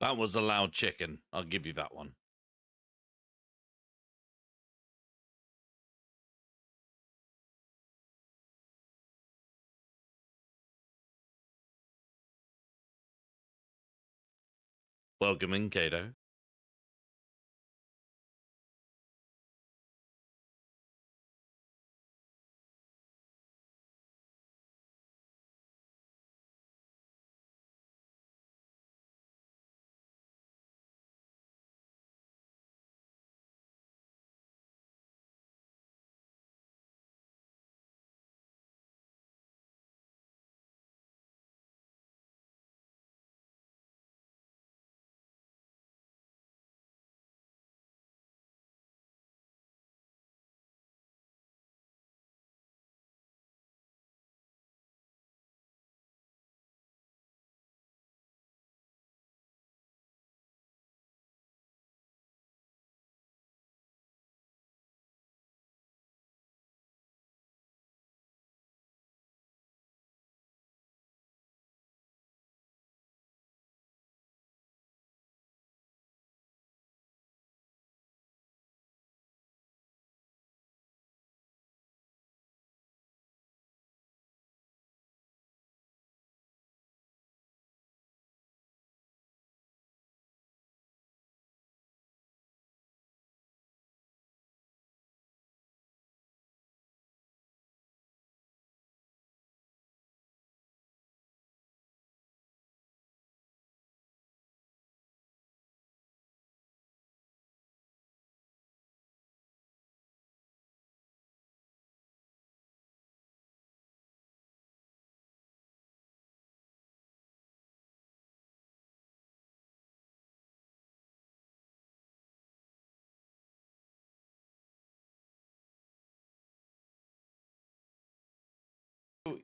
That was a loud chicken. I'll give you that one. Welcome in, Kato.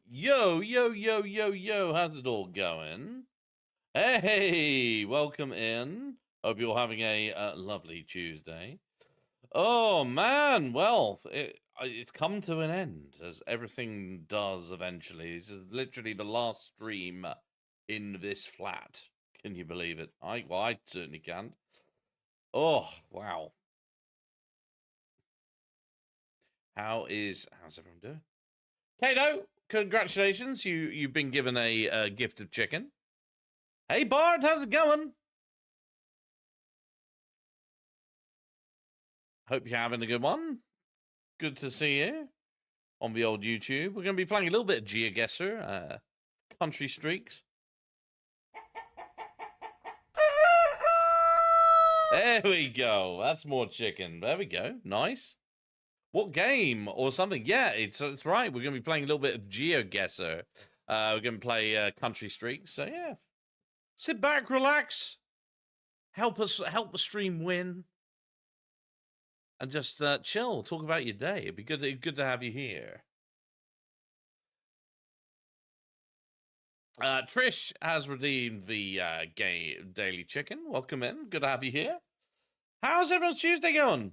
Yo, yo, yo, yo, yo, how's it all going? Hey, welcome in. Hope you're having a lovely Tuesday. Oh, man, well, it's come to an end, as everything does eventually. This is literally the last stream in this flat. Can you believe it? Well, I certainly can't. Oh, wow. How's everyone doing? Kato, congratulations. You've been given a gift of chicken. Hey, Bart, how's it going? Hope you're having a good one. Good to see you on the old YouTube. We're going to be playing a little bit of GeoGuessr Country Streaks. There we go. That's more chicken. There we go. Nice. What game or something? Yeah, it's right. We're going to be playing a little bit of GeoGuessr. We're going to play Country Streaks. So yeah, sit back, relax, help the stream win, and just chill. Talk about your day. It'd be good to have you here. Trish has redeemed the daily chicken. Welcome in. Good to have you here. How's everyone's Tuesday going?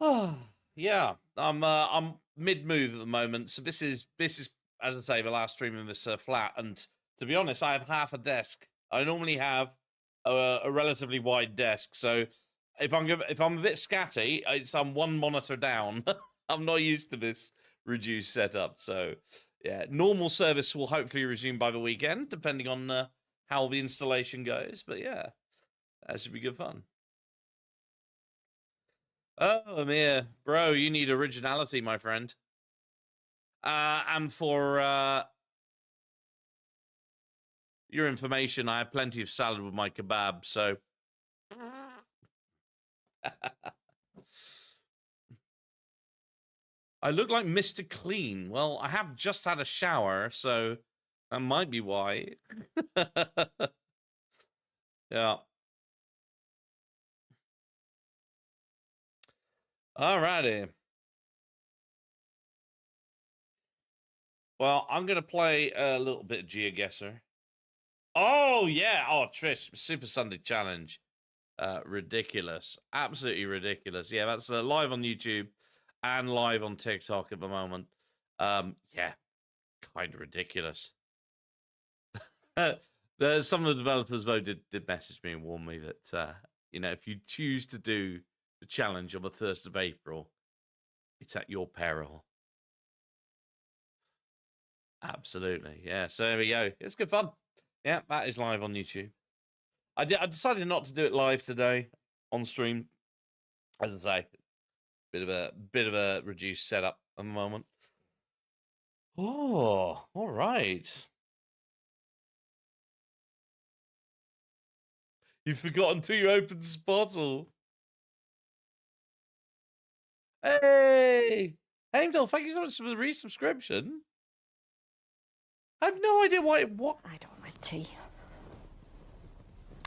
Oh, yeah. I'm mid move at the moment, so this is as I say the last stream in this flat, and to be honest, I have half a desk. I normally have a relatively wide desk, so if I'm a bit scatty, I'm one monitor down. I'm not used to this reduced setup, so yeah, normal service will hopefully resume by the weekend, depending on how the installation goes. But yeah, that should be good fun. Oh, Amir, bro, you need originality, my friend. And for your information, I have plenty of salad with my kebab, so. I look like Mr. Clean. Well, I have just had a shower, so that might be why. Yeah. Alrighty. Well, I'm gonna play a little bit of GeoGuessr. Oh yeah! Oh, Trish, Super Sunday Challenge. Ridiculous. Absolutely ridiculous. Yeah, that's live on YouTube and live on TikTok at the moment. Yeah, kind of ridiculous. Some of the developers though did message me and warn me that you know, if you choose to do the challenge on the 1st of April, it's at your peril. Absolutely, yeah. So there we go. It's good fun. Yeah, that is live on YouTube. I decided not to do it live today on stream. As I say, bit of a reduced setup at the moment. Oh, all right. You've forgotten to open Spottle. Hey, Heimdall, thank you so much for the resubscription. I have no idea why. What? I don't like tea.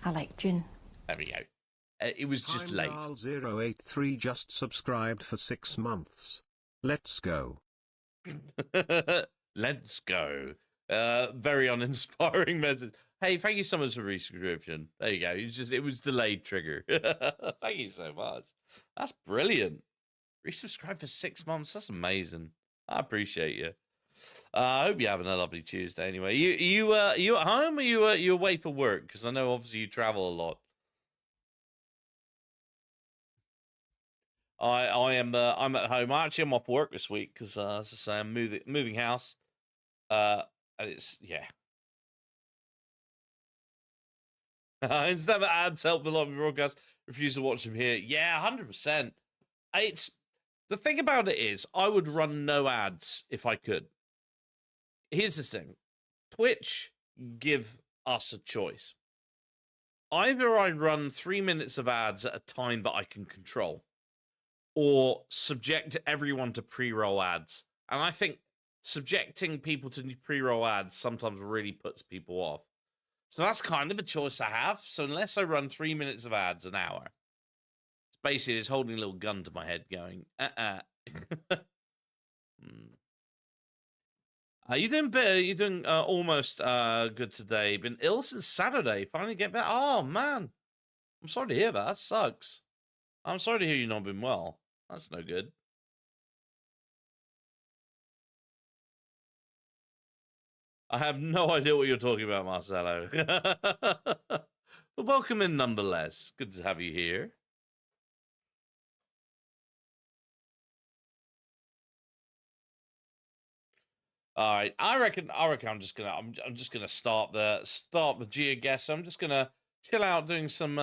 I like gin. There we go. It was just late. 083 just subscribed for 6 months. Let's go. Let's go. Very uninspiring message. Hey, thank you so much for resubscription. There you go. It was delayed trigger. Thank you so much. That's brilliant. Resubscribe for 6 months. That's amazing. I appreciate you. I hope you're having a lovely Tuesday. Anyway, you at home or you away for work? Because I know obviously you travel a lot. I'm at home. Actually, I'm off work this week because as I say, I'm moving house. And it's yeah. Instead of ads help the lobby broadcast, refuse to watch them here. Yeah, 100%. It's the thing about it is I would run no ads if I could. Here's the thing. Twitch give us a choice. Either I run 3 minutes of ads at a time that I can control, or subject everyone to pre-roll ads. And I think subjecting people to pre-roll ads sometimes really puts people off. So that's kind of a choice I have. So unless I run 3 minutes of ads an hour, it's basically just holding a little gun to my head going, You doing better? You're doing almost good today. Been ill since Saturday. Finally get better. Oh, man. I'm sorry to hear that. That sucks. I'm sorry to hear you've not been well. That's no good. I have no idea what you're talking about, Marcelo. But welcome in nonetheless. Good to have you here. All right, I reckon I'm just gonna start the GeoGuessr. I'm just gonna chill out doing some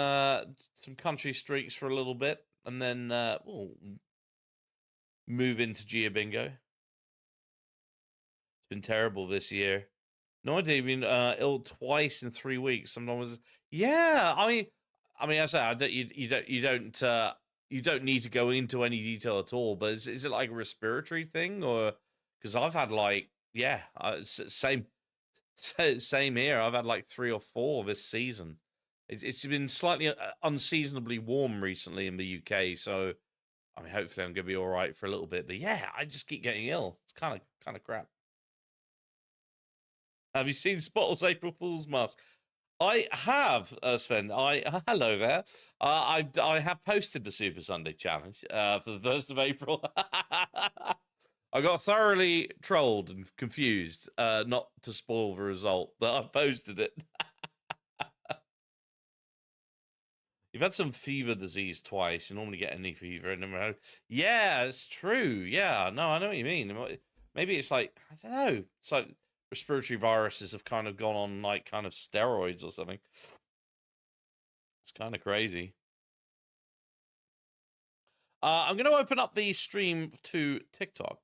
country streaks for a little bit, and then we'll move into GeoBingo. It's been terrible this year. No idea. You've been ill twice in 3 weeks. Sometimes, yeah. I mean, I say you don't need to go into any detail at all. But is it like a respiratory thing, or because I've had like same here. I've had like 3 or 4 this season. It's been slightly unseasonably warm recently in the UK, so I mean, hopefully I'm gonna be all right for a little bit. But yeah, I just keep getting ill. It's kind of crap. Have you seen Spottle's April Fool's mask? I have, Sven. Hello there. I have posted the Super Sunday challenge for the 1st of April. I got thoroughly trolled and confused, not to spoil the result, but I posted it. You've had some fever disease twice. You normally get any fever. Yeah, it's true. Yeah, no, I know what you mean. Maybe it's like, I don't know. It's like respiratory viruses have kind of gone on like kind of steroids or something. It's kind of crazy. I'm going to open up the stream to TikTok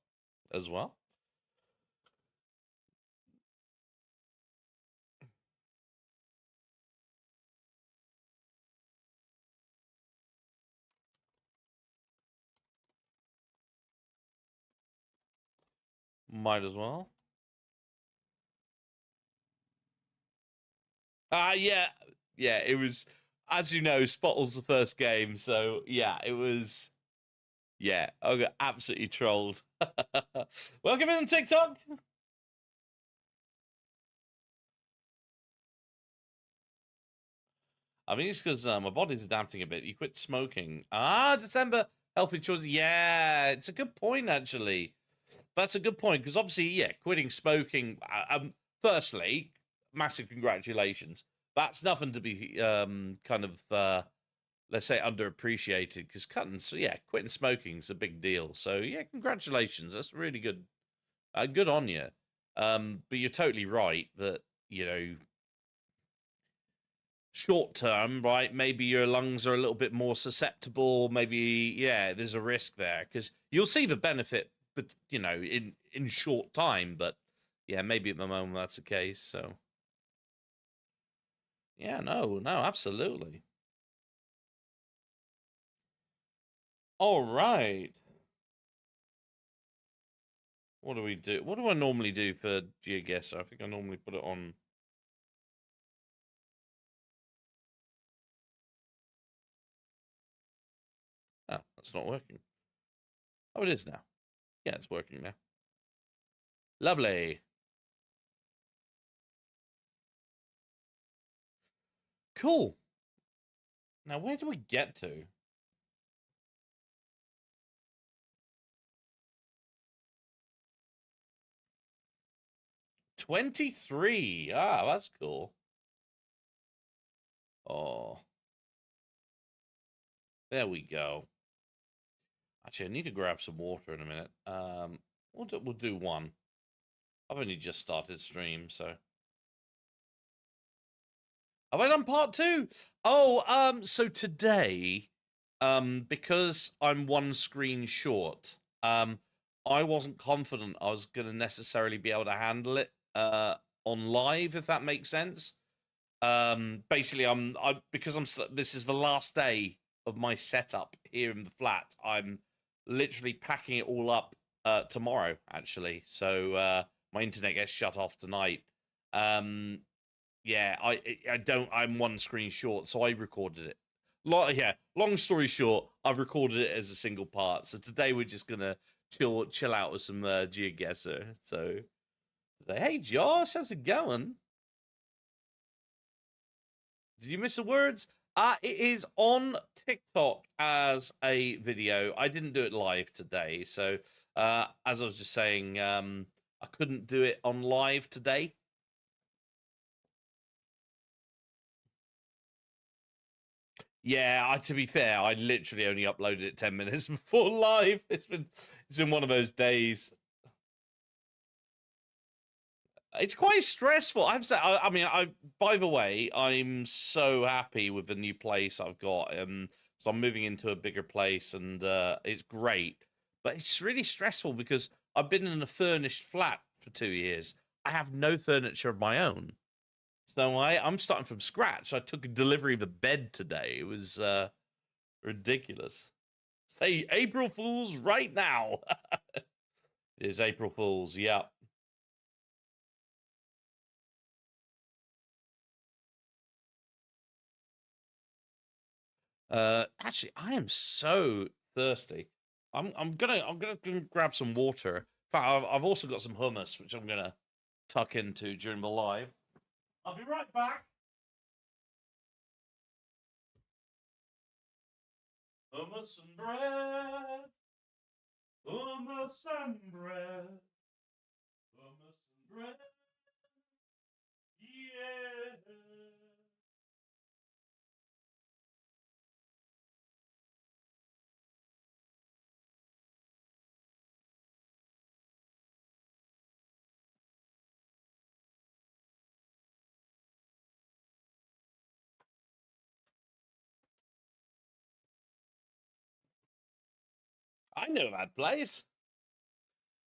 as well. Might as well. Yeah, it was, as you know, Spottle's the first game, so yeah, it was, yeah, I got absolutely trolled. Welcome in on TikTok. I think it's because my body's adapting a bit. You quit smoking. December, healthy choices. Yeah, it's a good point, actually. That's a good point, because obviously, yeah, quitting smoking, firstly, massive congratulations. That's nothing to be kind of let's say underappreciated, because quitting smoking is a big deal. So yeah, congratulations. That's really good. Good on you. But you're totally right that, you know, short term, right? Maybe your lungs are a little bit more susceptible. Maybe, yeah, there's a risk there, because you'll see the benefit, but you know, in short time. But yeah, maybe at the moment that's the case. So yeah, no, absolutely. All right. What do we do? What do I normally do for GeoGuessr? I think I normally put it on. Oh, that's not working. Oh, it is now. Yeah, it's working now. Lovely. Cool. Now, where do we get to? 23. Ah, that's cool. Oh. There we go. Actually, I need to grab some water in a minute. We'll do one. I've only just started stream, so. Have I done part 2? Oh, so today, because I'm one screen short, I wasn't confident I was going to necessarily be able to handle it on live, if that makes sense. Basically, this is the last day of my setup here in the flat. I'm literally packing it all up tomorrow, actually. So my internet gets shut off tonight. Yeah, I'm one screen short, so I recorded it. Long story short, I've recorded it as a single part. So today we're just gonna chill out with some GeoGuessr. So, hey Josh, how's it going? Did you miss the words? It is on TikTok as a video. I didn't do it live today, so as I was just saying, I couldn't do it on live today. Yeah, to be fair, I literally only uploaded it 10 minutes before live. It's been one of those days. It's quite stressful. I've said. I mean, by the way, I'm so happy with the new place I've got. So I'm moving into a bigger place, and it's great. But it's really stressful because I've been in a furnished flat for 2 years. I have no furniture of my own. So I'm starting from scratch. I took a delivery of a bed today. It was ridiculous. Say April Fools right now. It is April Fools, yeah. Actually, I am so thirsty. I'm gonna grab some water. In fact, I've also got some hummus, which I'm gonna tuck into during the live. I'll be right back. Hummus and bread. Hummus and bread. Hummus and bread. Yeah. I know that place.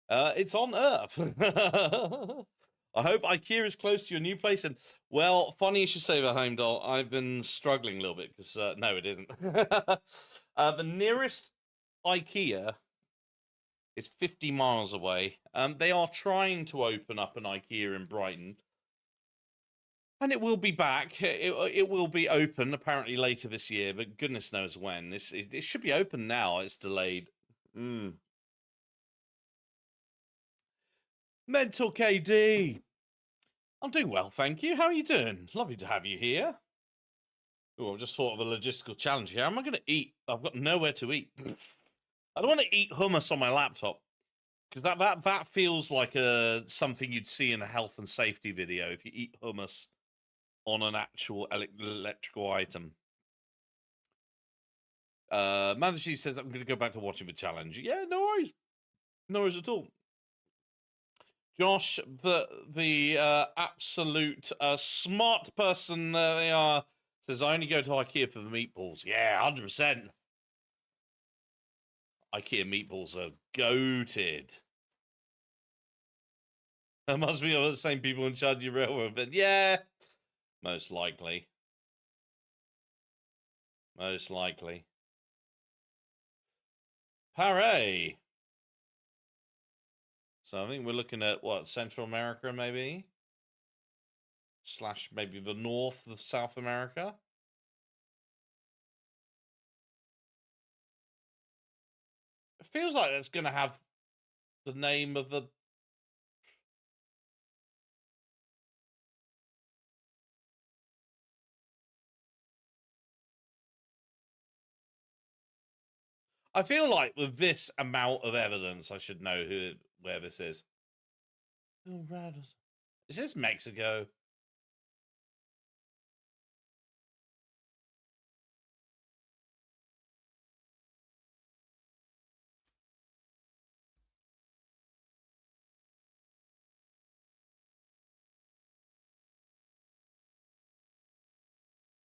It's on Earth. I hope IKEA is close to your new place. And well, funny you should say that, Heimdall. I've been struggling a little bit because no, it isn't. The nearest IKEA is 50 miles away. They are trying to open up an IKEA in Brighton, and it will be back. It will be open apparently later this year, but goodness knows when. It should be open now. It's delayed. Mental KD. I'm doing well, thank you. How are you doing? Lovely to have you here. Oh, I've just thought of a logistical challenge here. How am I going to eat? I've got nowhere to eat. I don't want to eat hummus on my laptop. Because that feels like something you'd see in a health and safety video if you eat hummus on an actual electrical item. Manashi says, I'm going to go back to watching the challenge. Yeah, no worries. No worries at all. Josh, the absolute smart person they are, says, I only go to IKEA for the meatballs. Yeah, 100%. IKEA meatballs are goated. There must be all the same people in charge of your railroad, but yeah, most likely. Most likely. Hooray! So I think we're looking at, what, Central America, maybe? / maybe the north of South America? It feels like it's going to have the name of the... I feel like with this amount of evidence, I should know where this is. Oh, is this Mexico?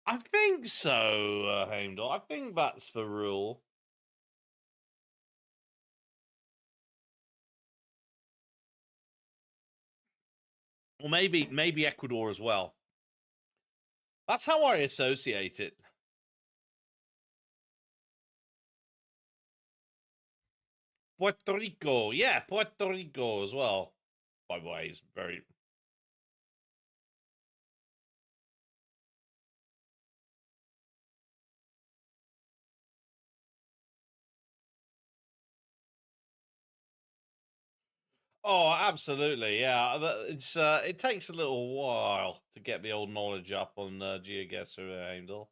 I think so, Heimdall. I think that's the rule. Or maybe Ecuador as well. That's how I associate it. Puerto Rico. Yeah, Puerto Rico as well. By the way, it's very... Oh, absolutely, yeah. It's it takes a little while to get the old knowledge up on GeoGuessr, Heimdall.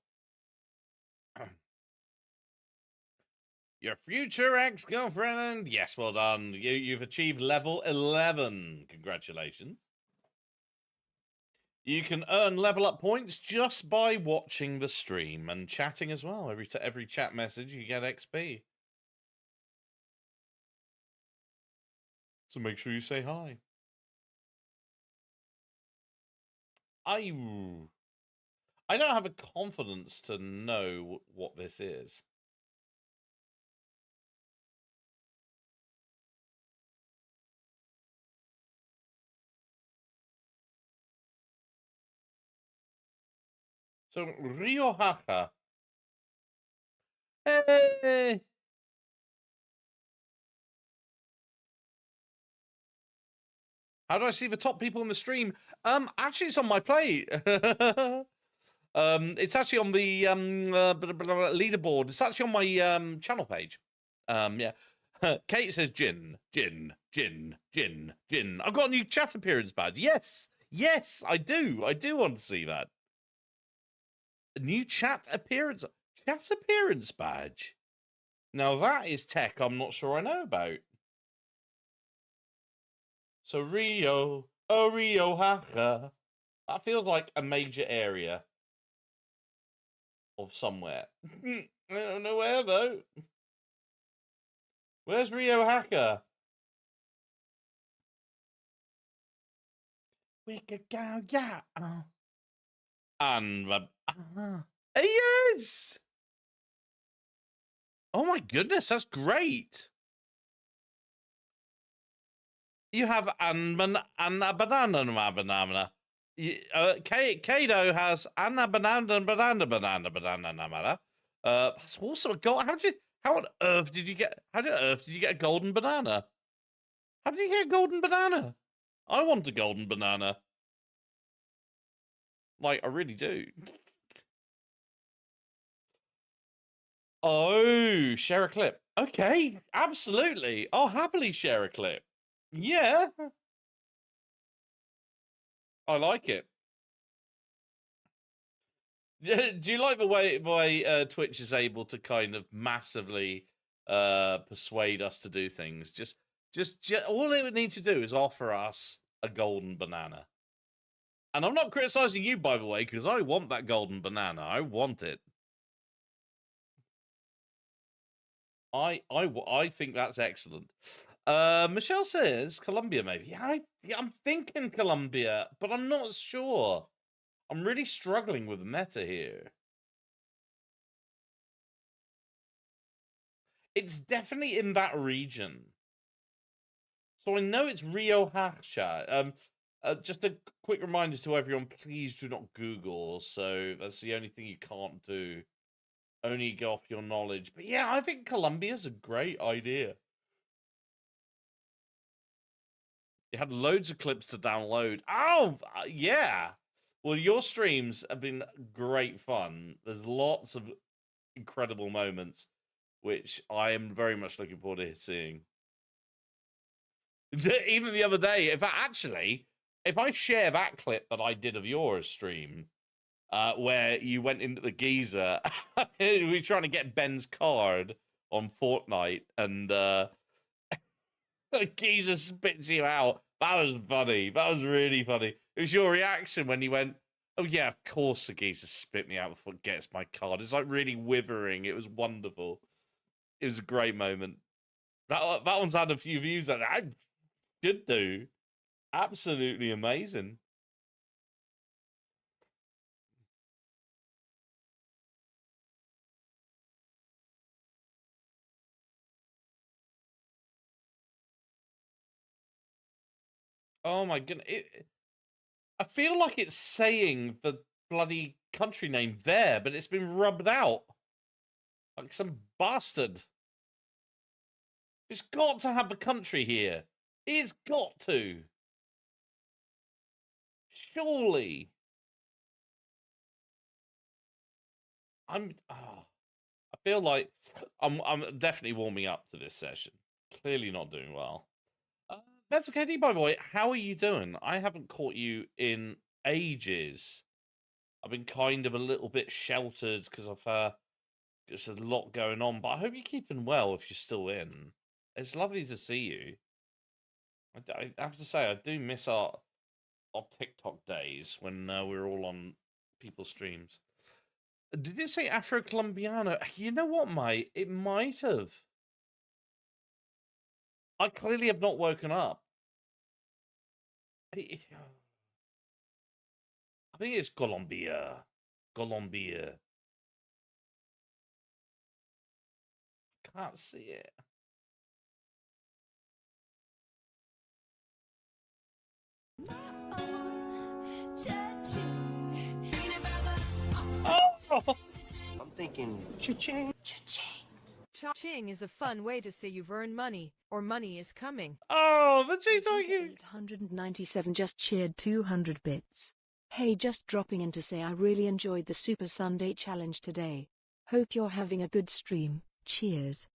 Your future ex-girlfriend. Yes, well done. You've achieved level 11. Congratulations. You can earn level up points just by watching the stream and chatting as well. Every chat message you get XP. So make sure you say hi. I don't have a confidence to know what this is. So Riojaca. Hey. How do I see the top people in the stream? Actually, it's on my plate. It's actually on the leaderboard. It's actually on my channel page. Yeah. Kate says gin. I've got a new chat appearance badge. Yes, I do. I do want to see that. A new chat appearance badge. Now that is tech I'm not sure I know about. So Rio, Riojaca. That feels like a major area of somewhere. I don't know where though. Where's Riojaca? We could go, yeah. And yes. Oh my goodness, that's great. You have banana. Kato has banana. That's also a gold. How on earth did you get a golden banana? How did you get a golden banana? I want a golden banana. Like, I really do. Oh, share a clip. Okay, absolutely. I'll happily share a clip. Yeah. I like it. Do you like the way Twitch is able to kind of massively persuade us to do things? Just Just all they would need to do is offer us a golden banana. And I'm not criticizing you, by the way, because I want that golden banana. I want it. I think that's excellent. Michelle says Colombia, maybe. Yeah, I'm thinking Colombia, but I'm not sure. I'm really struggling with the meta here. It's definitely in that region. So I know it's Rio Hacha. Just a quick reminder to everyone, please do not Google. So that's the only thing you can't do. Only go off your knowledge. But yeah, I think Colombia's a great idea. You had loads of clips to download. Oh, yeah. Well, your streams have been great fun. There's lots of incredible moments, which I am very much looking forward to seeing. Even the other day, if I share that clip that I did of your stream, where you went into the geezer, we were trying to get Ben's card on Fortnite, and the geezer spits you out. That was funny. That was really funny. It was your reaction when you went, "Oh yeah, of course the geezer spit me out before it gets my card." It's like really withering. It was wonderful. It was a great moment. That one's had a few views that I should do. Absolutely amazing. Oh my goodness. I feel like it's saying the bloody country name there, but it's been rubbed out. Like some bastard. It's got to have the country here. It's got to. Surely. I feel like I'm definitely warming up to this session. Clearly not doing well. That's okay, by the way. How are you doing? I haven't caught you in ages. I've been kind of a little bit sheltered because I've there's a lot going on, but I hope you're keeping well if you're still in. It's lovely to see you. I have to say, I do miss our TikTok days when we were all on people's streams. Did it say Afro-Colombiano? You know what, mate? It might have. I clearly have not woken up. I think it's Colombia. Colombia. Can't see it. Oh! I'm thinking cha-ching. Cha-ching. Cha-ching is a fun way to say you've earned money, or money is coming. Oh, Vegeta, you... 897 just cheered 200 bits. Hey, just dropping in to say I really enjoyed the Super Sunday challenge today. Hope you're having a good stream. Cheers.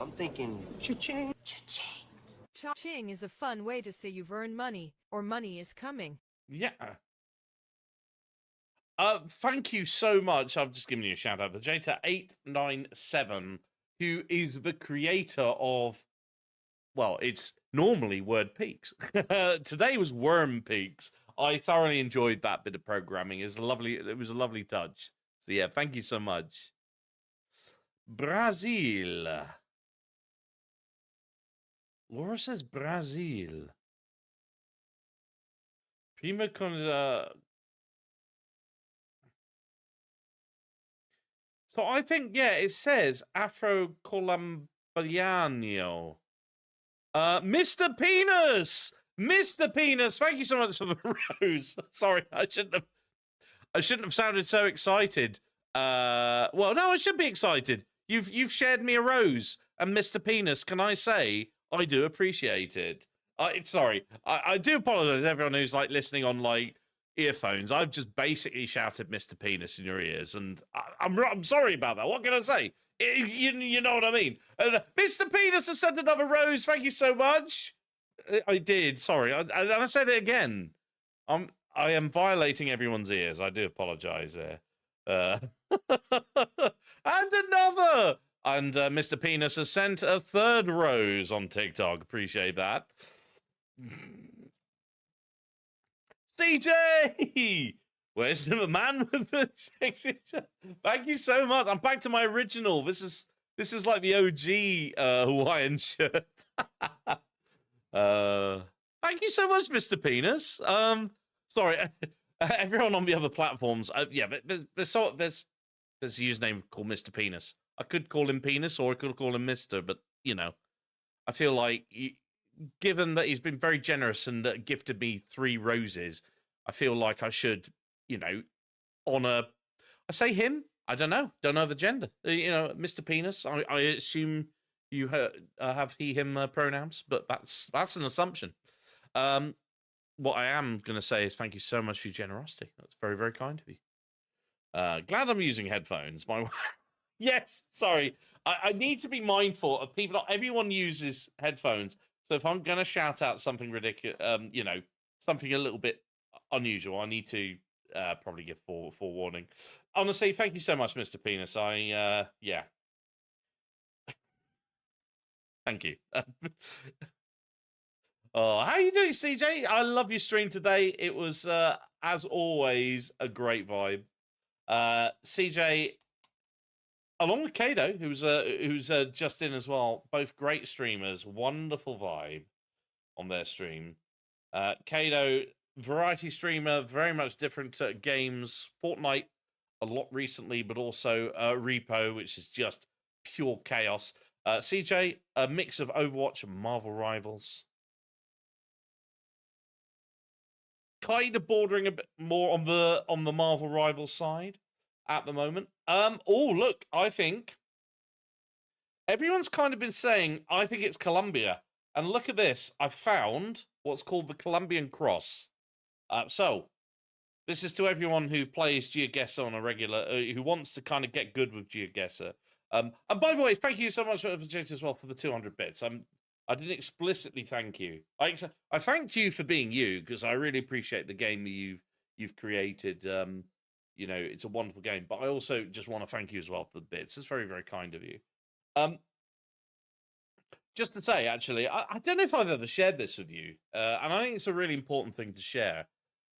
I'm thinking cha-ching. Cha-ching. Cha-ching is a fun way to say you've earned money, or money is coming. Yeah. Thank you so much. I've just given you a shout out. Vegeta897, who is the creator of, well, it's normally Word Peaks. Today was Worm Peaks. I thoroughly enjoyed that bit of programming. It was a lovely touch. So yeah, thank you so much. Brazil. Laura says Brazil. Prima con So I think, yeah, it says Afro-Colombiano. Mr. Penis! Mr. Penis, thank you so much for the rose. Sorry, I shouldn't have sounded so excited. Well, no, I should be excited. You've shared me a rose, and Mr. Penis, can I say I do appreciate it. Sorry, I do apologize to everyone who's like listening on like earphones. I've just basically shouted Mr. Penis in your ears, and I'm sorry about that. What can I say? You know what I mean. Mr. Penis has sent another rose. Thank you so much. I did. Sorry, and I said it again. I am violating everyone's ears. I do apologize there. Uh, and another. And Mr. Penis has sent a third rose on TikTok. Appreciate that. CJ! Where's the man with the Thank you so much. I'm back to my original. This is like the OG Hawaiian shirt. Thank you so much, Mr. Penis. Sorry, everyone on the other platforms. Yeah, there's a username called Mr. Penis. I could call him Penis, or I could call him Mister. But you know, I feel like, given that he's been very generous and gifted me 3 roses, I feel like I should, you know, honor. I say him. I don't know the gender. You know, Mr. Penis. I assume you have he/him pronouns, but that's an assumption. What I am going to say is thank you so much for your generosity. That's very, very kind of you. Glad I'm using headphones. Yes, sorry. I need to be mindful of people. Not everyone uses headphones. So if I'm going to shout out something ridiculous, you know, something a little bit unusual, I need to probably give forewarning. Honestly, thank you so much, Mr. Penis. Yeah. Thank you. Oh, how you doing, CJ? I love your stream today. It was, as always, a great vibe. CJ, along with Kado, who's just in as well, both great streamers, wonderful vibe on their stream. Kado, variety streamer, very much different games. Fortnite a lot recently, but also Repo, which is just pure chaos. CJ, a mix of Overwatch and Marvel Rivals. Kind of bordering a bit more on the Marvel Rivals side at the moment. Oh, look, I think everyone's kind of been saying, I think it's Colombia. And look at this. I found what's called the Colombian Cross. So, this is to everyone who plays GeoGuessr on a regular, who wants to kind of get good with GeoGuessr. And by the way, thank you so much for Jake as well for the 200 bits. I didn't explicitly thank you. I thanked you for being you, because I really appreciate the game that you've created. You know, it's a wonderful game. But I also just want to thank you as well for the bits. It's very, very kind of you. Just to say, actually, I don't know if I've ever shared this with you, and I think it's a really important thing to share.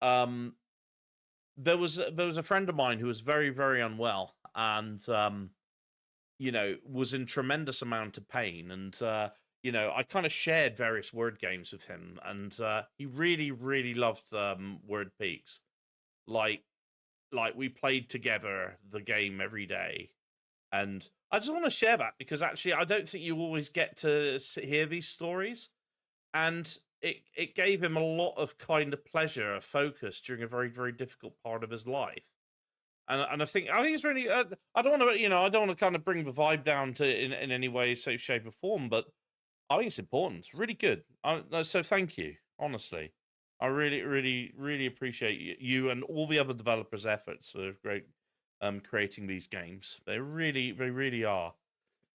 There was a friend of mine who was very, very unwell, and you know, was in tremendous amount of pain, and you know, I kind of shared various word games with him, and he really, really loved Word Peaks. Like we played together the game every day. And I just want to share that because actually I don't think you always get to hear these stories. And it gave him a lot of kind of pleasure, a focus during a very, very difficult part of his life. And I think it's really, I don't want to, you know, I don't want to kind of bring the vibe down to in any way, shape or form, but I think it's important. It's really good. So thank you, honestly. I really, really, really appreciate you and all the other developers' efforts for great creating these games. They really are.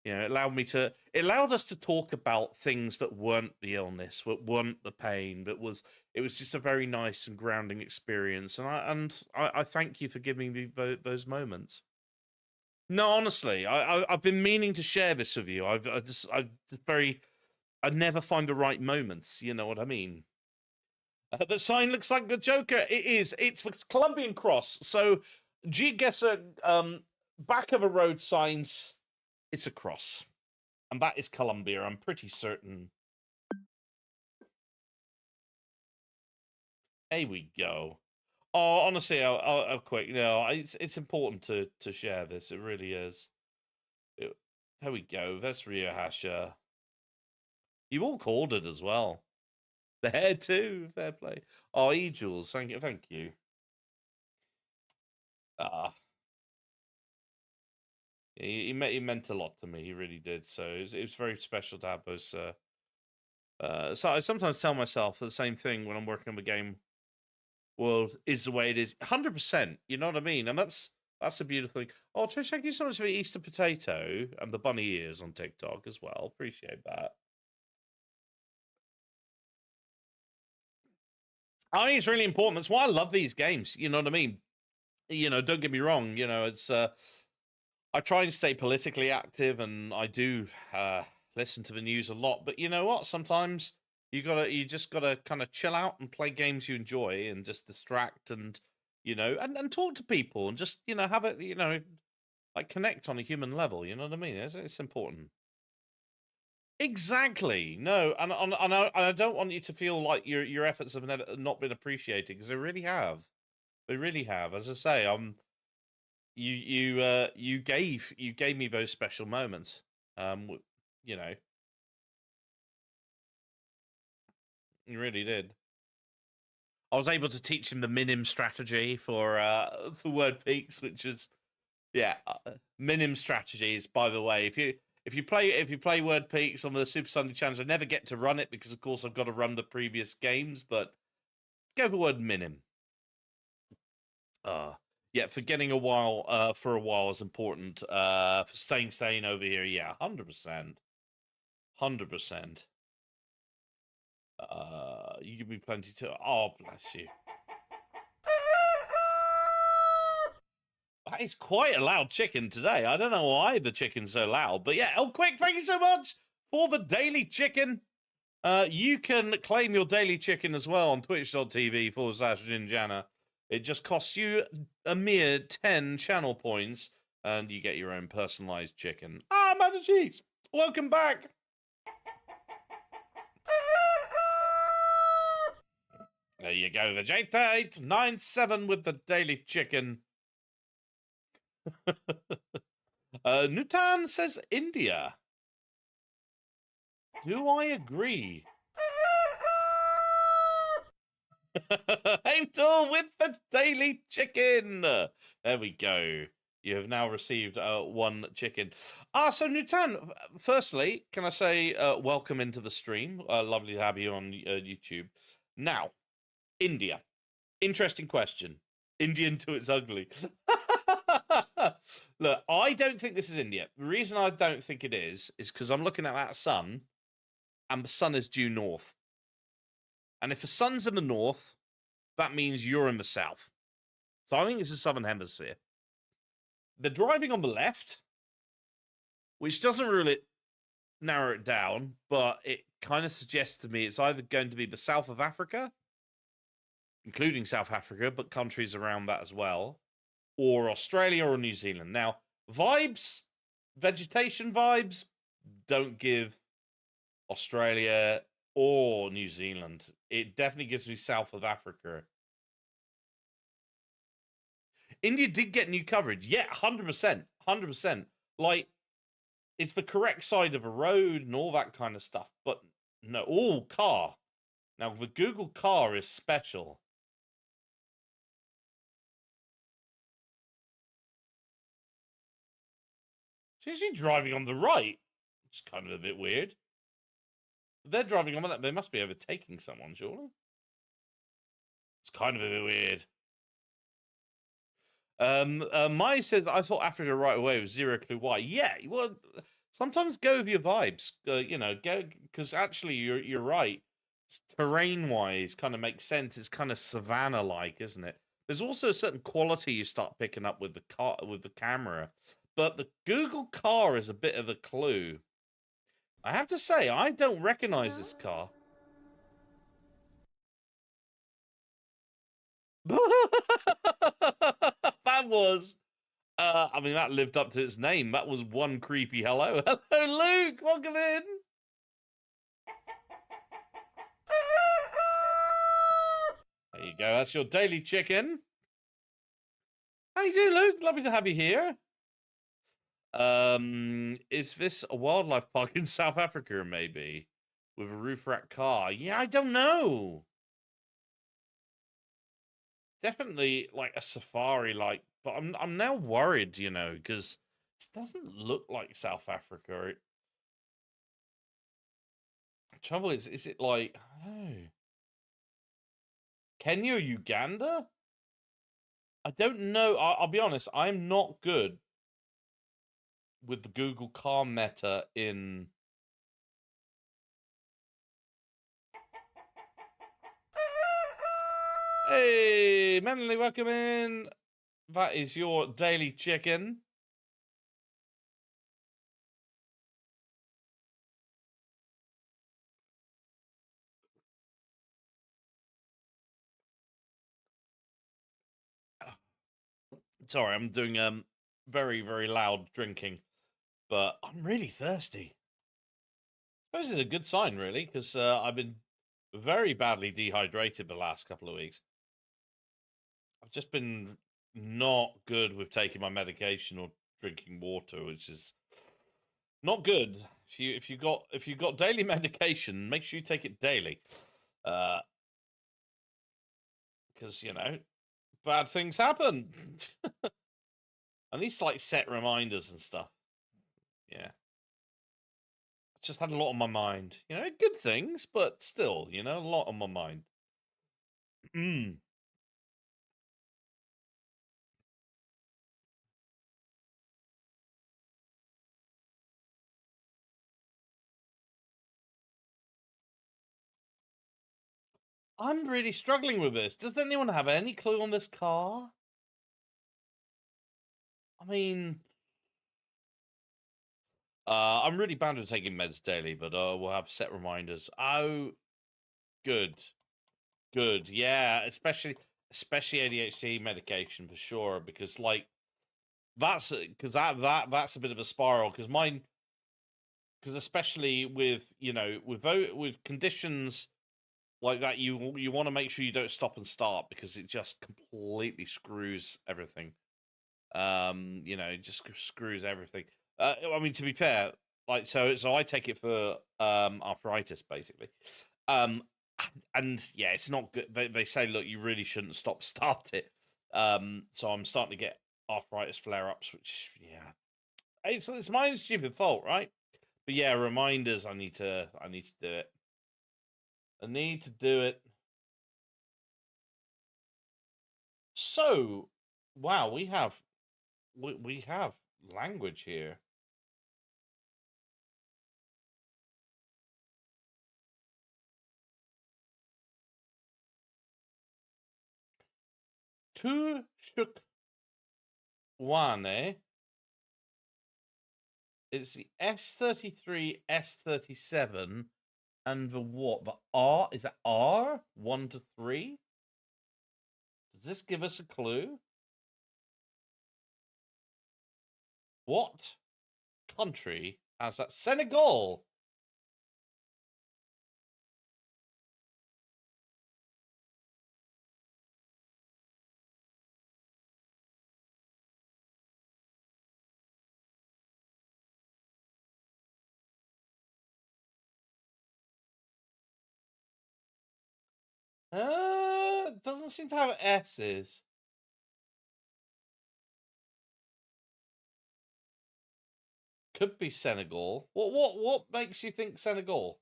You know, it allowed us to talk about things that weren't the illness, that weren't the pain, it was just a very nice and grounding experience. And I thank you for giving me those moments. No, honestly, I've been meaning to share this with you. I never find the right moments. You know what I mean? The sign looks like the Joker. It is. It's the Colombian Cross. So, GeoGuessr, back of a road signs, it's a cross. And that is Colombia, I'm pretty certain. There we go. Oh, honestly, I'll quick. No, it's important to share this. It really is. There we go. That's Rio Hasha. You all called it as well. The hair too. Fair play. Oh, E-Jules, thank you. He meant a lot to me. He really did. So it was very special to have those. So I sometimes tell myself the same thing when I'm working on the game world is the way it is. 100%. You know what I mean? And that's a beautiful thing. Oh, Trish, thank you so much for the Easter potato and the bunny ears on TikTok as well. Appreciate that. I think it's really important. That's why I love these games. You know what I mean? you know, don't get me wrong. You know, it's I try and stay politically active, and I do listen to the news a lot. But you know what? Sometimes you just gotta kind of chill out and play games you enjoy, and just distract, and you know, and talk to people, and just you know have it, you know, like connect on a human level. You know what I mean? It's important. Exactly. No, and I don't want you to feel like your efforts have never not been appreciated, because they really have. They really have. As I say, you gave me those special moments. You know, you really did. I was able to teach him the minim strategy for word peaks, which is yeah, minim strategies. By the way, if you play word peaks on the Super Sunday Challenge, I never get to run it because of course I've got to run the previous games. But go for word minim. Yeah, for getting a while for a while is important. For staying over here, yeah, 100%. 100%. You give me plenty to. Oh, bless you. That is quite a loud chicken today. I don't know why the chicken's so loud, but yeah. Oh, quick! Thank you so much for the daily chicken. You can claim your daily chicken as well on twitch.tv/Ginjana. It just costs you a mere 10 channel points, and you get your own personalized chicken. Ah, Mother Cheese! Welcome back! There you go, the J3897 with the daily chicken. Nutan says India. Do I agree? Heimdall with the daily chicken. There we go. You have now received one chicken. So Nutan, firstly, can I say welcome into the stream? Lovely to have you on YouTube. Now, India. Interesting question. Indian to its ugly. Look, I don't think this is India. The reason I don't think it is because I'm looking at that sun, and the sun is due north. And if the sun's in the north, that means you're in the south. So I think it's the southern hemisphere. They're driving on the left, which doesn't really narrow it down, but it kind of suggests to me it's either going to be the south of Africa, including South Africa, but countries around that as well, or Australia or New Zealand. Now, vibes, vegetation vibes, don't give Australia or New Zealand. It definitely gives me south of Africa. India did get new coverage. Yeah, 100%. 100%. Like, it's the correct side of a road and all that kind of stuff. But no, car. Now, the Google car is special. She's usually driving on the right. It's kind of a bit weird. They're driving on that. They must be overtaking someone, surely. It's kind of a bit weird. Mai says, I thought Africa right away with zero clue why. Yeah, well, sometimes go with your vibes. You know, go because actually you're right. Terrain-wise, kind of makes sense. It's kind of savannah-like, isn't it? There's also a certain quality you start picking up with the camera, but the Google car is a bit of a clue. I have to say, I don't recognize this car. That was, I mean, that lived up to its name. That was one creepy hello. Hello, Luke. Welcome in. There you go. That's your daily chicken. How you doing, Luke? Lovely to have you here. Is this a wildlife park in South Africa, maybe? With a roof rack car? Yeah, I don't know. Definitely like a safari, but I'm now worried, you know, because it doesn't look like South Africa. Trouble is it like, I don't know, Kenya or Uganda? I don't know. I'll be honest, I'm not good with the Google car meta in. Hey, Manly, welcome in. That is your daily chicken. Sorry, I'm doing very, very loud drinking, but I'm really thirsty. I suppose it's a good sign, really, because I've been very badly dehydrated the last couple of weeks. I've just been not good with taking my medication or drinking water, which is not good. If you got daily medication, make sure you take it daily, because you know bad things happen. At least like set reminders and stuff. Yeah, I just had a lot on my mind. You know, good things, but still, you know, a lot on my mind. Mm. I'm really struggling with this. Does anyone have any clue on this car? I mean, I'm really bad at taking meds daily, but we'll have set reminders. Oh, good, good, yeah, especially ADHD medication for sure, because like that's because that's a bit of a spiral. Because mine, because especially with with conditions like that, you want to make sure you don't stop and start because it just completely screws everything. It just screws everything. I mean, to be fair, like so I take it for arthritis basically. Um, and yeah, it's not good. They say, look, you really shouldn't start it. So I'm starting to get arthritis flare ups, which yeah, it's my own stupid fault, right? But yeah, reminders. I need to do it. I need to do it. So, wow, we have language here. Tu shuk wane. It's the S33, S37, and the what? The R? Is that R? 1 to 3? Does this give us a clue? What country has that? Senegal! Doesn't seem to have S's. Could be Senegal. What makes you think Senegal?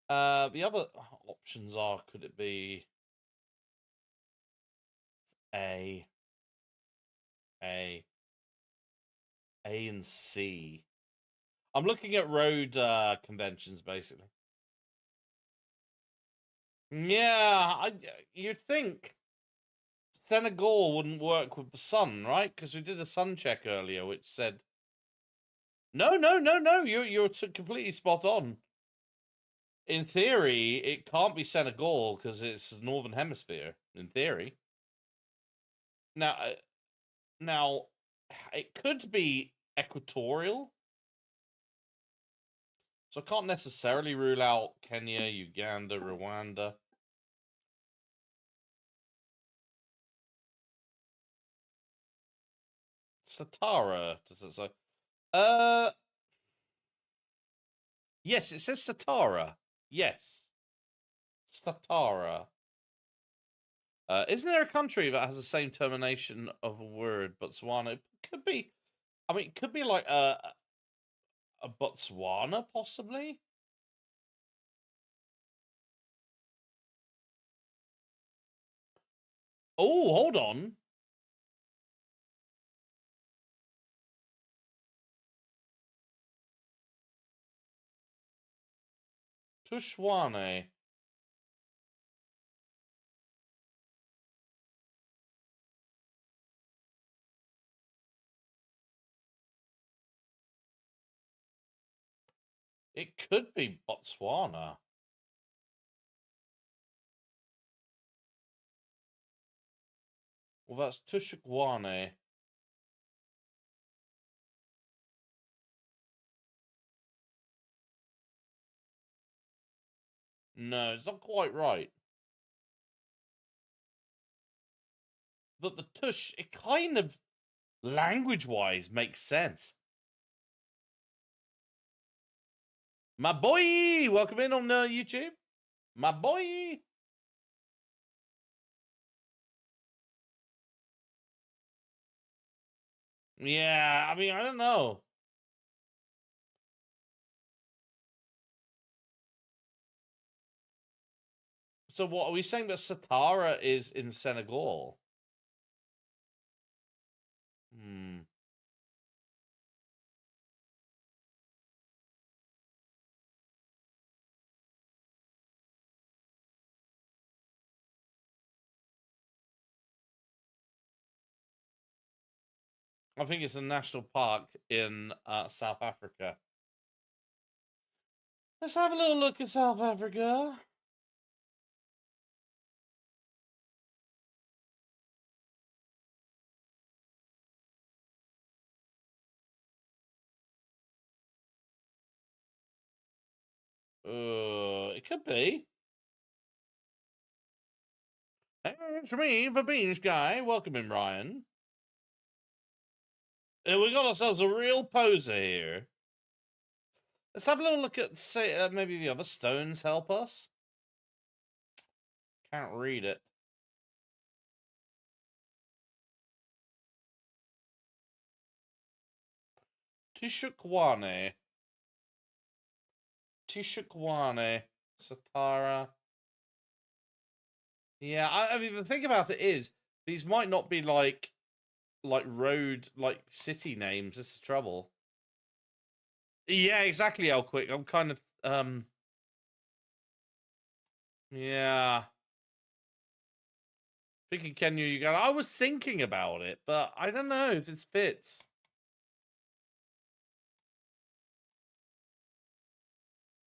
The other options are, could it be A, A, A and C? I'm looking at road conventions, basically. Yeah, you'd think Senegal wouldn't work with the sun, right? Because we did a sun check earlier, which said no, no, no, no. You're completely spot on. In theory, it can't be Senegal because it's Northern Hemisphere. In theory, now, now, it could be equatorial. So I can't necessarily rule out Kenya, Uganda, Rwanda. Satara, does it say? Uh, yes, it says Satara. Yes, Satara. Isn't there a country that has the same termination of a word, Botswana? It could be. I mean, it could be like a Botswana, possibly. Oh, hold on. Tushwane. It could be Botswana. Well, that's Tushukwane. No, it's not quite right. But the Tush, it kind of, language-wise, makes sense. My boy! Welcome in on YouTube. My boy! Yeah, I mean, I don't know. So what, are we saying that Satara is in Senegal? Hmm. I think it's a national park in South Africa. Let's have a little look at South Africa. It could be. Hey, it's me, the Beans Guy. Welcome in, Ryan. We got ourselves a real poser here. Let's have a little look at, say, maybe the other stones help us. Can't read it. Tishukwane. Satara. Yeah, I mean, the thing about it is, these might not be like road, like city names. That's the trouble. Yeah, exactly, Elquick. I'm kind of, yeah. Thinking Kenya, Uganda. I was thinking about it, but I don't know if this fits.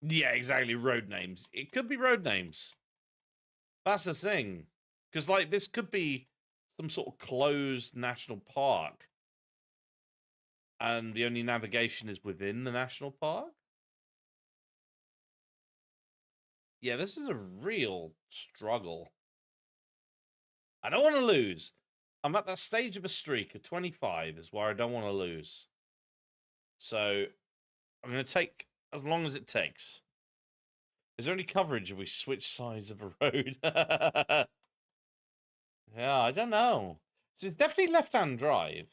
Yeah, exactly. Road names. It could be road names. That's the thing. Because, like, this could be some sort of closed national park. And the only navigation is within the national park? Yeah, this is a real struggle. I don't want to lose. I'm at that stage of a streak of 25 is where I don't want to lose. So, I'm going to take as long as it takes. Is there any coverage if we switch sides of a road? Yeah, I don't know. So it's definitely left-hand drive.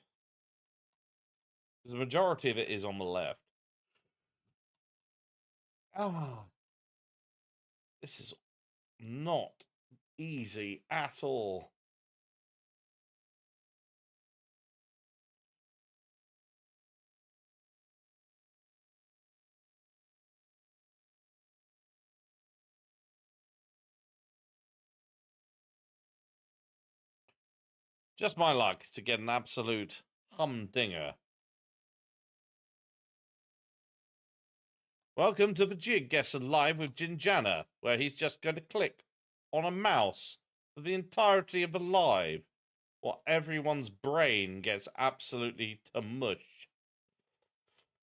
Because the majority of it is on the left. Oh, this is not easy at all. Just my luck to get an absolute humdinger. Welcome to the GeoGuessr Live with Ginjana, where he's just going to click on a mouse for the entirety of the live, while everyone's brain gets absolutely to mush.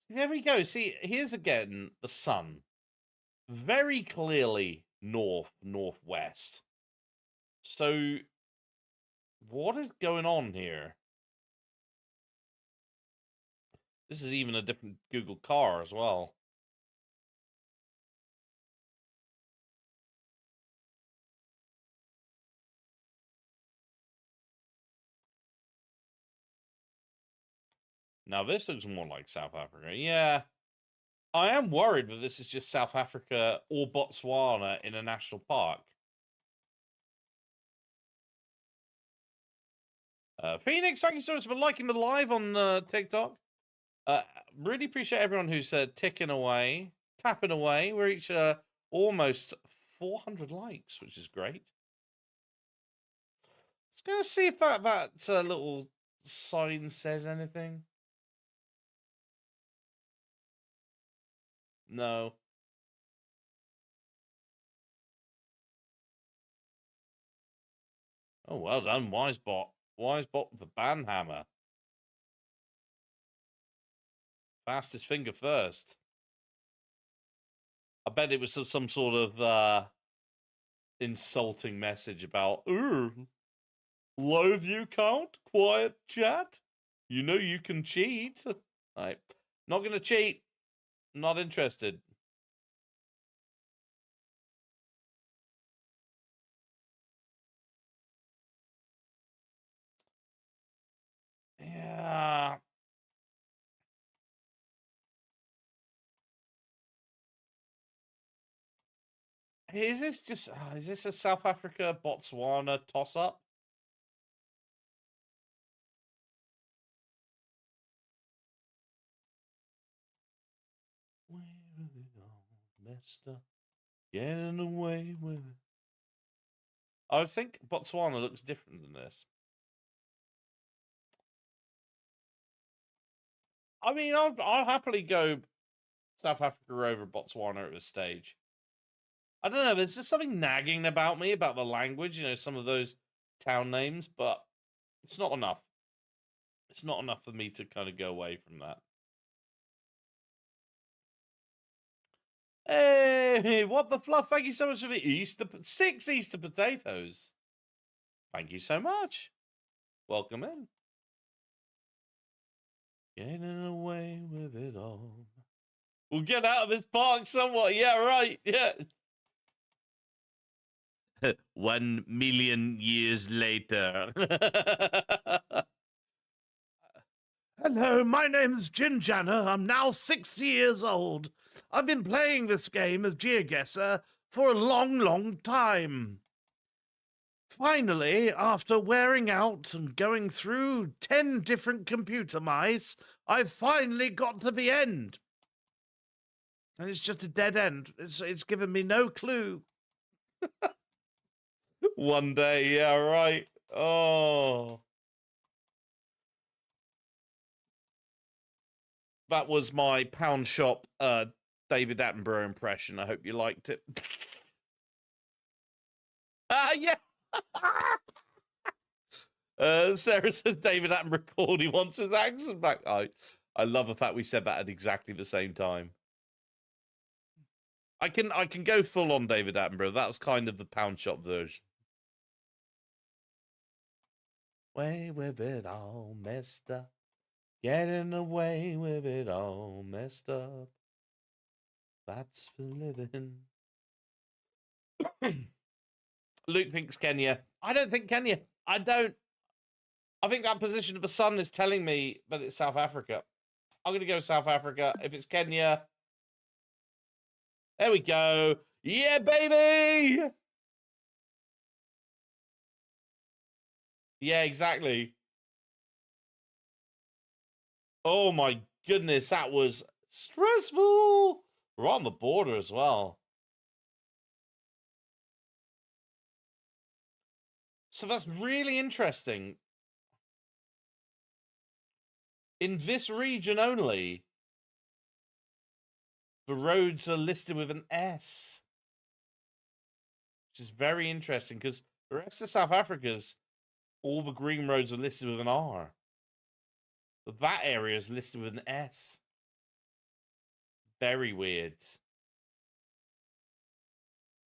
There we go. See, here's again the sun. Very clearly northwest. So, what is going on here? This is even a different Google car as well. Now, this looks more like South Africa. Yeah. I am worried that this is just South Africa or Botswana in a national park. Phoenix, thank you so much for liking the live on TikTok. Really appreciate everyone who's tapping away. We're each almost 400 likes, which is great. Let's go see if that little sign says anything. No. Oh, well done, Wisebot. Wisebot with the banhammer. Fastest finger first. I bet it was some sort of insulting message about, low view count, quiet chat. You know you can cheat. Right. Not going to cheat. Not interested. Yeah. Is this a South Africa Botswana toss up? Where is it all messed up? Getting away with it. I think Botswana looks different than this. I mean, I'll happily go South Africa over Botswana at this stage. I don't know. There's just something nagging about me about the language. You know, some of those town names, but it's not enough. It's not enough for me to kind of go away from that. Hey, what the fluff? Thank you so much for the 6 Easter potatoes. Thank you so much. Welcome in. Getting away with it all. We'll get out of this park somewhat. Yeah, right. Yeah. 1 million years later. Hello, my name's Ginjana. I'm now 60 years old. I've been playing this game as GeoGuessr for a long, long time. Finally, after wearing out and going through 10 different computer mice, I've finally got to the end. And it's just a dead end. It's given me no clue. One day, yeah, right. Oh. That was my Pound Shop David Attenborough impression. I hope you liked it. Yeah. Sarah says David Attenborough called. He wants his accent back. I love the fact we said that at exactly the same time. I can go full on David Attenborough. That's kind of the Pound Shop version. Way with it all messed up. Getting away with it all messed up. That's for living. Luke thinks Kenya. I don't think Kenya. I don't. I think that position of the sun is telling me that it's South Africa. I'm going to go South Africa. If it's Kenya. There we go. Yeah, baby. Yeah, exactly. Oh my goodness, that was stressful. We're on the border as well. So that's really interesting. In this region only, the roads are listed with an S. Which is very interesting, because the rest of South Africa's, all the green roads are listed with an R. But that area is listed with an S. Very weird.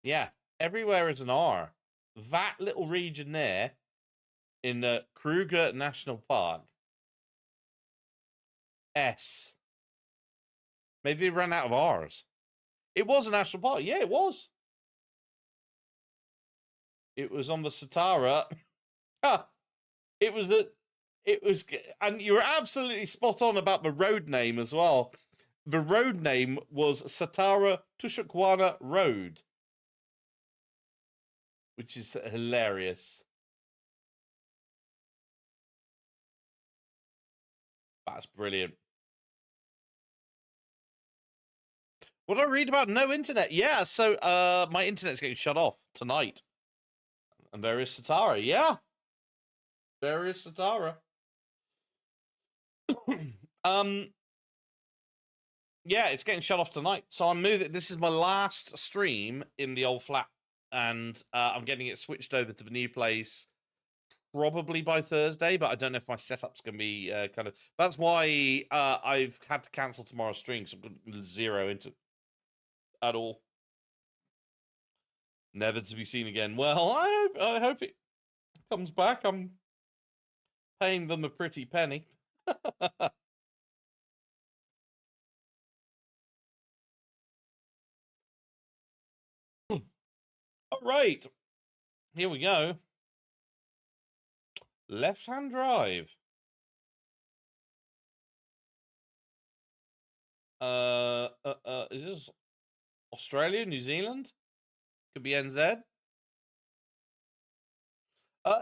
Yeah, everywhere is an R. That little region there, in the Kruger National Park, S. Maybe they ran out of R's. It was a national park. Yeah, it was. It was on the Satara. It was, and you were absolutely spot on about the road name as well. The road name was Satara Tushakwana Road, which is hilarious. That's brilliant. What did I read about no internet? Yeah, so my internet's getting shut off tonight. And there is Satara. Yeah. There is Satara. Yeah, it's getting shut off tonight. So I'm moving. This is my last stream in the old flat, and I'm getting it switched over to the new place probably by Thursday, but I don't know if my setup's going to be kind of... That's why I've had to cancel tomorrow's stream, because I'm going to zero into at all. Never to be seen again. Well, I hope it comes back. I'm paying them a pretty penny. All right. Here we go. Left-hand drive. Is this Australia, New Zealand? Could be NZ.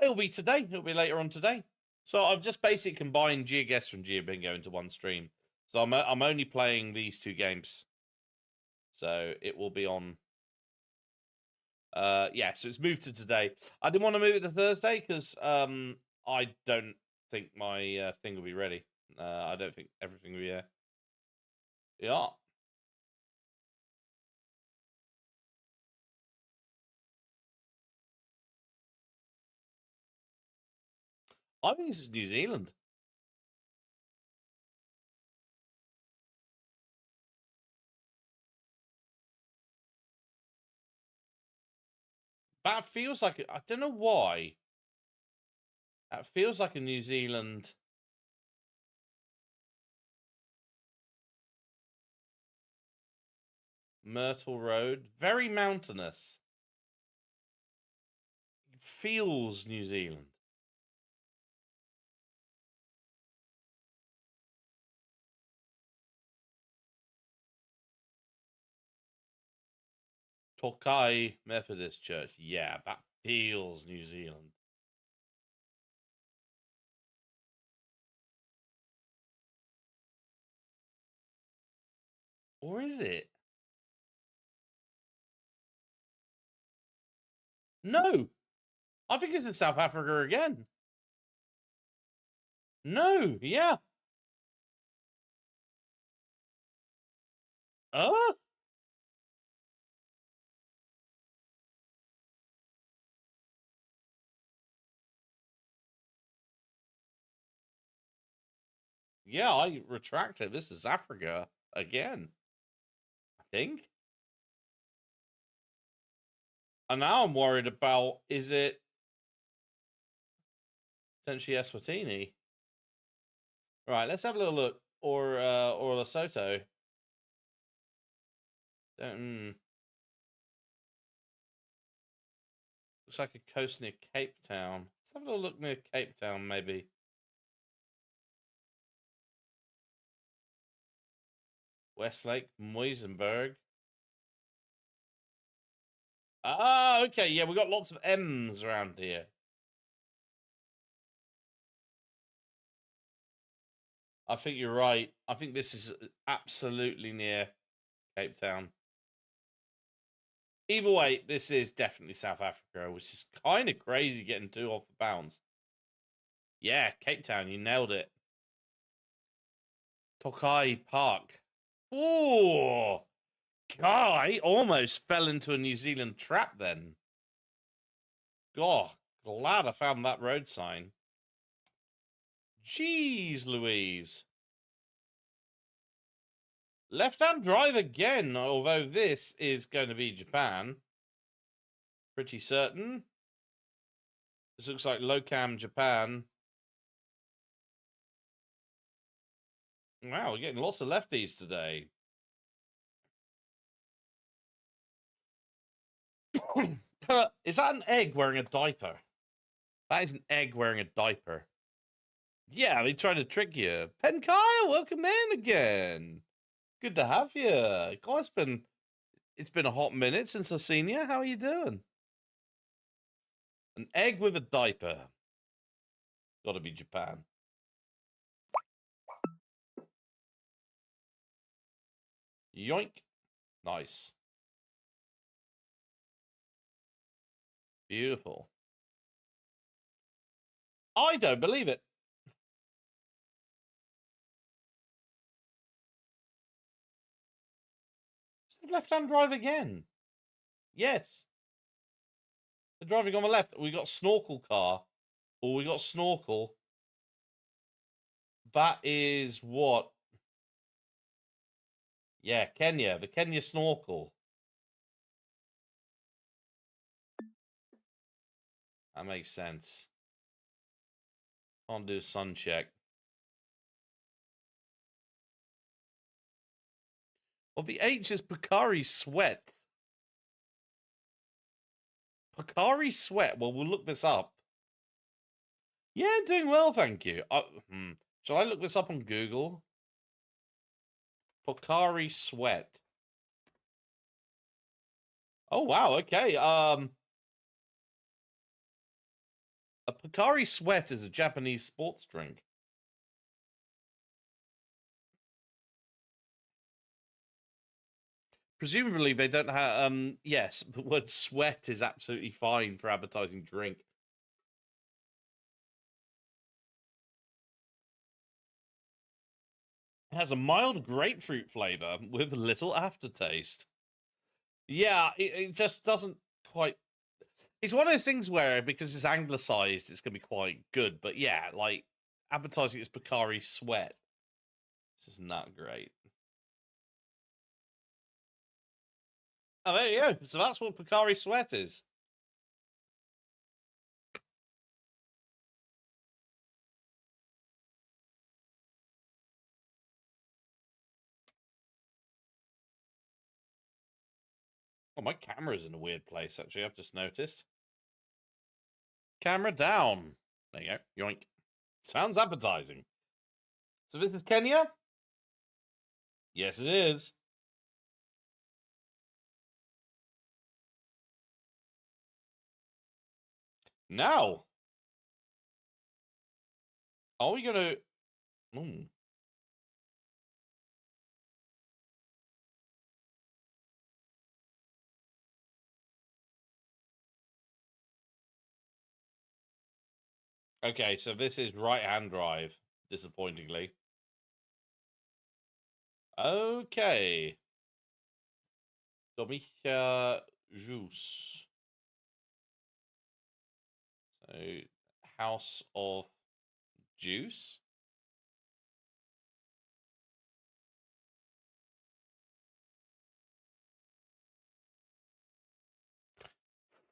It'll be today. It'll be later on today. So I've just basically combined GeoGuessr and GeoBingo into one stream. So I'm only playing these two games. So it will be on. Yeah, so it's moved to today. I didn't want to move it to Thursday because I don't think my thing will be ready. I don't think everything will be there. Yeah. I think this is New Zealand. That feels like I don't know why. That feels like a New Zealand. Myrtle Road, very mountainous. Feels New Zealand. Tokai Methodist Church. Yeah, that feels New Zealand. Or is it? No. I think it's in South Africa again. No, yeah. Yeah, I retract it. This is Africa again. I think. And now I'm worried about, is it potentially Eswatini? Right, let's have a little look. Or Lesotho. Looks like a coast near Cape Town. Let's have a little look near Cape Town, maybe. Westlake, Muizenberg. Ah, okay. Yeah, we got lots of M's around here. I think you're right. I think this is absolutely near Cape Town. Either way, this is definitely South Africa, which is kind of crazy getting 2 off the bounds. Yeah, Cape Town, you nailed it. Tokai Park. Oh, Guy almost fell into a New Zealand trap then. God, glad I found that road sign. Jeez Louise. Left-hand drive again, although this is going to be Japan. Pretty certain. This looks like Locam, Japan. Wow, we're getting lots of lefties today. Is that an egg wearing a diaper? That is an egg wearing a diaper. Yeah, they tried to trick you. Pen Kyle, welcome in again. Good to have you. God, it's been a hot minute since I've seen you. How are you doing? An egg with a diaper. Gotta be Japan. Yoink. Nice. Beautiful. I don't believe it. Left-hand drive again. Yes. The driving on the left. We got snorkel car. Oh, we got snorkel. That is what? Yeah, Kenya. The Kenya snorkel. That makes sense. Can't do a sun check. Well, the H is Pocari Sweat. Pocari Sweat. Well, we'll look this up. Yeah, doing well, thank you. Shall I look this up on Google? Pocari Sweat. Oh wow, okay. A Pocari Sweat is a Japanese sports drink. Presumably they don't have yes, the word sweat is absolutely fine for advertising drink. It has a mild grapefruit flavor with little aftertaste. Yeah, it just doesn't quite. It's one of those things where, because it's anglicized, it's going to be quite good. But yeah, like, advertising it's Pocari Sweat. This is not great. Oh, there you go. So that's what Pocari Sweat is. Oh, my camera's in a weird place, actually. I've just noticed. Camera down. There you go. Yoink. Sounds appetizing. So this is Kenya? Yes, it is. Now, are we going to... Okay, so this is right-hand drive, disappointingly. Okay. Domicha Juice. So, House of Juice.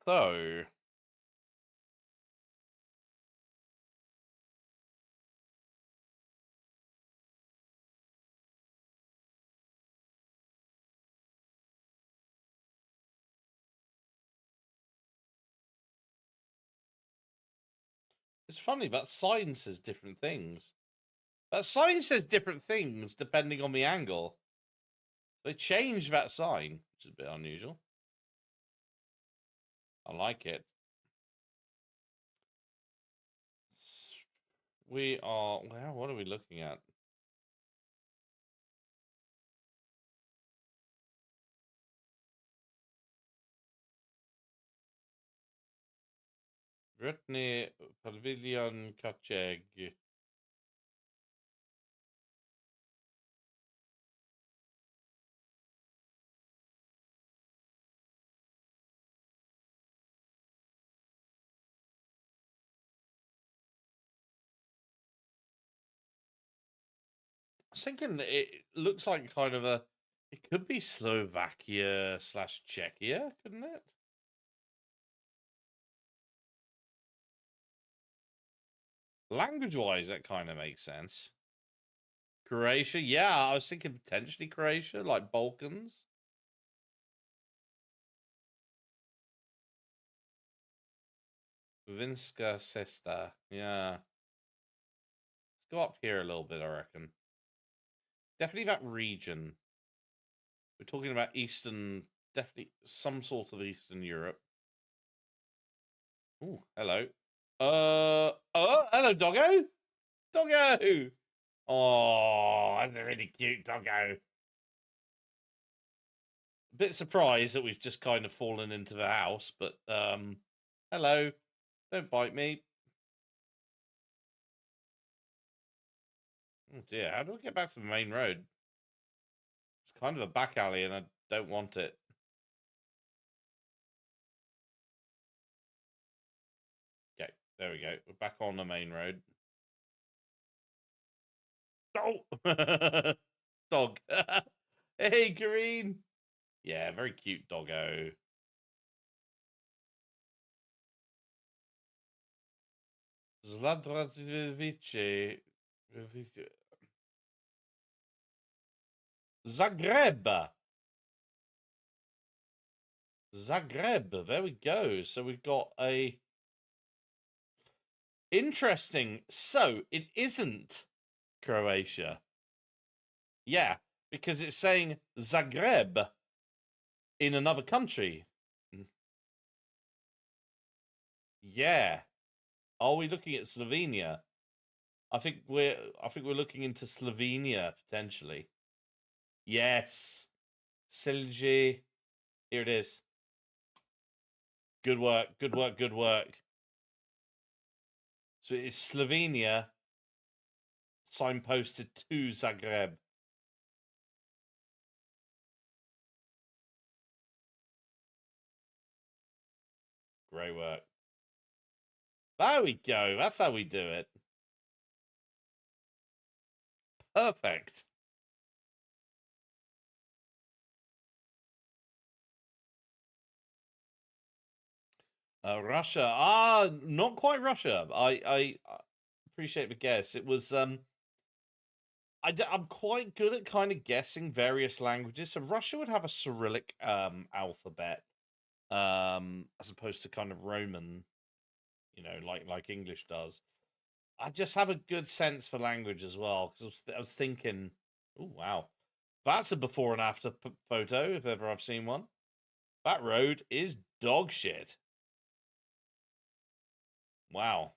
So, it's funny, that sign says different things. That sign says different things depending on the angle. They changed that sign, which is a bit unusual. I like it. We are... Well, what are we looking at? Gretny Pavilion Kacheg. I was thinking it looks like kind of a... It could be Slovakia / Czechia, couldn't it? Language-wise, that kind of makes sense. Croatia, yeah, I was thinking potentially Croatia, like Balkans. Vinska Sesta, yeah. Let's go up here a little bit, I reckon. Definitely that region. We're talking about Eastern, definitely some sort of Eastern Europe. Oh, hello. Oh, hello, doggo. Doggo. Oh, that's a really cute doggo. A bit surprised that we've just kind of fallen into the house, but hello. Don't bite me. Oh dear, how do I get back to the main road? It's kind of a back alley and I don't want it. Okay, There we go. We're back on the main road. Oh! Dog. Hey, Green. Yeah, very cute doggo. Zladravice. Zagreb. Zagreb. There we go. So we've got a... Interesting. So, it isn't Croatia. Yeah, because it's saying Zagreb in another country. Yeah. Are we looking at Slovenia? I think we're looking into Slovenia potentially. Yes. Selje. Here it is. Good work, good work, good work. So it is Slovenia signposted to Zagreb. Great work. There we go. That's how we do it. Perfect. Russia. Not quite Russia. I appreciate the guess. It was I'm quite good at kind of guessing various languages. So Russia would have a Cyrillic alphabet, as opposed to kind of Roman, you know, like English does. I just have a good sense for language as well, because I was thinking, oh wow, that's a before and after photo if ever I've seen one. That road is dog shit. Wow.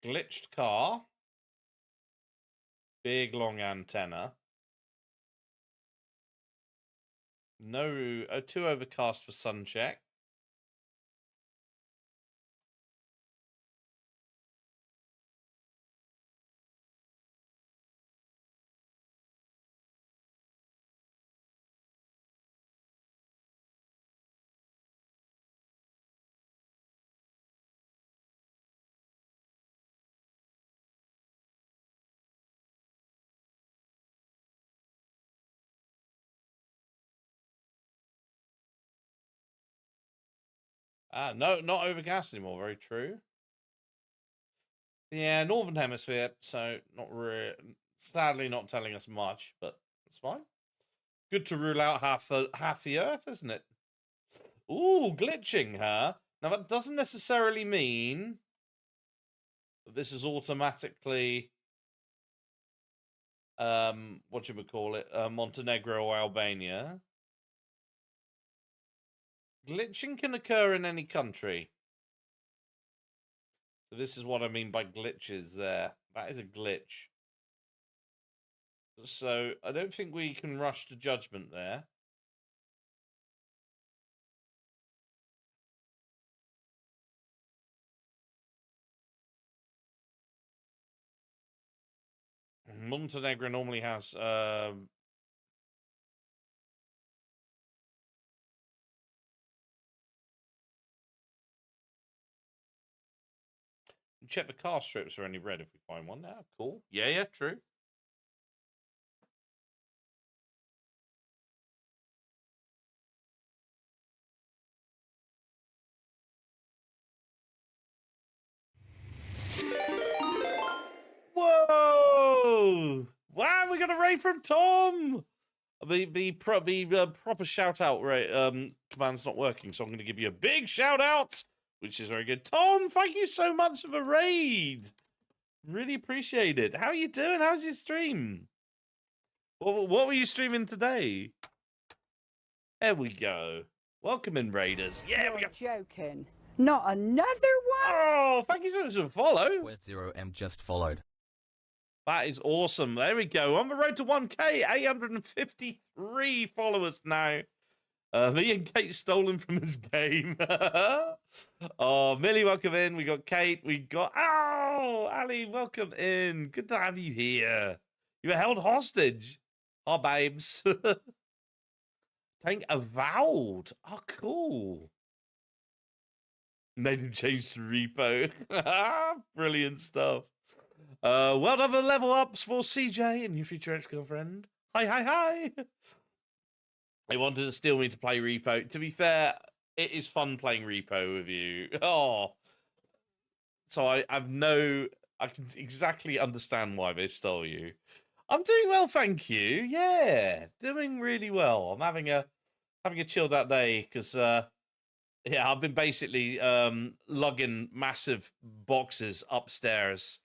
Glitched car. Big long antenna. No, too overcast for sun check. No, not overcast anymore. Very true. Yeah, Northern Hemisphere, so not really, sadly not telling us much, but it's fine. Good to rule out half the Earth, isn't it? Ooh, glitching, huh? Now that doesn't necessarily mean that this is automatically what you would call it, Montenegro or Albania. Glitching can occur in any country. So this is what I mean by glitches there. That is a glitch. So I don't think we can rush to judgment there. Montenegro normally has check the car strips for any red if we find one. Yeah, cool. Yeah, true. Whoa! Wow, we got a raid from Tom. The proper shout out command's not working, so I'm going to give you a big shout out, which is very good. Tom, thank you so much for the raid. Really appreciate it. How are you doing? How's your stream? What were you streaming today? There we go. Welcome in, Raiders. Yeah, we got joking. Not another one. Oh, thank you so much for the follow. Where 0M just followed. That is awesome. There we go. On the road to 1K, 853 followers now. Me and Kate stolen from his game. Oh, Millie, welcome in. We got Kate. We got... Oh, Ali, welcome in. Good to have you here. You were held hostage. Oh, babes. Tank Avowed. Oh, cool. Made him change to repo. Brilliant stuff. Well done for level ups for CJ and your future ex-girlfriend. Hi, hi, hi. They wanted to steal me to play repo. To be fair, it is fun playing repo with you. Oh. So I can exactly understand why they stole you. I'm doing well, thank you. Yeah, doing really well. I'm having a chilled out day because yeah, I've been basically lugging massive boxes upstairs.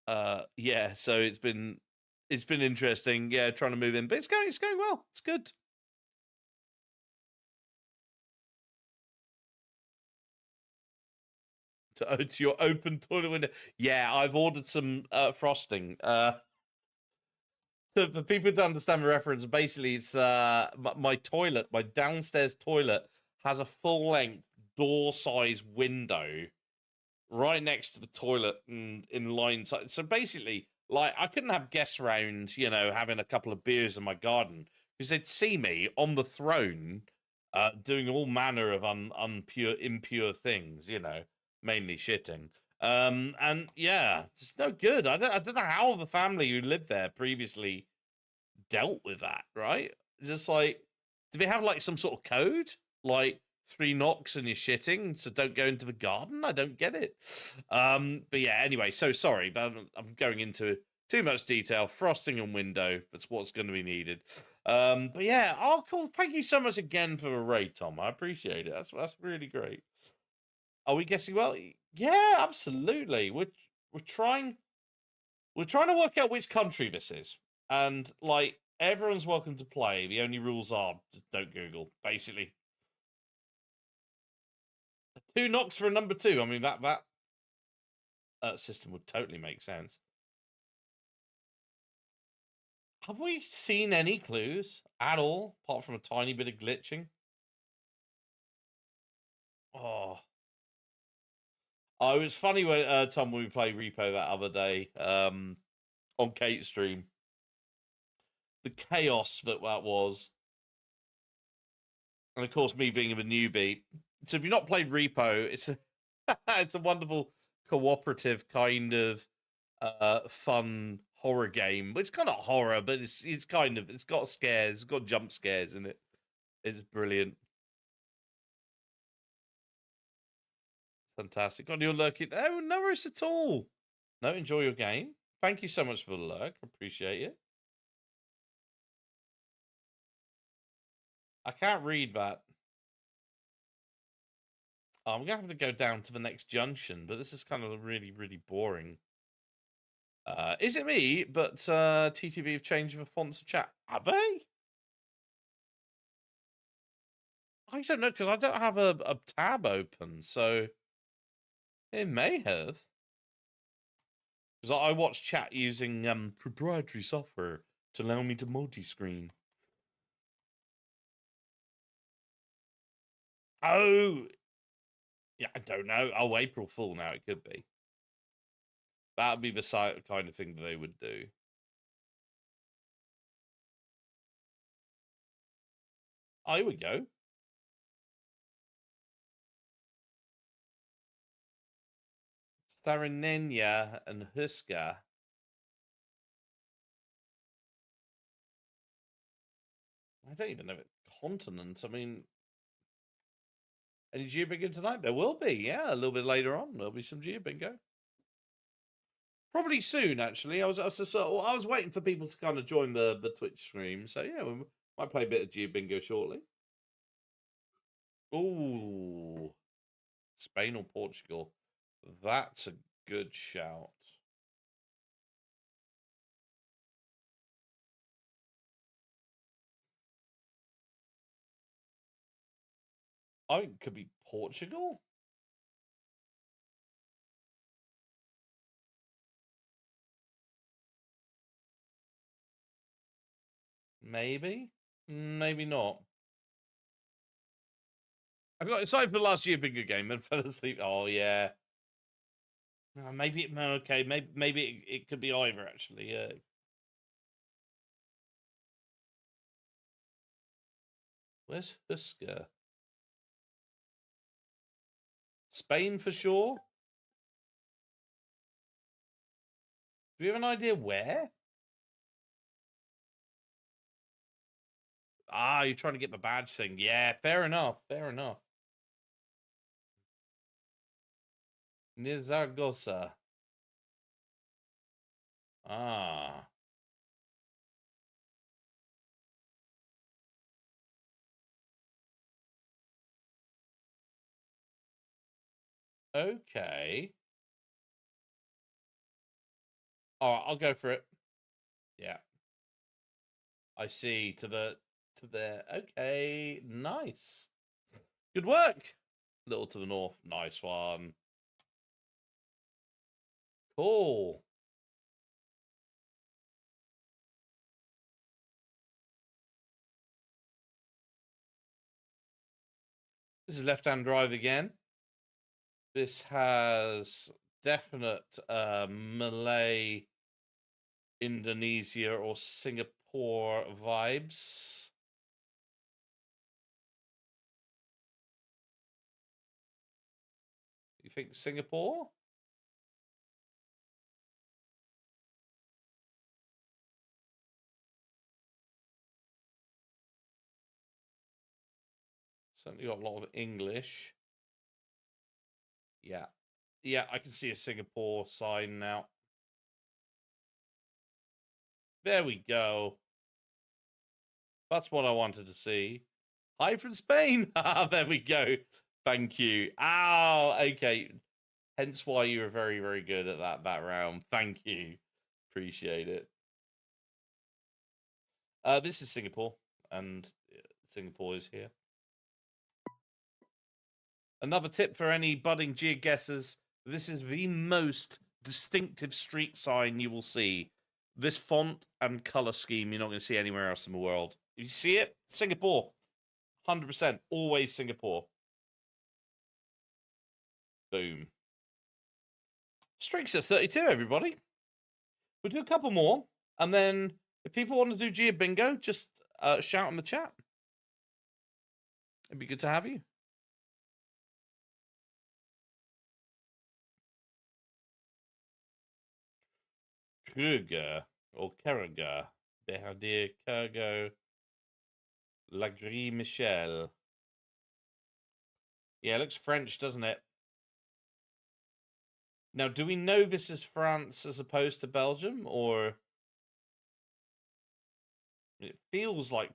Yeah, so it's been interesting. Yeah, trying to move in, but it's going well. It's good. To your open toilet window. Yeah, I've ordered some frosting. For people to understand the reference, basically it's my toilet, my downstairs toilet has a full length door size window right next to the toilet and in line. So basically, like, I couldn't have guests around, you know, having a couple of beers in my garden because they'd see me on the throne doing all manner of impure things, you know, mainly shitting. And yeah, just no good. I don't know how the family who lived there previously dealt with that, right? Just like, do they have like some sort of code? Like 3 knocks and you're shitting, so don't go into the garden? I don't get it. But yeah, anyway, so sorry, but I'm going into too much detail. Frosting and window, that's what's going to be needed. But yeah, oh cool. Thank you so much again for the raid, Tom. I appreciate it. That's really great. Are we guessing well? Yeah, absolutely. We're trying to work out which country this is. And like, everyone's welcome to play. The only rules are just don't Google, basically. 2 knocks for a number 2. I mean, that system would totally make sense. Have we seen any clues at all, apart from a tiny bit of glitching? Oh, it was funny when Tom, when we played Repo that other day on Kate's stream. The chaos that was, and of course me being a newbie. So if you've not played Repo, it's a it's a wonderful cooperative kind of fun horror game. It's kind of horror, but it's got scares, it's got jump scares in it. It's brilliant. Fantastic. God, you're lurking. Oh, no worries at all. No, enjoy your game. Thank you so much for the lurk. Appreciate it. I can't read that. I'm going to have to go down to the next junction, but this is kind of really, really boring. Is it me? But TTV have changed the fonts of chat. Have they? I don't know, because I don't have a tab open, so it may have. Because I watch chat using proprietary software to allow me to multi-screen. Oh, yeah, I don't know. Oh, April Fool now, it could be. That would be the kind of thing that they would do. Oh, here we go. Starinenia and Huska. I don't even know it. Continent. I mean, any GeoBingo tonight? There will be, yeah. A little bit later on, there'll be some GeoBingo. Probably soon, actually. I was waiting for people to kind of join the Twitch stream. So yeah, we might play a bit of GeoBingo shortly. Ooh, Spain or Portugal? That's a good shout. I think it could be Portugal. Maybe, maybe not. I got excited for the last GeoBingo game and fell asleep. Oh yeah. Maybe okay. Maybe it could be either actually. Where's Husker? Spain for sure. Do you have an idea where? Ah, you're trying to get the badge thing. Yeah, fair enough. Fair enough. Nizargoza. Ah. Okay. All right, I'll go for it. Yeah. I see. To the okay, nice. Good work. A little to the north. Nice one. Cool. This is left-hand drive again. This has definite Malay, Indonesia, or Singapore vibes. You think Singapore? Certainly got a lot of English. Yeah. Yeah, I can see a Singapore sign now. There we go. That's what I wanted to see. Hi from Spain. There we go. Thank you. Oh, okay. Hence why you were very, very good at that round. Thank you. Appreciate it. This is Singapore, and Singapore is here. Another tip for any budding GeoGuessers: this is the most distinctive street sign you will see. This font and color scheme you're not going to see anywhere else in the world. You see it? Singapore. 100%. Always Singapore. Boom. Streaks at 32, everybody. We'll do a couple more, and then if people want to do GeoBingo, just shout in the chat. It'd be good to have you. Kruger or Kerriger, Behadir Kergo, Lagri Michel. Yeah, it looks French, doesn't it? Now, do we know this is France as opposed to Belgium, or it feels like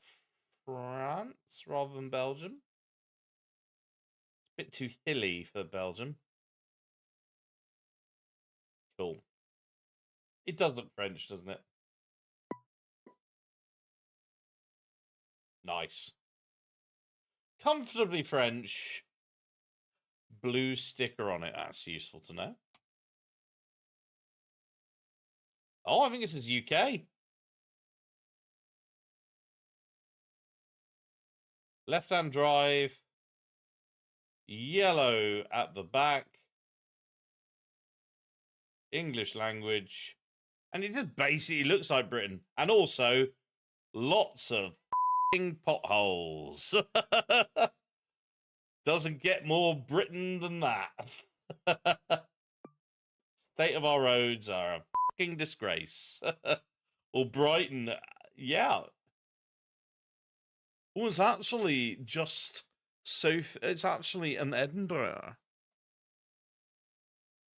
France rather than Belgium? It's a bit too hilly for Belgium. Cool. It does look French, doesn't it? Nice. Comfortably French. Blue sticker on it. That's useful to know. Oh, I think this is UK. Left-hand drive. Yellow at the back. English language. And it just basically looks like Britain. And also, lots of potholes. Doesn't get more Britain than that. State of our roads are a fucking disgrace. Or Brighton, yeah. Oh, it's actually just south. It's actually in Edinburgh.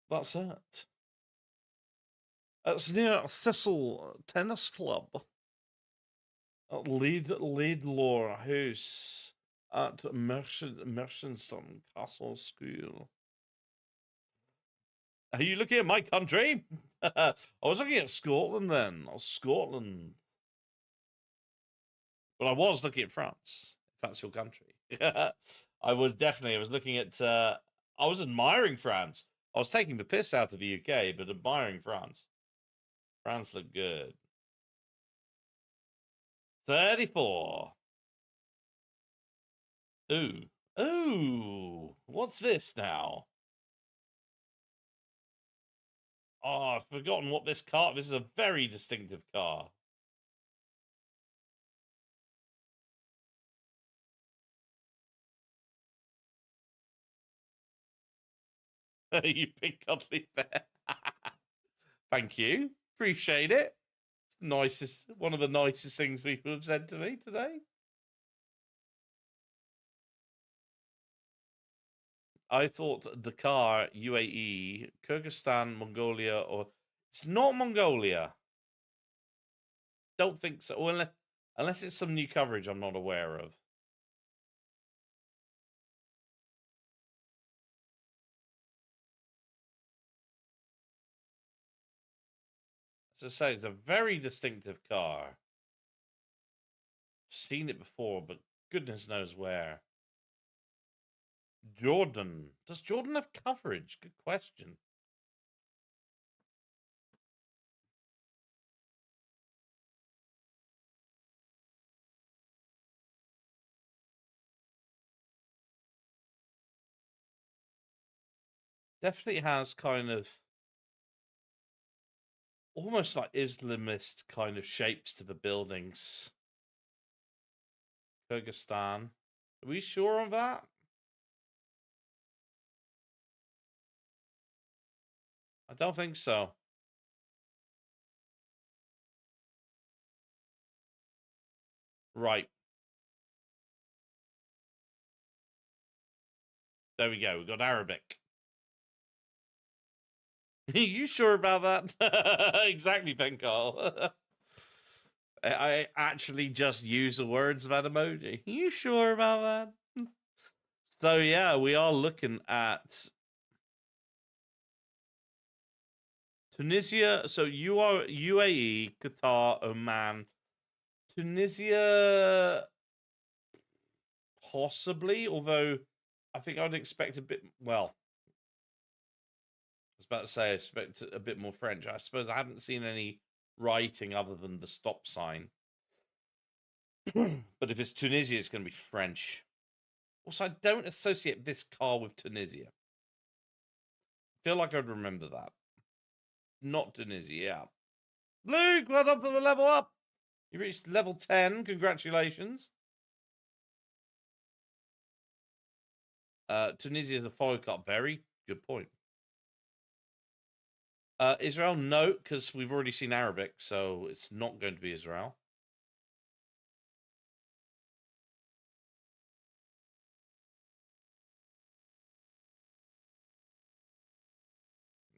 That's it. It's near Thistle Tennis Club. At Laidlaw House at Merchiston Castle School. Are you looking at my country? I was looking at Scotland then. Scotland. But I was looking at France, if that's your country. I was looking at, I was admiring France. I was taking the piss out of the UK, but admiring France. France looked good. 34. Ooh. Ooh. What's this now? Oh, I've forgotten what this car... This is a very distinctive car. You big cuddly bear. Thank you. Appreciate it. Nicest, one of the nicest things people have said to me today. I thought Dakar, UAE, Kyrgyzstan, Mongolia, or it's not Mongolia. Don't think so. Well, unless it's some new coverage I'm not aware of. As I say, it's a very distinctive car. Seen it before, but goodness knows where. Jordan. Does Jordan have coverage? Good question. Definitely has kind of almost like Islamist kind of shapes to the buildings. Kyrgyzstan. Are we sure on that? I don't think so. Right. There we go. We got Arabic. You sure about that? Exactly, Penkal. I actually just use the words of that emoji. You sure about that? So yeah, we are looking at Tunisia. So you are UAE, Qatar, Oman, Tunisia, possibly. Although I think I'd expect a bit. Well, I was about to say I expect a bit more French. I suppose I haven't seen any writing other than the stop sign. But if it's Tunisia, it's going to be French. Also, I don't associate this car with Tunisia. I feel like I'd remember that. Not Tunisia, yeah. Luke, well done for the level up. You reached level 10. Congratulations. Tunisia is a follow car. Very good point. Israel, no, because we've already seen Arabic, so it's not going to be Israel.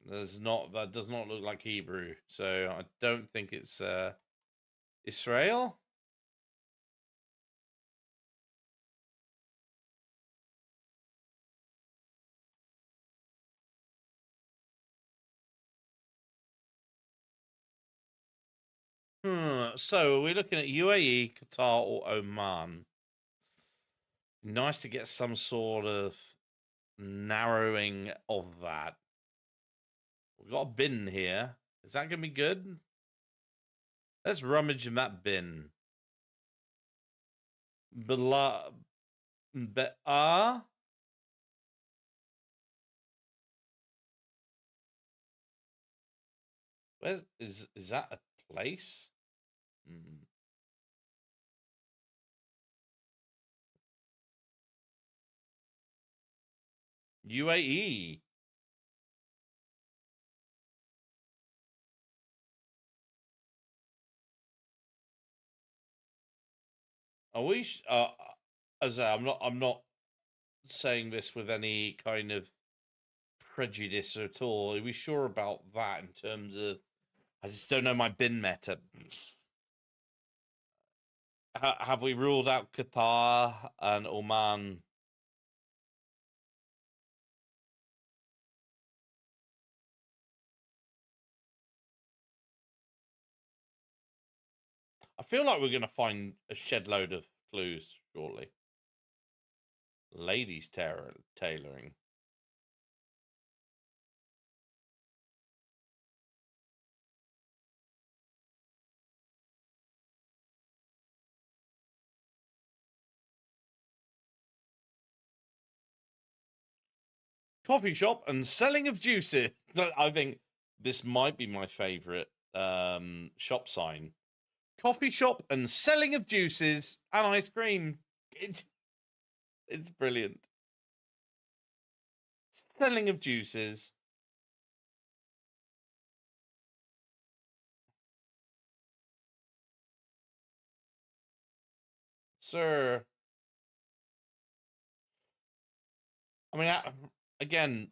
That does not look like Hebrew, so I don't think it's Israel. So we're looking at UAE, Qatar, or Oman. Nice to get some sort of narrowing of that. We've got a bin here. Is that going to be good? Let's rummage in that bin. Where's is that a place? UAE. Are we? As I'm not saying this with any kind of prejudice at all. Are we sure about that in terms of? I just don't know my bin meta. Have we ruled out Qatar and Oman? I feel like we're going to find a shed load of clues shortly. Ladies tailoring. Coffee shop and selling of juices. I think this might be my favorite shop sign. Coffee shop and selling of juices and ice cream. It's brilliant. Selling of juices. Sir. I mean, again,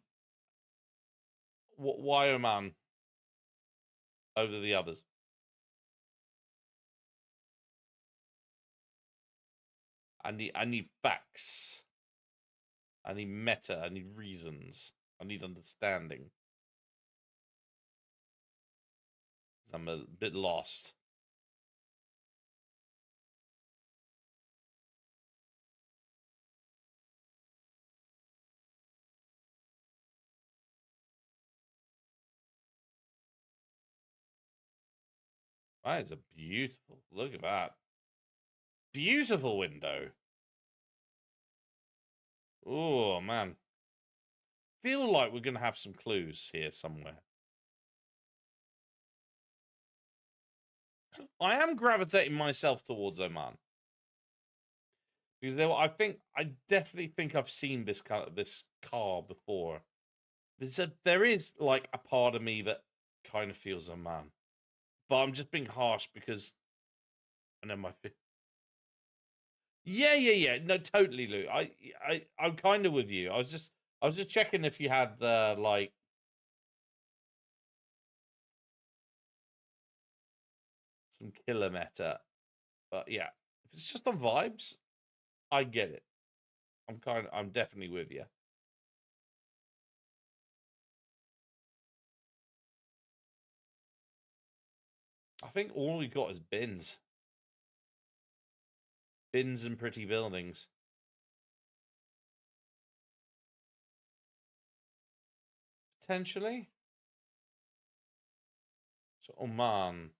why Oman over the others? I need facts. I need meta. I need reasons. I need understanding. I'm a bit lost. That is a beautiful. Look at that. Beautiful window. Oh, man. Feel like we're going to have some clues here somewhere. I am gravitating myself towards Oman. Because I definitely think I've seen this car before. There is like a part of me that kind of feels Oman. But I'm just being harsh because I know my... Yeah. No, totally, Lou. I'm kind of with you. I was just checking if you had the like some killer meta. But yeah, if it's just on vibes, I get it. I'm definitely with you. I think all we got is bins. Bins and pretty buildings. Potentially. So Oman.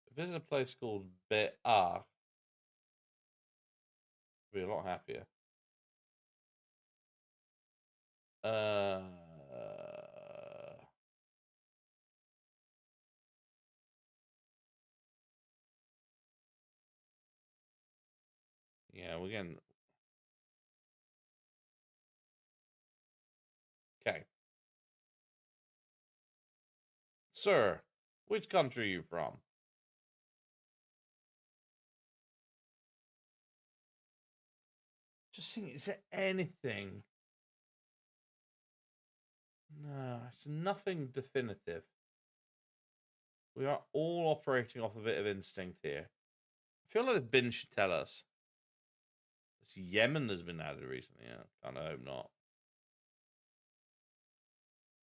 If there's a place called Be'ar, I'd be a lot happier. Yeah, we're getting... Okay. Sir, which country are you from? Just think, is there anything? No, it's nothing definitive. We are all operating off a bit of instinct here. I feel like the bin should tell us. This Yemen has been added recently. Yeah, kind of hope not.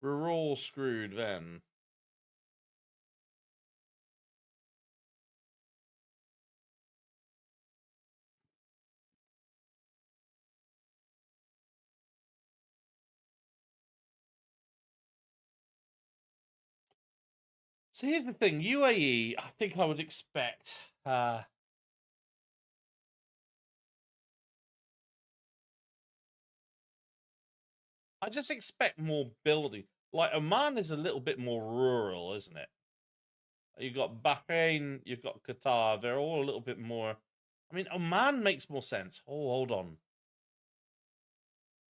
We're all screwed then. So here's the thing, UAE, I think I would expect I just expect more building. Like Oman is a little bit more rural, isn't it? You've got Bahrain, you've got Qatar, they're all a little bit more. I mean, Oman makes more sense. Oh, hold on.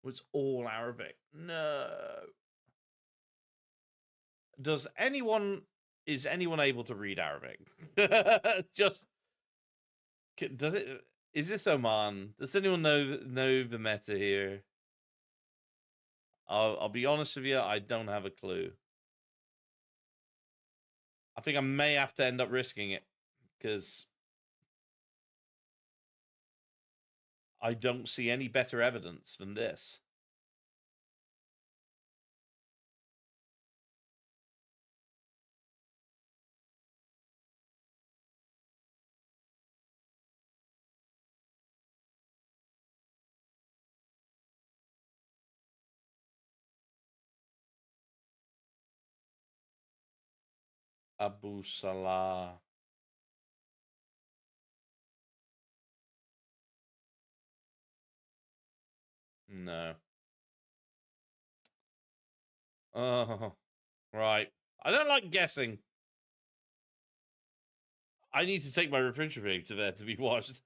It's all Arabic. No. Is anyone able to read Arabic? Just is this Oman? Does anyone know the meta here? I'll be honest with you, I don't have a clue. I think I may have to end up risking it because I don't see any better evidence than this. Abu Salah. No. Oh, right. I don't like guessing. I need to take my refrigerator there to be washed.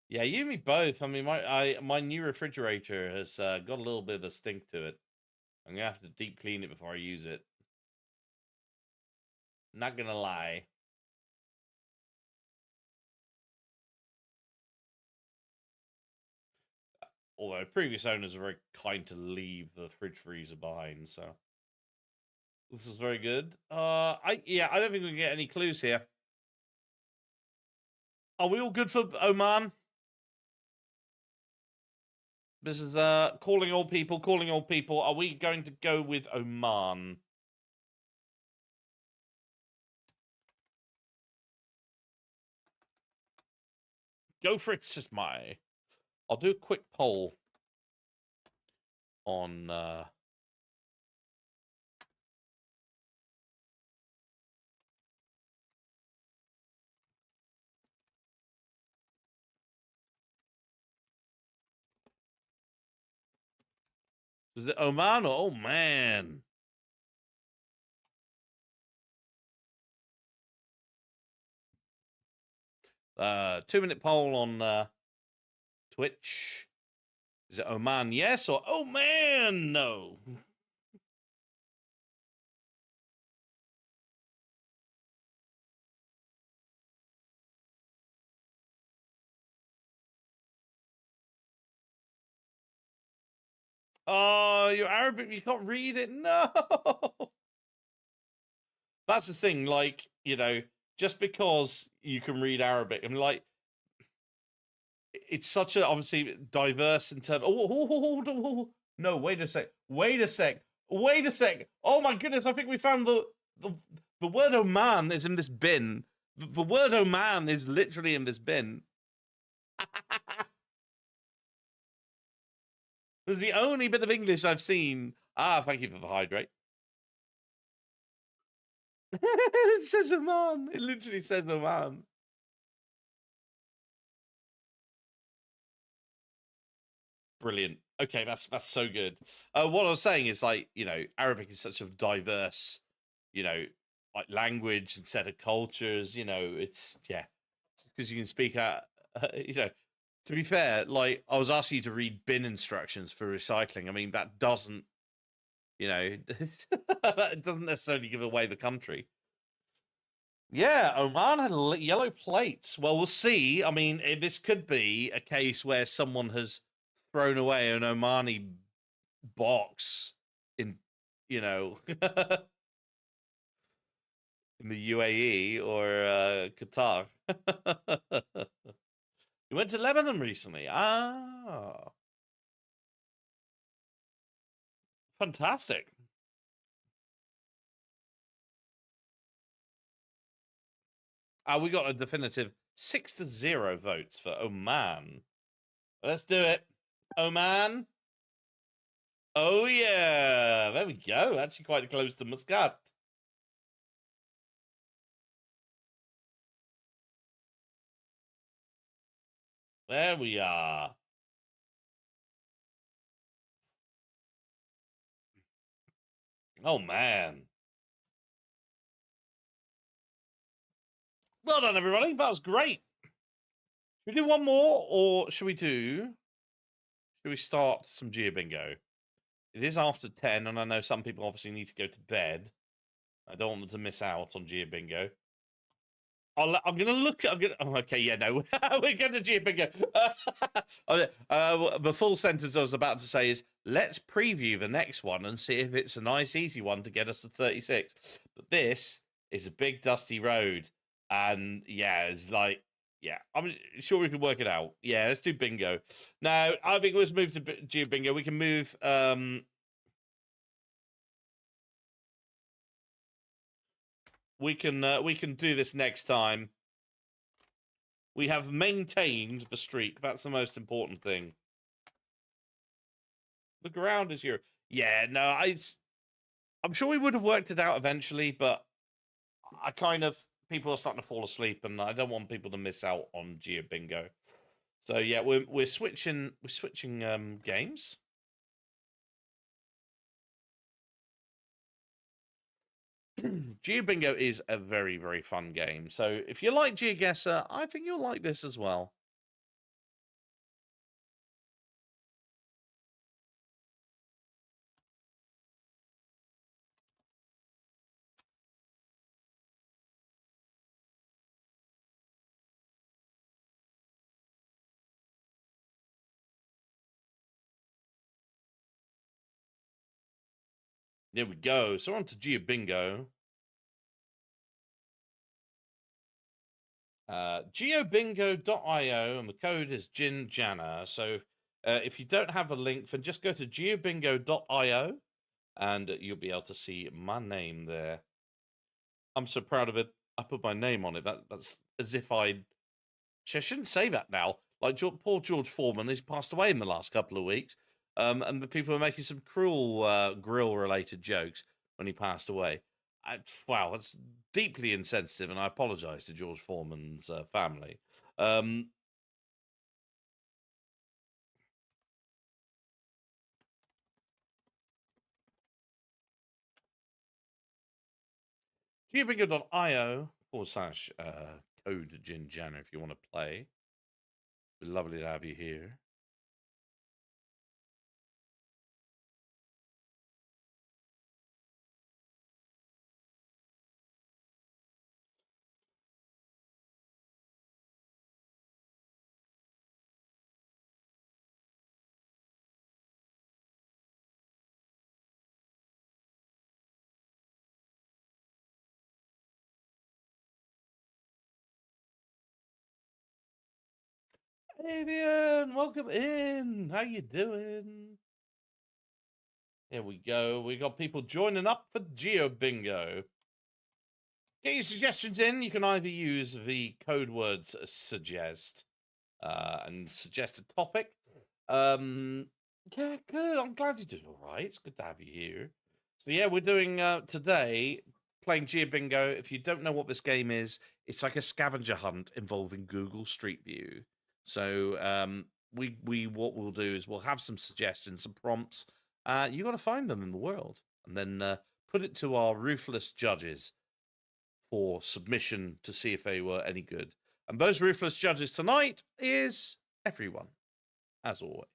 Yeah, you and me both. I mean, my new refrigerator has got a little bit of a stink to it. I'm gonna have to deep clean it before I use it. Not gonna lie. Although previous owners are very kind to leave the fridge freezer behind, so this is very good. I don't think we can get any clues here. Are we all good for Oman? This is calling all people, calling all people. Are we going to go with Oman? Go for it, says my. I'll do a quick poll on is it Oman or Oman? Two-minute poll on Twitch. Is it Oman yes or Oman no? Oh, you're Arabic, you can't read it. No. That's the thing, like, you know, just because you can read Arabic, I mean, like, it's such a obviously diverse in terms. No, wait a sec. Wait a sec. Wait a sec. Oh my goodness! I think we found the word Oman is in this bin. The word Oman is literally in this bin. It's the only bit of English I've seen. Ah, thank you for the hydrate. It says Oman. It literally says Oman. Brilliant. Okay, that's so good. What I was saying is, like, you know, Arabic is such a diverse, you know, like language and set of cultures. You know, it's because you can speak out. You know, to be fair, like I was asking you to read bin instructions for recycling. I mean, that doesn't, you know, that doesn't necessarily give away the country. Yeah, Oman had yellow plates. Well, we'll see. I mean, this could be a case where someone has thrown away an Omani box in, you know, in the UAE or Qatar. You went to Lebanon recently. Ah, fantastic. We got a definitive 6-0 votes for Oman. Let's do it. Oman. Oh, yeah. There we go. Actually quite close to Muscat. There we are. Oh, man. Well done, everybody. That was great. Should we do one more, or should we start some GeoBingo? It is after 10, and I know some people obviously need to go to bed. I don't want them to miss out on GeoBingo. I'm gonna look. Oh, okay, yeah, no, we're gonna GeoBingo. The full sentence I was about to say is, let's preview the next one and see if it's a nice, easy one to get us to 36. But this is a big, dusty road, and yeah, it's like, yeah, I'm sure we can work it out. Yeah, let's do bingo. Now, I think let's move to GeoBingo. We can move. We can do this next time. We have maintained the streak. That's the most important thing. The ground is here. Yeah, no, I'm sure we would have worked it out eventually, but I kind of people are starting to fall asleep, and I don't want people to miss out on GeoBingo. So yeah, we're switching games. GeoBingo is a very, very fun game. So if you like GeoGuessr, I think you'll like this as well. There we go. So on to GeoBingo. GeoBingo.io, and the code is GinJana. So if you don't have a link, then just go to GeoBingo.io, and you'll be able to see my name there. I'm so proud of it. I put my name on it. That's as if I shouldn't say that now. Like poor George Foreman, he's passed away in the last couple of weeks, and the people are making some cruel grill-related jokes when he passed away. Wow, that's deeply insensitive, and I apologise to George Foreman's family. GeoBingo.io/code GinJana if you want to play. It'd be lovely to have you here. Avian, welcome in. How you doing? Here we go. We got people joining up for GeoBingo. Get your suggestions in. You can either use the code words suggest and suggest a topic. Yeah, good. I'm glad you're doing all right. It's good to have you here. So yeah, we're doing today playing GeoBingo. If you don't know what this game is, it's like a scavenger hunt involving Google Street View. So what we'll do is we'll have some suggestions, some prompts. You got to find them in the world, and then put it to our ruthless judges for submission to see if they were any good. And those ruthless judges tonight is everyone, as always.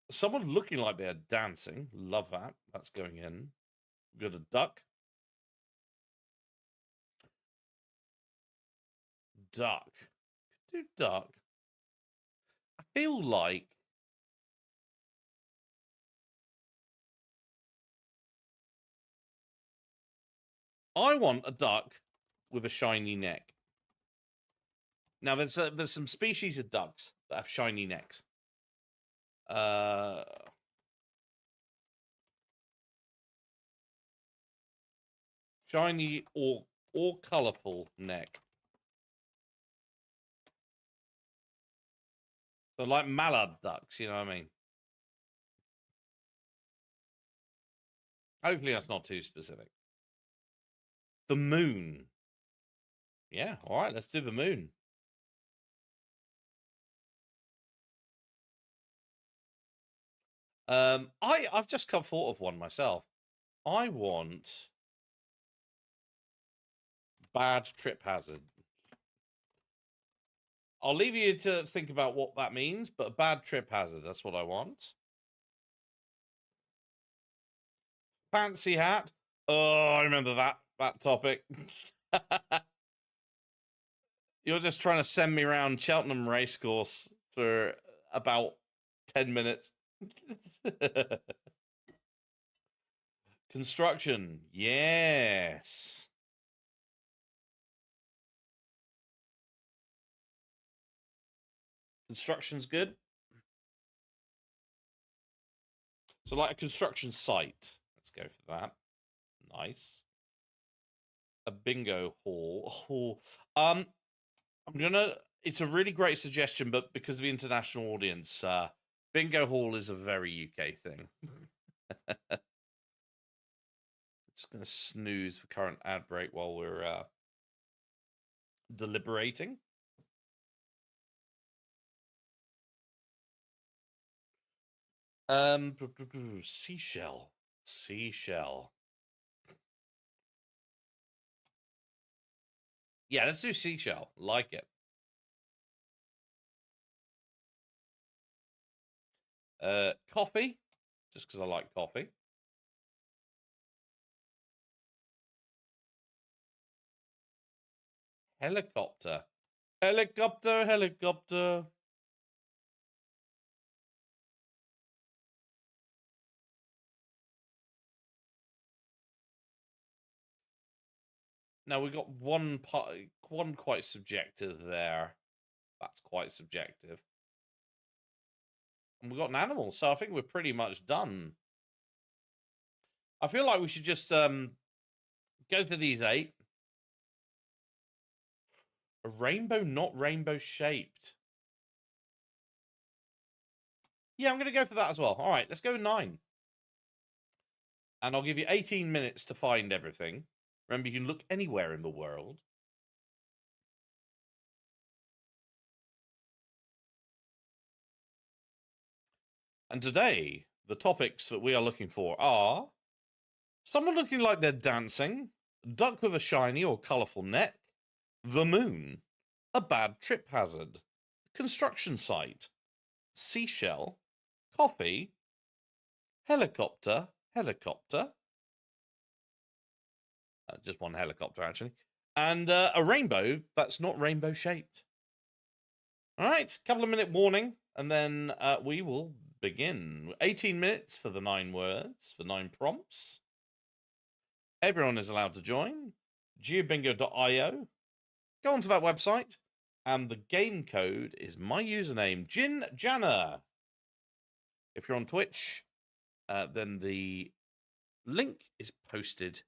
Someone looking like they're dancing. Love that. That's going in. We've got a duck. Duck. Do duck. I feel like I want a duck with a shiny neck. Now, there's some species of ducks that have shiny necks. Shiny or colorful neck. So like mallard ducks, you know what I mean? Hopefully that's not too specific. The moon. Yeah, all right, let's do the moon. I've just come thought of one myself. I want bad trip hazard. I'll leave you to think about what that means, but a bad trip hazard, that's what I want. Fancy hat. Oh, I remember that topic. You're just trying to send me around Cheltenham Racecourse for about 10 minutes. Construction. Yes. Construction's good. So like a construction site. Let's go for that. Nice. A bingo hall. Oh, it's a really great suggestion, but because of the international audience, bingo hall is a very UK thing. It's going to snooze the current ad break while we're deliberating. Seashell. Seashell. Yeah, let's do seashell. Like it. Coffee, just because I like coffee. Helicopter. Helicopter, helicopter. Now we got one quite subjective there. That's quite subjective. And we got an animal, so I think we're pretty much done. I feel like we should just go through these 8. A rainbow, not rainbow shaped. Yeah, I'm going to go for that as well. All right, let's go 9. And I'll give you 18 minutes to find everything. Remember, you can look anywhere in the world. And today, the topics that we are looking for are someone looking like they're dancing, duck with a shiny or colourful neck, the moon, a bad trip hazard, construction site, seashell, coffee, helicopter, just one helicopter actually, and a rainbow that's not rainbow shaped. All right, couple of minute warning, and then we will begin. 18 minutes for the 9 words, for 9 prompts. Everyone is allowed to join. GeoBingo.io. Go onto that website, and the game code is my username, GinJanner. If you're on Twitch, then the link is posted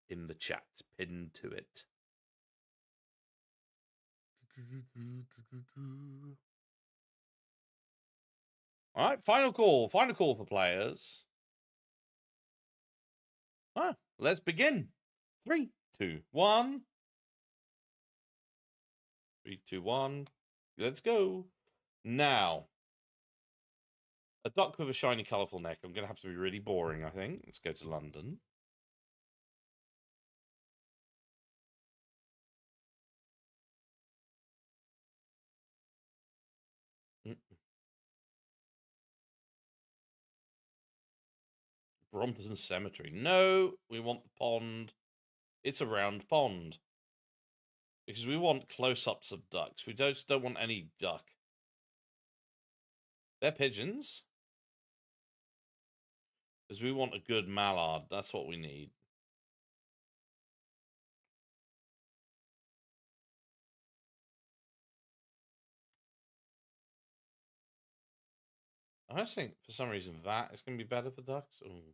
in the chat, pinned to it. All right, final call for players. Let's begin. 3, 2, 1. 3, 2, 1. Let's go. Now, a duck with a shiny, colourful neck. I'm going to have to be really boring, I think. Let's go to London. Brompton Cemetery. No, we want the pond. It's a round pond. Because we want close-ups of ducks. We just don't want any duck. They're pigeons. Because we want a good mallard. That's what we need. I just think, for some reason, that is going to be better for ducks. Ooh.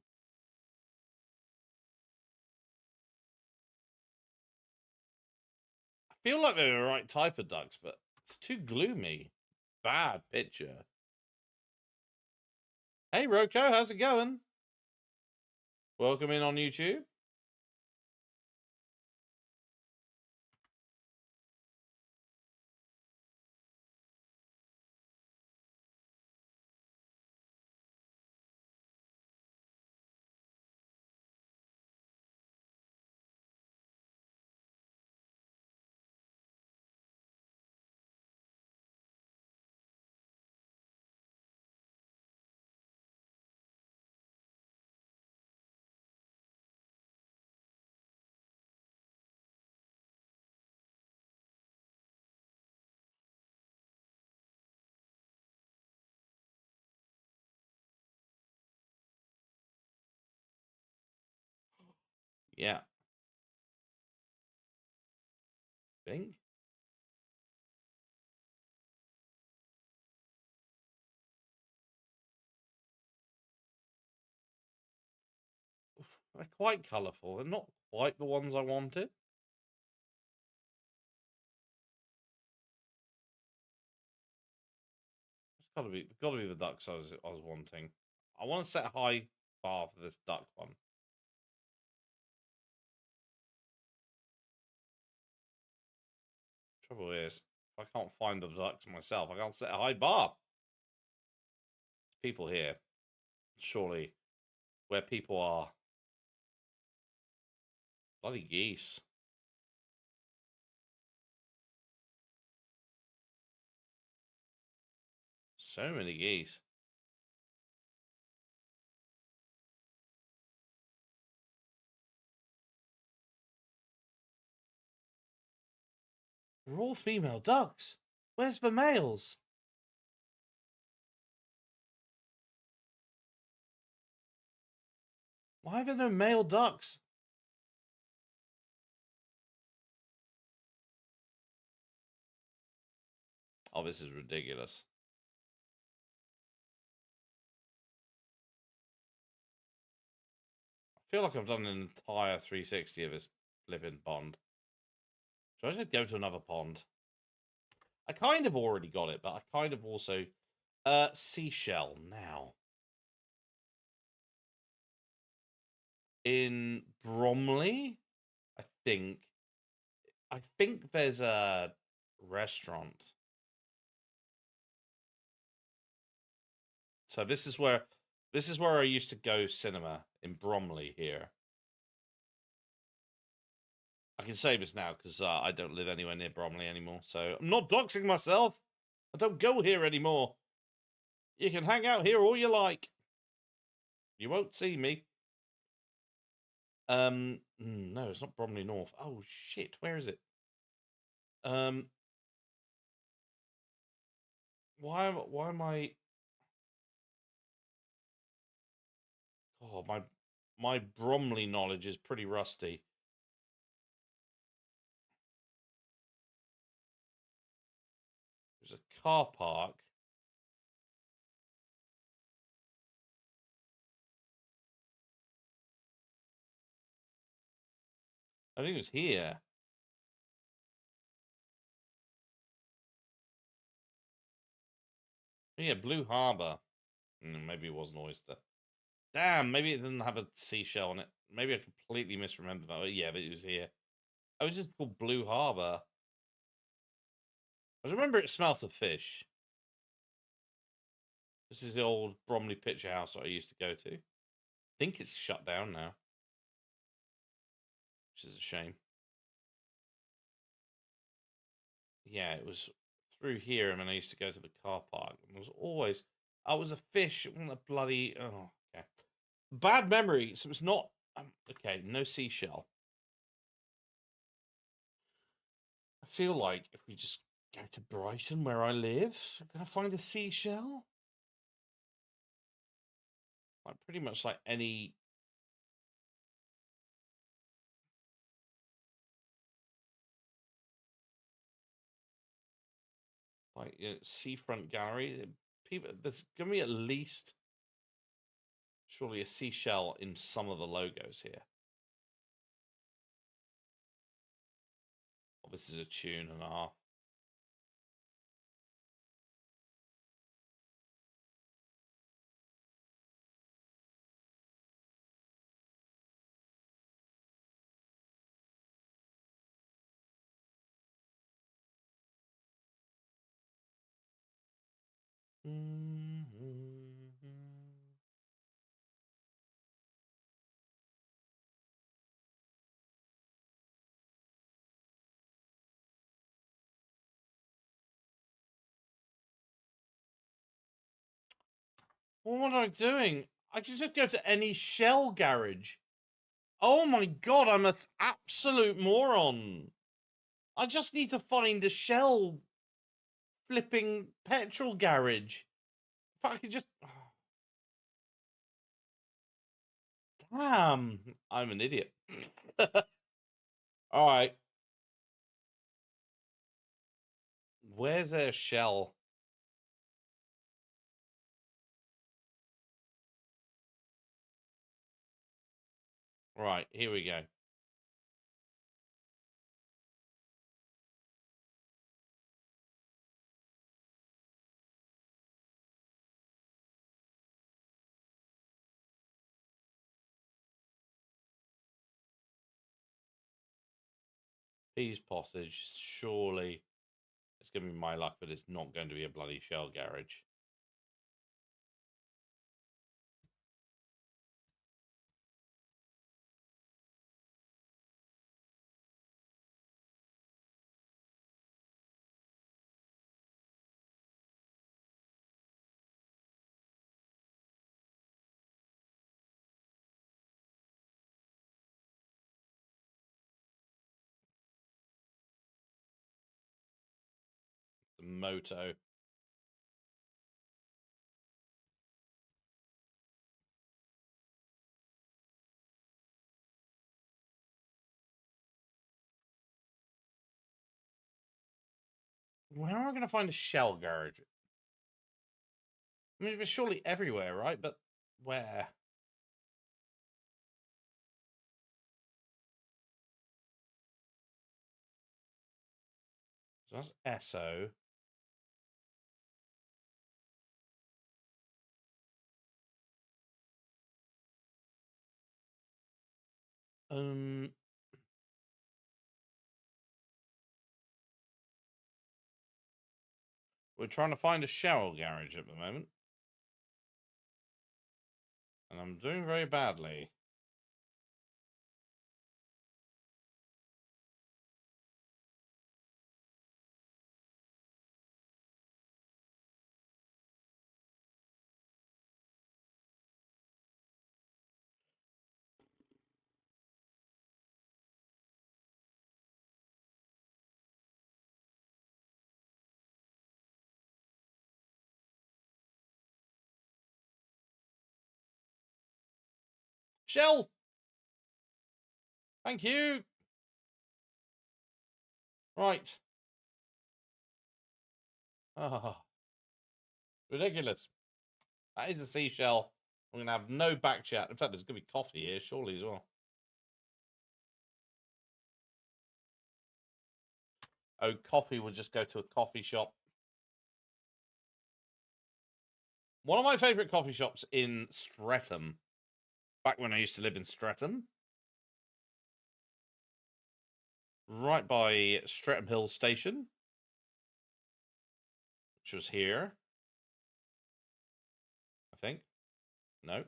I feel like they're the right type of ducks, but it's too gloomy. Bad picture. Hey, Roko, how's it going? Welcome in on YouTube. Yeah. Bing. They're quite colourful. They're not quite the ones I wanted. It's gotta be the ducks I was wanting. I want to set a high bar for this duck one. Trouble is, if I can't find the ducks myself, I can't set a high bar. There's people here. Surely where people are. Bloody geese. So many geese. They're all female ducks. Where's the males? Why are there no male ducks? Oh, this is ridiculous. I feel like I've done an entire 360 of this flipping pond. Should I just go to another pond? I kind of already got it, but I kind of also... seashell now. In Bromley, I think there's a restaurant. So this is where I used to go cinema in Bromley here. I can say this now because I don't live anywhere near Bromley anymore, so I'm not doxing myself. I don't go here anymore. You can hang out here all you like. You won't see me. No, it's not Bromley North. Oh shit, where is it? Why am I? Oh, my Bromley knowledge is pretty rusty. There's a car park. I think it's here. Yeah, Blue Harbor. Maybe it was an oyster. Damn, maybe it doesn't have a seashell on it. Maybe I completely misremembered that. Yeah, but it was here. I was just called Blue Harbor. I remember it smelt of fish. This is the old Bromley Picture House that I used to go to. I think it's shut down now, which is a shame. Yeah, it was through here, and then I used to go to the car park. And it was always, I was a fish. It wasn't a bloody. Oh, okay. Bad memory. So it's not. Okay, no seashell. I feel like if we just go to Brighton, where I live, I'm gonna find a seashell. Like pretty much like any. Like seafront gallery, people. There's gonna be at least, surely, a seashell in some of the logos here. Oh, this is a tune and a half. What am I doing? I can just go to any shell garage. Oh my god, I'm an absolute moron. I just need to find a shell flipping petrol garage. If I could just. Damn, I'm an idiot. All right. Where's a shell? Right, here we go. Peas pottage, surely it's going to be my luck, but it's not going to be a bloody shell garage. moto. Where am I going to find a shell garage? I mean, it's surely everywhere, right? But where? So that's Esso. Um, we're trying to find a shell garage at the moment. And I'm doing very badly. Shell! Thank you! Right. Ah, ridiculous. That is a seashell. We're going to have no back chat. In fact, there's going to be coffee here, surely, as well. Oh, coffee would just go to a coffee shop. One of my favourite coffee shops in Streatham. Back when I used to live in Streatham. Right by Streatham Hill Station. Which was here. I think. No.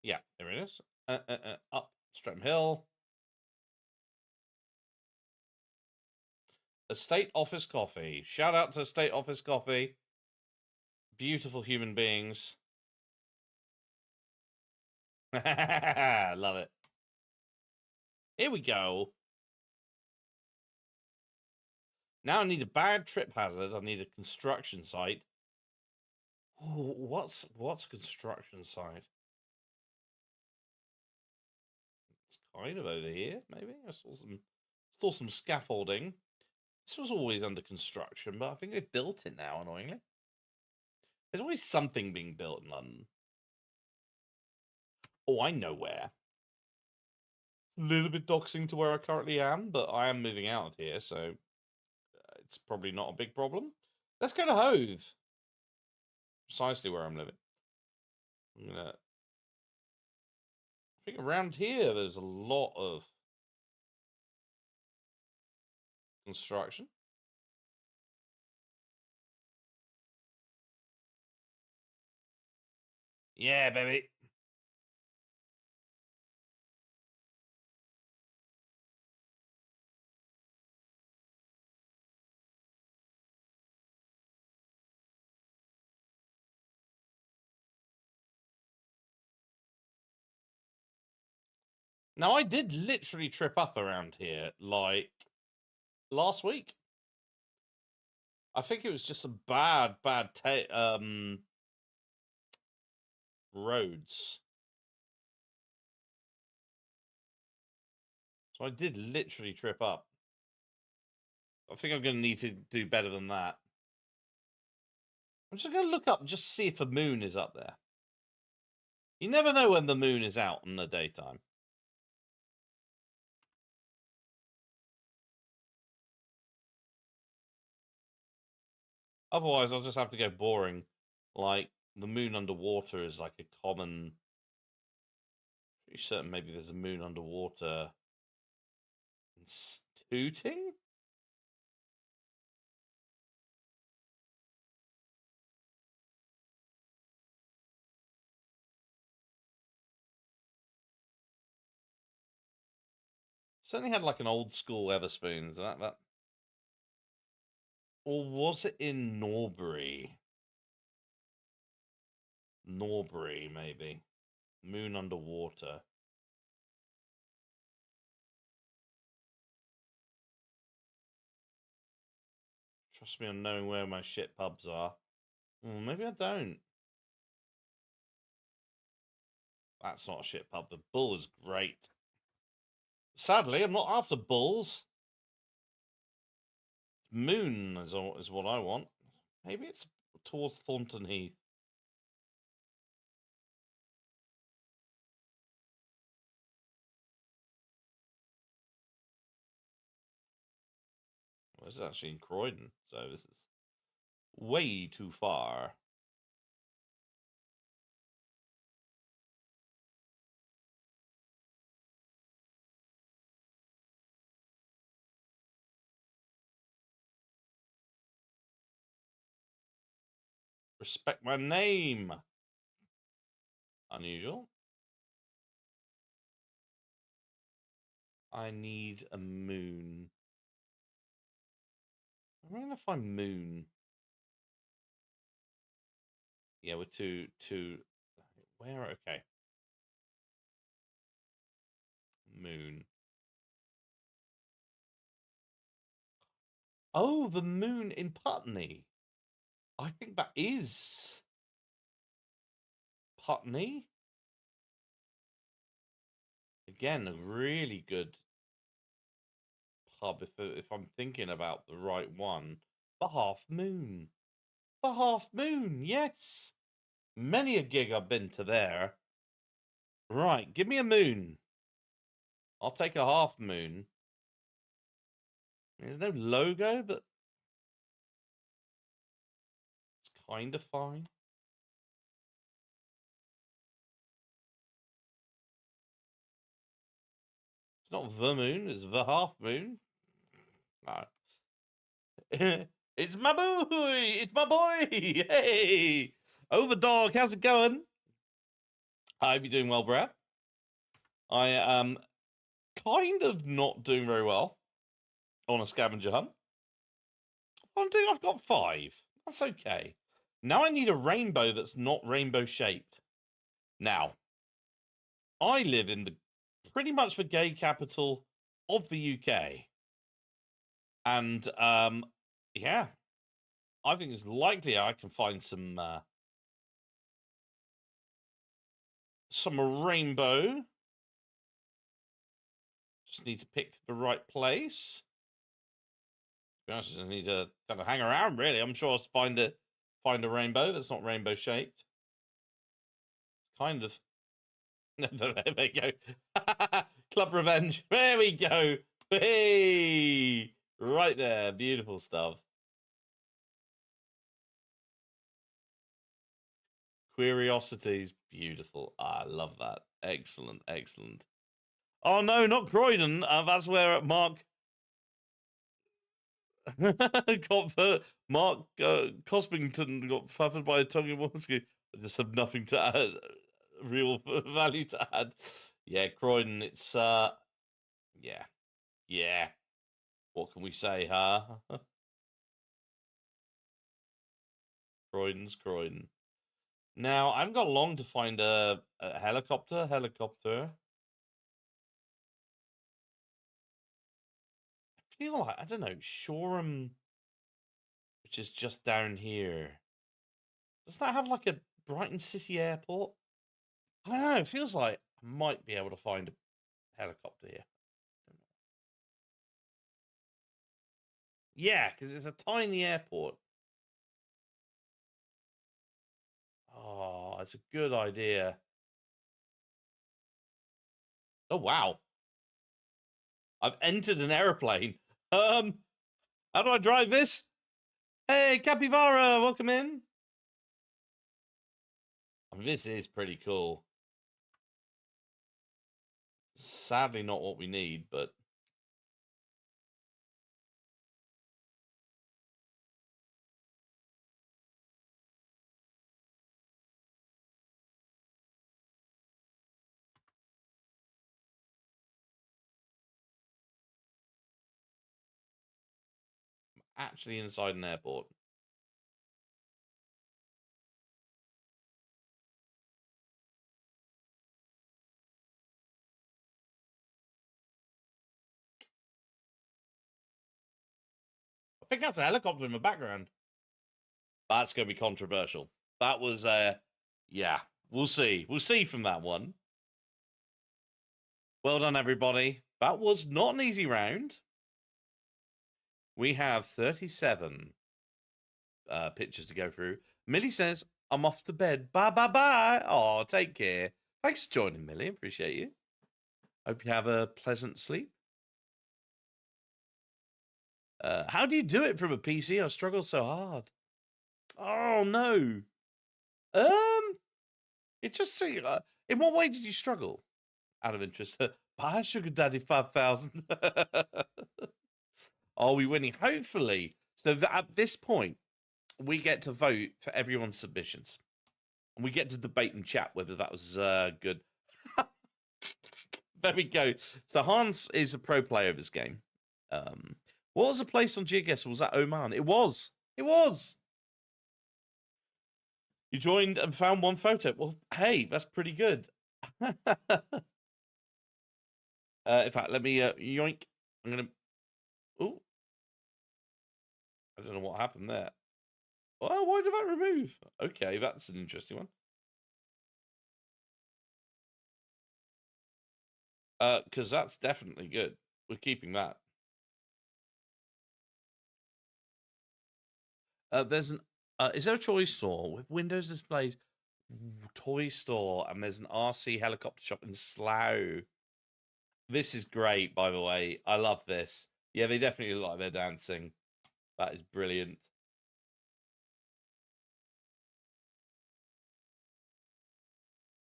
Yeah, there it is. Up Streatham Hill. Estate Office Coffee. Shout out to Estate Office Coffee. Beautiful human beings. Love it. Here we go. Now I need a bad trip hazard. I need a construction site. Ooh, what's a construction site? It's kind of over here, maybe. I saw some scaffolding. This was always under construction, but I think they built it now, annoyingly. There's always something being built in London. Oh, I know where. It's a little bit doxing to where I currently am, but I am moving out of here, so it's probably not a big problem. Let's go to Hove. Precisely where I'm living. I think around here there's a lot of construction. Yeah, baby. Now, I did literally trip up around here, like, last week. I think it was just some bad roads. So I did literally trip up. I think I'm going to need to do better than that. I'm just going to look up, just see if the moon is up there. You never know when the moon is out in the daytime. Otherwise, I'll just have to go boring. Like, the moon underwater is like a common... Pretty certain maybe there's a moon underwater in Tooting? Certainly had like an old school Weatherspoons. That. Or was it in Norbury? Norbury, maybe. Moon underwater. Trust me on knowing where my shit pubs are. Maybe I don't. That's not a shit pub. The Bull is great. Sadly, I'm not after Bulls. Moon is what I want. Maybe it's towards Thornton Heath. Well, this is actually in Croydon, so this is way too far. Respect my name. Unusual. I need a moon. I'm going to find moon. Yeah, we're two. Where? Okay. Moon. Oh, the moon in Putney. I think that is Putney. Again, a really good pub if I'm thinking about the right one. The Half Moon. The Half Moon, yes. Many a gig I've been to there. Right, give me a moon. I'll take a half moon. There's no logo, but it's kind of fine. It's not the moon, it's the half moon. No. It's my boy! It's my boy! Hey! Over dog, how's it going? I hope you're doing well, Brad. I am kind of not doing very well on a scavenger hunt. I've got 5. That's okay. Now I need a rainbow that's not rainbow shaped. Now, I live in the pretty much the gay capital of the UK. And yeah, I think it's likely I can find some rainbow. Just need to pick the right place. To be honest, I just need to kind of hang around, really. I'm sure I'll find a rainbow that's not rainbow shaped. Kind of. There we go. Club Revenge. There we go. Hey! Right there. Beautiful stuff. Curiosities. Beautiful. I love that. Excellent. Excellent. Oh, no, not Croydon. That's where Mark... Mark Cospington got faffed by a Tongan Wolski. I just have nothing to add. Real value to add. Yeah, Croydon, it's yeah. What can we say, huh? Croydon's Croydon. Now, I haven't got long to find a helicopter. I feel like, I don't know, Shoreham, which is just down here. Does that have like a Brighton City Airport? I don't know. It feels like I might be able to find a helicopter here. Yeah, because it's a tiny airport. Oh, it's a good idea. Oh, wow. I've entered an aeroplane. How do I drive this? Hey, Capybara, welcome in. I mean, this is pretty cool. Sadly, not what we need, but I'm actually inside an airport. think that's a helicopter in the background. That's going to be controversial. That was, yeah, we'll see. We'll see from that one. Well done, everybody. That was not an easy round. We have 37 pictures to go through. Millie says, I'm off to bed. Bye, bye, bye. Oh, take care. Thanks for joining, Millie. Appreciate you. Hope you have a pleasant sleep. How do you do it from a PC? I struggle so hard. Oh, no. It just see. In what way did you struggle? Out of interest. Bye, Sugar Daddy 5000. Are we winning? Hopefully. So that at this point, we get to vote for everyone's submissions. And we get to debate and chat whether that was good. There we go. So Hans is a pro player of this game. What was the place on GeoGuessr? Was that Oman? It was. It was. You joined and found one photo. Well, hey, that's pretty good. In fact, let me yoink. I'm gonna. Oh, I don't know what happened there. Well, why did that remove? Okay, that's an interesting one. Because that's definitely good. We're keeping that. There's an. Is there a toy store with Windows displays? Toy store, and there's an RC helicopter shop in Slough. This is great, by the way. I love this. Yeah, they definitely look like they're dancing. That is brilliant.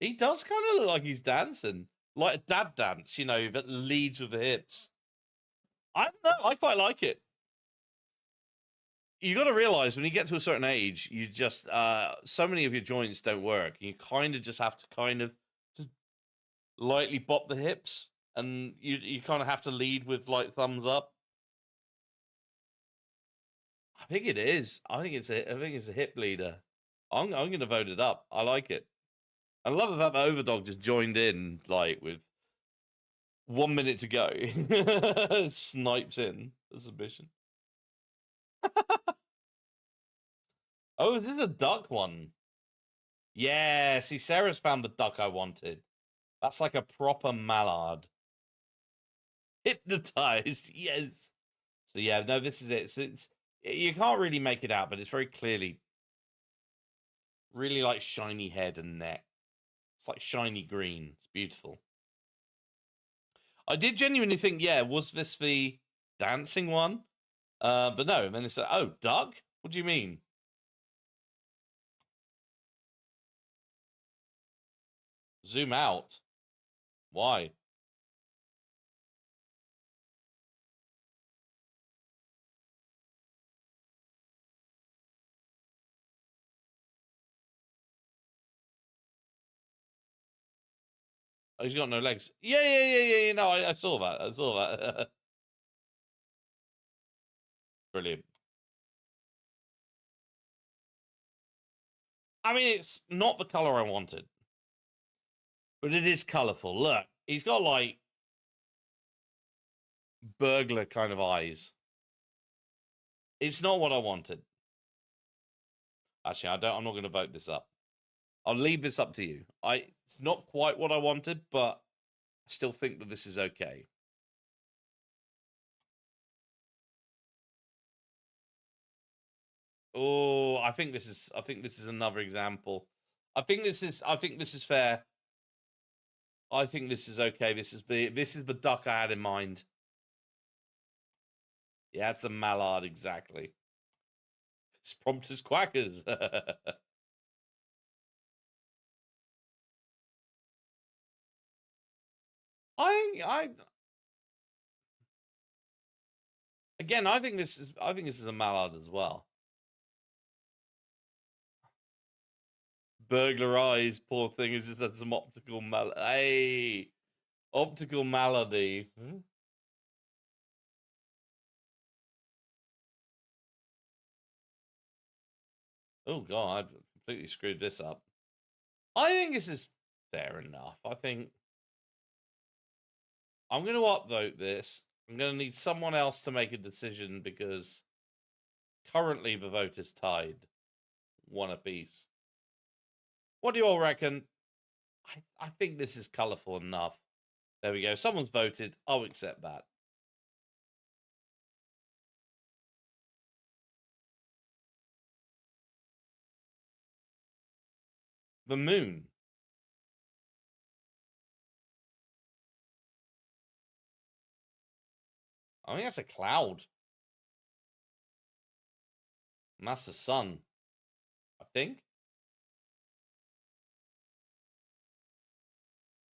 He does kind of look like he's dancing. Like a dad dance, you know, that leads with the hips. I don't know. I quite like it. You got to realize when you get to a certain age, you just, so many of your joints don't work. You kind of just have to kind of just lightly bop the hips. And you kind of have to lead with like thumbs up. I think it is. I think it's a hip leader. I'm going to vote it up. I like it. I love that the Overdog just joined in like with 1 minute to go. Snipes in the submission. Oh, is this a duck one? Yeah, see, Sarah's found the duck I wanted. That's like a proper mallard. Hypnotized, yes. So yeah, no, this is it. So you can't really make it out, but it's very clearly really like shiny head and neck. It's like shiny green. It's beautiful. I did genuinely think, yeah, was this the dancing one? But no, and then it's like, oh, duck? What do you mean? Zoom out. Why? Oh, he's got no legs. Yeah. No, I saw that. I saw that. Brilliant. I mean, it's not the color I wanted. But it is colorful. Look, he's got like burglar kind of eyes. It's not what I wanted. Actually, I'm not going to vote this up. I'll leave this up to you. It's not quite what I wanted, but I still think that this is okay. Oh, I think this is another example. I think this is fair. I think this is okay. This is the duck I had in mind. Yeah, it's a mallard, exactly. It's prompt as quackers. Again, I think this is a mallard as well. Burglar eyes, poor thing, has just had some optical optical malady. Oh god, I've completely screwed this up. I think this is fair enough. I think I'm going to upvote this. I'm going to need someone else to make a decision because Currently, the vote is tied. One apiece. What do you all reckon? I think this is colourful enough. There we go. Someone's voted. I'll accept that. The moon. I think that's a cloud. And that's the sun. I think.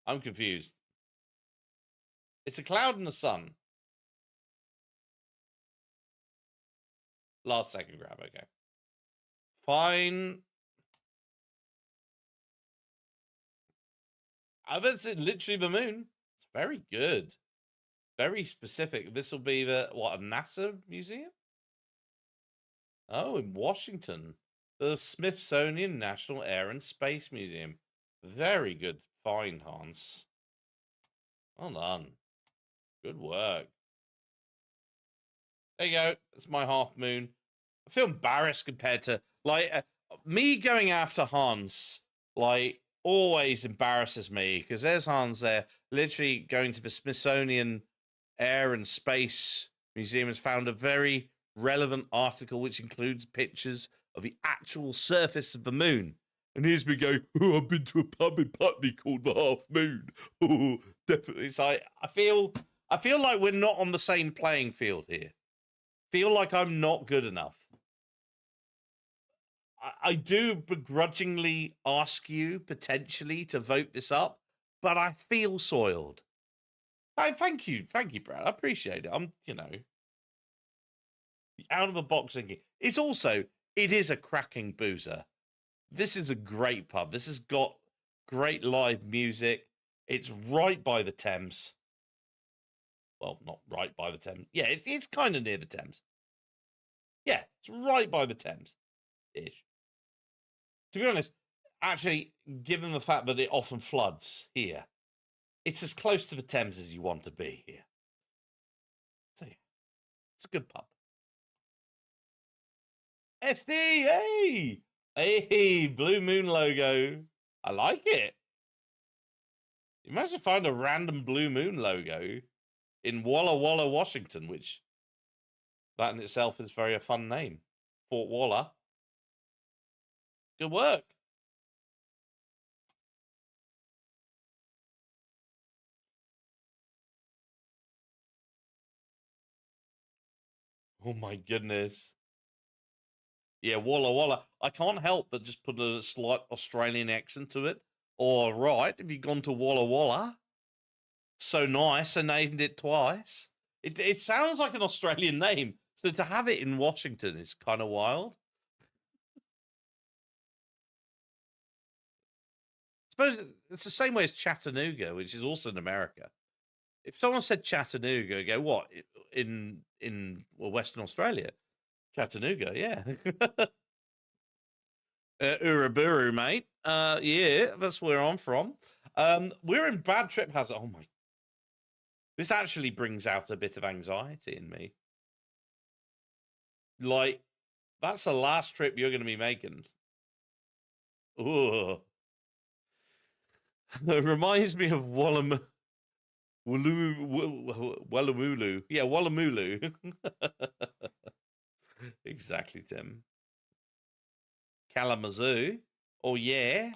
I'm confused. It's a cloud and the sun. Last second grab, okay. Fine. I bet it's literally the moon. It's very good. Very specific. This will be the, what, a NASA museum? Oh, in Washington. The Smithsonian National Air and Space Museum. Very good find, Hans. Well done. Good work. There you go. It's my half moon. I feel embarrassed compared to, like, me going after Hans, like, always embarrasses me, because there's Hans there, literally going to the Smithsonian Air and Space Museum, has found a very relevant article which includes pictures of the actual surface of the moon. And here's me going, oh, I've been to a pub in Putney called the Half Moon. Oh, definitely. So I feel like we're not on the same playing field here. Feel like I'm not good enough. I do begrudgingly ask you potentially to vote this up, but I feel soiled. Thank you, Brad. I appreciate it. I'm, out of the box thinking. It's also, it is a cracking boozer. This is a great pub. This has got great live music. It's right by the Thames. Well, not right by the Thames. Yeah, it's kind of near the Thames. Yeah, it's right by the Thames-ish. To be honest, actually, given the fact that it often floods here, it's as close to the Thames as you want to be here. So, yeah, it's a good pub. SD, hey! Hey, Blue Moon logo. I like it. You managed to find a random Blue Moon logo in Walla Walla, Washington, which that in itself is very a fun name. Fort Walla. Good work. Oh my goodness. Yeah, Walla Walla. I can't help but just put a slight Australian accent to it. All right, have you gone to Walla Walla? So nice, I named it twice. It sounds like an Australian name, so to have it in Washington is kind of wild. I suppose it's the same way as Chattanooga, which is also in America. If someone said Chattanooga, go, what, in Western Australia? Chattanooga, yeah. Uraburu, mate. Yeah, that's where I'm from. We're in bad trip hazard. Oh my. This actually brings out a bit of anxiety in me. Like, that's the last trip you're going to be making. Ooh. It reminds me of Wallamulu. Yeah, Wallamulu. Exactly, Tim. Kalamazoo. Oh, yeah.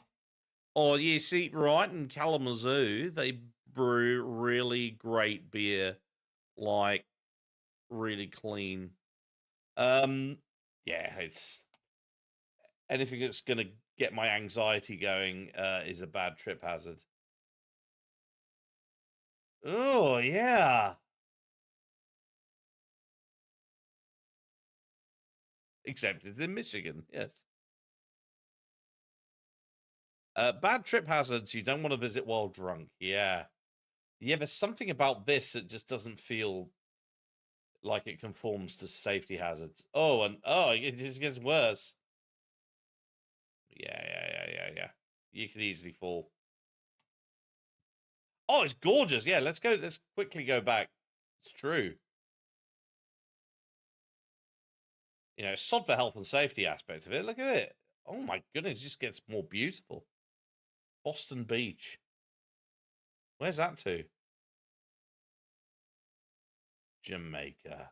Oh, yeah, see, right, in Kalamazoo, they brew really great beer. Like, really clean. Yeah, it's... anything that's going to get my anxiety going is a bad trip hazard. Oh, yeah. Except it's in Michigan, yes. Bad trip hazards you don't want to visit while drunk. Yeah. Yeah, there's something about this that just doesn't feel like it conforms to safety hazards. Oh, and it just gets worse. Yeah. You could easily fall. Oh, it's gorgeous. Yeah, let's go. Let's quickly go back. It's true. you know, sod the health and safety aspect of it. Look at it. Oh my goodness, it just gets more beautiful. Boston Beach. Where's that to? Jamaica.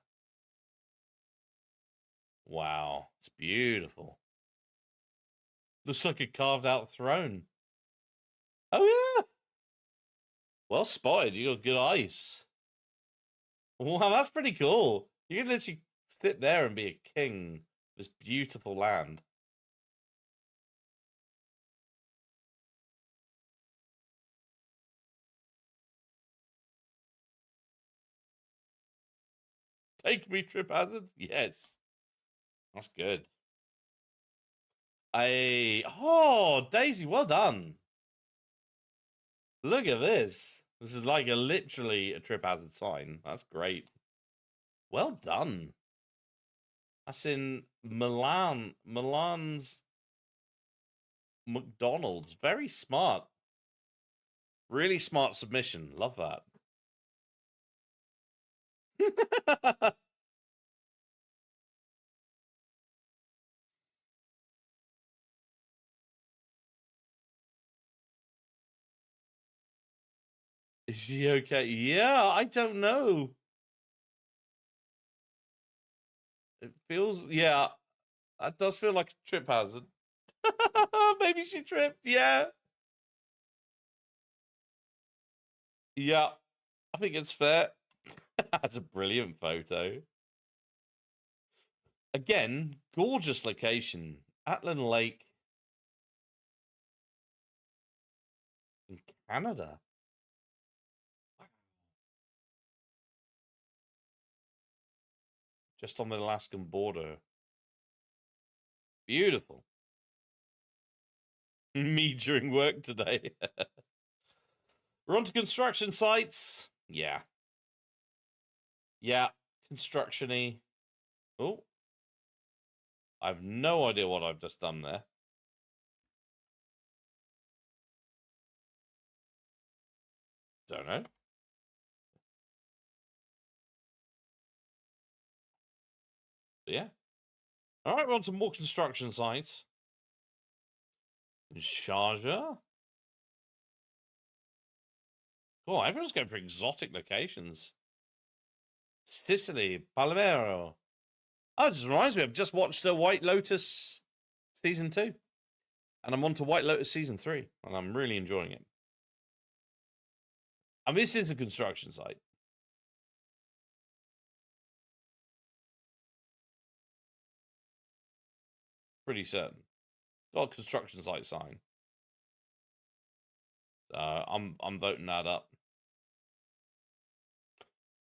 Wow, it's beautiful. Looks like a carved out throne. Oh yeah. Well spotted. You got good eyes. Wow, that's pretty cool. You can literally sit there and be a king of this beautiful land. Take me, Trip Hazard. Yes. That's good. Oh, Daisy, well done. Look at this. This is like literally a Trip Hazard sign. That's great. Well done. That's in Milan. Milan's McDonald's. Very smart. Really smart submission. Love that. Is she okay? Yeah, I don't know. It feels, yeah, that does feel like a trip hazard. Maybe she tripped, yeah. Yeah, I think it's fair. That's a brilliant photo. Again, gorgeous location. Atlin Lake in Canada. Just on the Alaskan border. Beautiful. Me during work today. We're on to construction sites. Yeah. Yeah. Construction-y. Oh. I have no idea what I've just done there. Don't know. But yeah. All right, we're on to more construction sites. In Sharjah. Oh, everyone's going for exotic locations. Sicily, Palmero. Oh, it just reminds me, I've just watched White Lotus Season 2. And I'm on to White Lotus Season 3. And I'm really enjoying it. I mean, this is a construction site. Pretty certain. Got a construction site sign. I'm voting that up.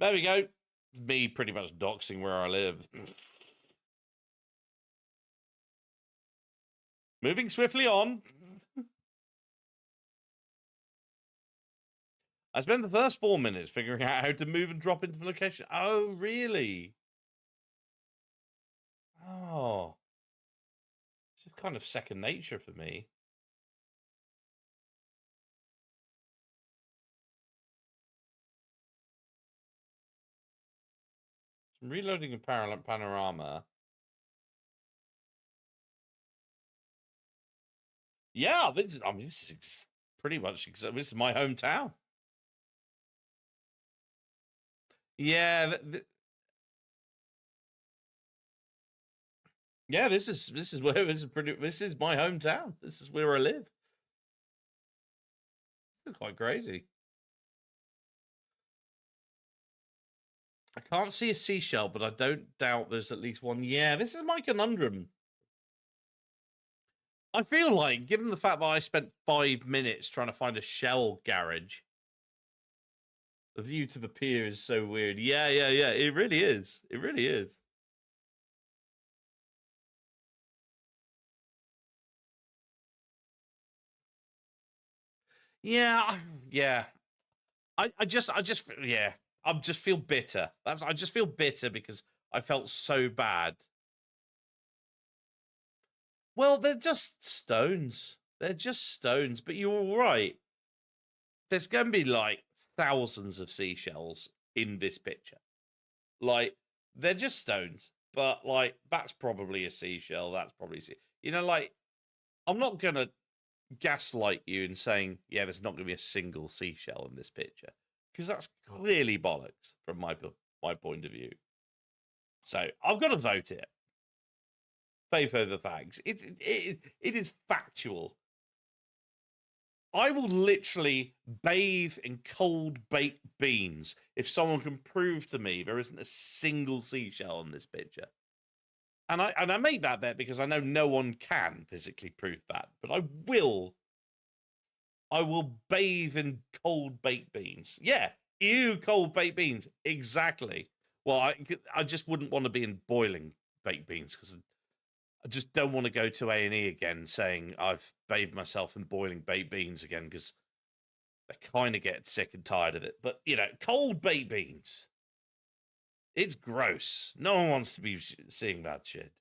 There we go. It's me pretty much doxing where I live. Moving swiftly on. I spent the first 4 minutes figuring out how to move and drop into the location. Oh, really? Oh. It's kind of second nature for me. I'm reloading a parallel panorama. Yeah, this is, I mean, this is pretty much, this is my hometown. Yeah, yeah, this is where this is my hometown. This is where I live. This is quite crazy. I can't see a seashell, but I don't doubt there's at least one. Yeah, this is my conundrum. I feel like, given the fact that I spent 5 minutes trying to find a shell garage, the view to the pier is so weird. Yeah. It really is. It really is. Yeah. I just feel bitter. I just feel bitter because I felt so bad. Well, they're just stones. They're just stones, but you're right. There's going to be like thousands of seashells in this picture. Like, they're just stones. but like that's probably a seashell. That's probably you know, like I'm not gonna gaslight you in saying, yeah, there's not gonna be a single seashell in this picture because that's clearly bollocks from my point of view. So I've got to vote it. Faith over facts. It is factual. I will literally bathe in cold baked beans if someone can prove to me there isn't a single seashell in this picture. And I make that bet because I know no one can physically prove that, but I will bathe in cold baked beans. Yeah, ew, cold baked beans. Exactly. Well, I just wouldn't want to be in boiling baked beans because I just don't want to go to A&E again saying I've bathed myself in boiling baked beans again because I kind of get sick and tired of it. But, you know, cold baked beans. It's gross. No one wants to be seeing that shit.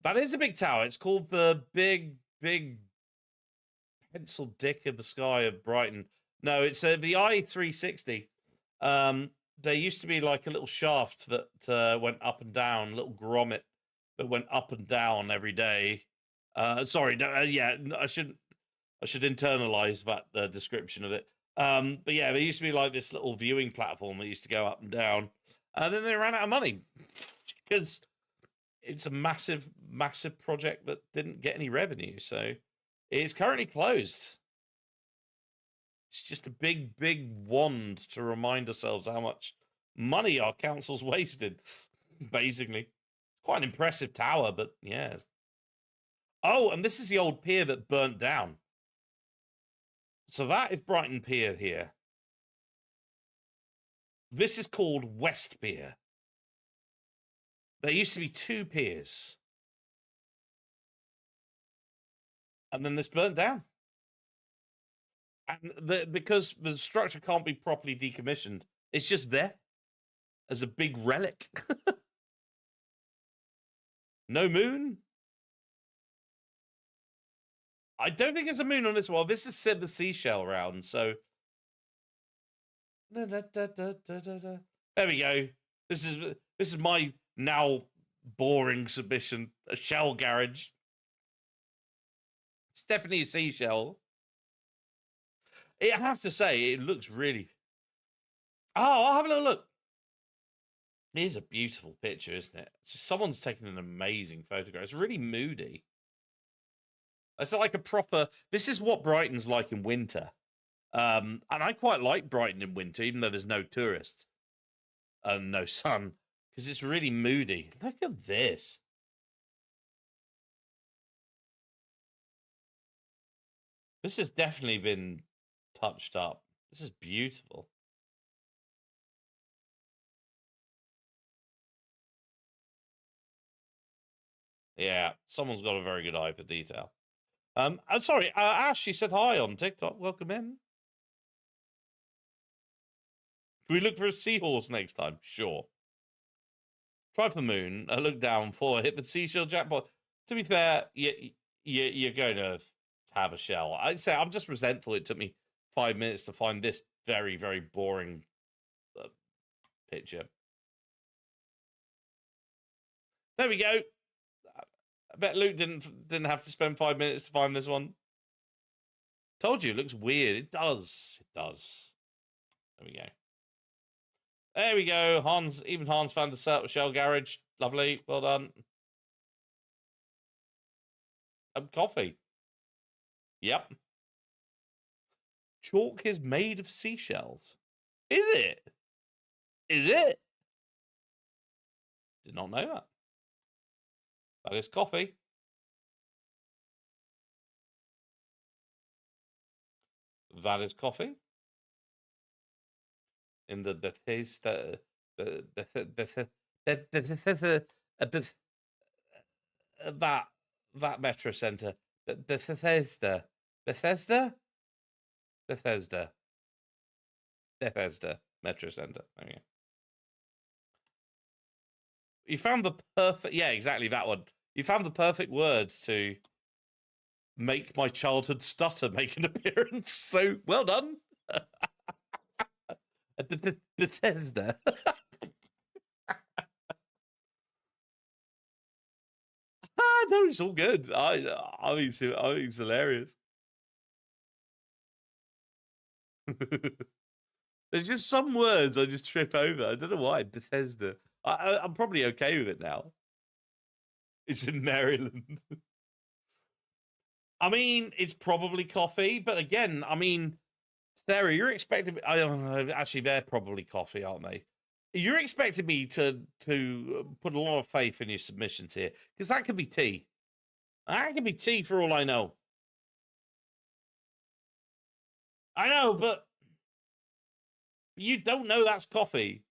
That is a big tower. It's called the big pencil dick of the sky of Brighton. No, it's the I-360. There used to be like a little shaft that went up and down, a little grommet that went up and down every day. Sorry, no, yeah, I should internalize that description of it. But yeah, there used to be like this little viewing platform that used to go up and down. And then they ran out of money because it's a massive project that didn't get any revenue. So it's currently closed. It's just a big wand to remind ourselves how much money our council's wasted, basically. Quite an impressive tower, but yeah. Oh, and this is the old pier that burnt down. So that is Brighton Pier here. This is called West Pier. There used to be 2 piers. And then this burnt down. And because the structure can't be properly decommissioned, it's just there as a big relic. No moon? I don't think there's a moon on this one. This is the seashell round, so... There we go. This is my now boring submission. A shell garage. It's definitely a seashell. I have to say, it looks really... Oh, I'll have a little look. It is a beautiful picture, isn't it? Someone's taken an amazing photograph. It's really moody. It's like a proper... This is what Brighton's like in winter. And I quite like Brighton in winter, even though there's no tourists and no sun, because it's really moody. Look at this. This has definitely been touched up. This is beautiful. Yeah, someone's got a very good eye for detail. I'm sorry, Ash, she said hi on TikTok. Welcome in. Can we look for a seahorse next time? Sure. Try for moon. Look down for hit the seashell jackpot. To be fair, you're going to have a shell. I'd say I'm just resentful. It took me 5 minutes to find this very, very boring picture. There we go. I bet Luke didn't have to spend 5 minutes to find this one. Told you, it looks weird. It does. It does. There we go. There we go. Even Hans found a shell garage. Lovely. Well done. Coffee. Yep. Chalk is made of seashells. Is it? Is it? Did not know that. That is coffee. That is coffee. In the Bethesda, that metro center, Bethesda metro center. There we go. You found the perfect, yeah, exactly that one. You found the perfect words to make my childhood stutter make an appearance. So well done. Bethesda. no, it's all good. I think it's hilarious. There's just some words I just trip over. I don't know why. Bethesda. I'm probably okay with it now. It's in Maryland. I mean, it's probably coffee, but again, I mean, Sarah, you're expecting me. Actually, they're probably coffee, aren't they? You're expecting me to put a lot of faith in your submissions here, because that could be tea. That could be tea for all I know. I know, but you don't know that's coffee.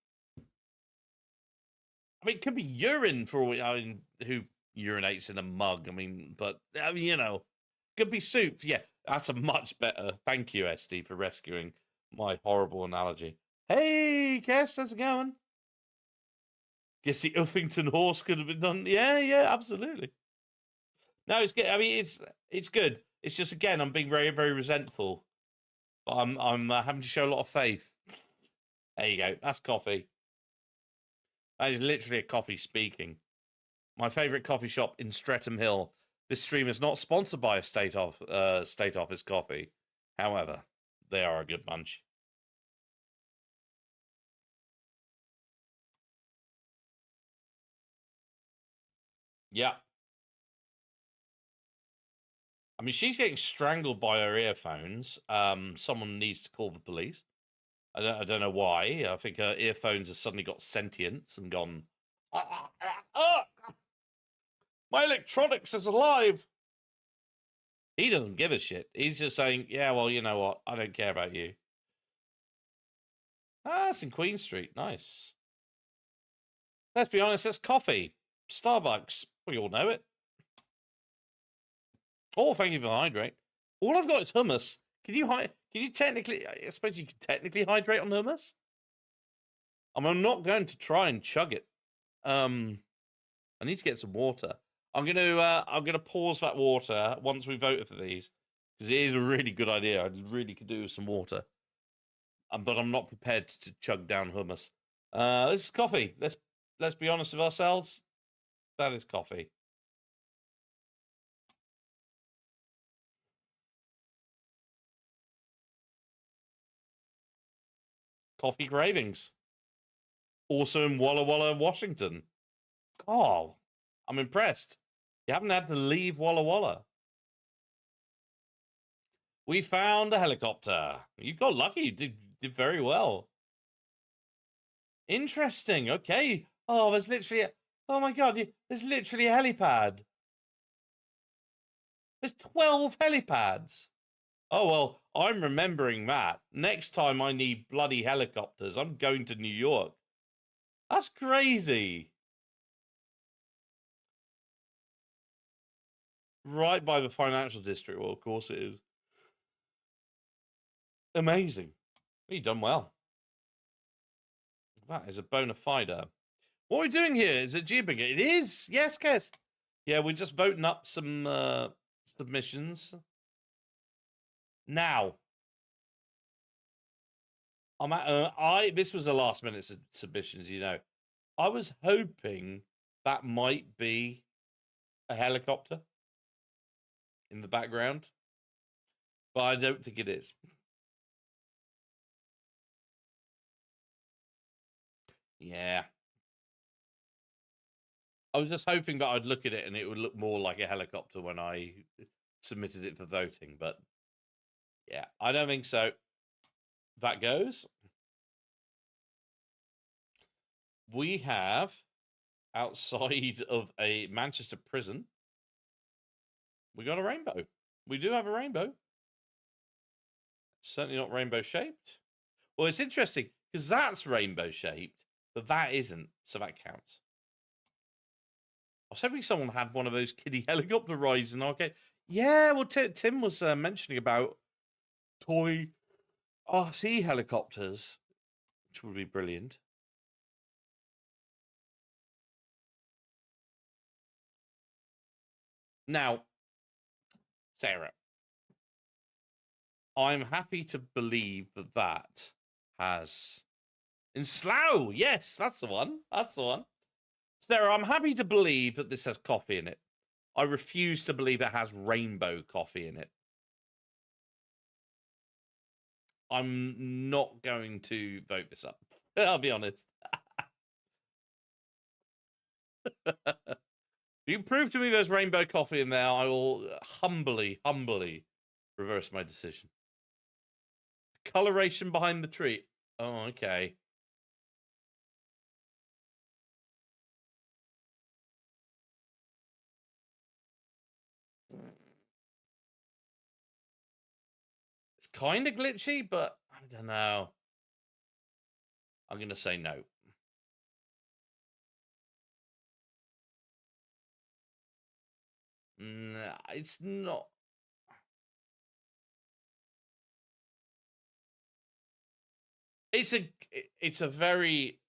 I mean, it could be urine for all. I mean, who urinates in a mug? I mean, but I mean, you know, could be soup. Yeah, that's a much better. Thank you, SD, for rescuing my horrible analogy. Hey, Kess, how's it going? Guess the Uffington horse could have been done. Yeah, absolutely. No, it's good. I mean, it's good. It's just, again, I'm being very, very resentful. But I'm having to show a lot of faith. There you go. That's coffee. That is literally a coffee speaking. My favorite coffee shop in Streatham Hill. This stream is not sponsored by a state office coffee. However, they are a good bunch. Yeah. I mean, she's getting strangled by her earphones. Someone needs to call the police. I don't know why. I think her earphones have suddenly got sentience and gone. My electronics is alive. He doesn't give a shit. He's just saying, yeah, well, you know what? I don't care about you. Ah, it's in Queen Street. Nice. Let's be honest, that's coffee. Starbucks. We all know it. Oh, thank you for hydrate. All I've got is hummus. Can you technically, I suppose you could technically hydrate on hummus? I'm not going to try and chug it. I need to get some water. I'm gonna pause that water once we voted for these, because it is a really good idea. I really could do with some water. But I'm not prepared to chug down hummus. This is coffee. Let's be honest with ourselves. That is coffee. Coffee cravings. Also in Walla Walla, Washington. Oh, I'm impressed. You haven't had to leave Walla Walla. We found a helicopter. You got lucky. You did very well. Interesting. Okay. Oh, there's literally oh my God. There's literally a helipad. There's 12 helipads. Oh, well, I'm remembering that. Next time I need bloody helicopters, I'm going to New York. That's crazy. Right by the financial district. Well, of course it is. Amazing. You've done well. That is a bona fide. What are we doing here? Is it GeoBingo? It is. Yes, Kest. Yeah, we're just voting up some submissions. Now, this was a last minute submissions, you know. I was hoping that might be a helicopter in the background, but I don't think it is. Yeah. I was just hoping that I'd look at it and it would look more like a helicopter when I submitted it for voting, but yeah, I don't think so. That goes. We have, outside of a Manchester prison, we got a rainbow. We do have a rainbow. Certainly not rainbow shaped. Well, it's interesting because that's rainbow shaped, but that isn't, so that counts. I was hoping someone had one of those kiddie helicopter rides in arcade. Yeah, well, Tim was mentioning about toy RC helicopters, which would be brilliant. Now, Sarah, I'm happy to believe that that has in Slough. Yes, that's the one. That's the one. Sarah, I'm happy to believe that this has coffee in it. I refuse to believe it has rainbow coffee in it. I'm not going to vote this up. I'll be honest. If you prove to me there's rainbow coffee in there, I will humbly reverse my decision. Coloration behind the tree. Oh, okay. It's kind of glitchy, but I don't know. I'm going to say no. Nah, it's not. It's a very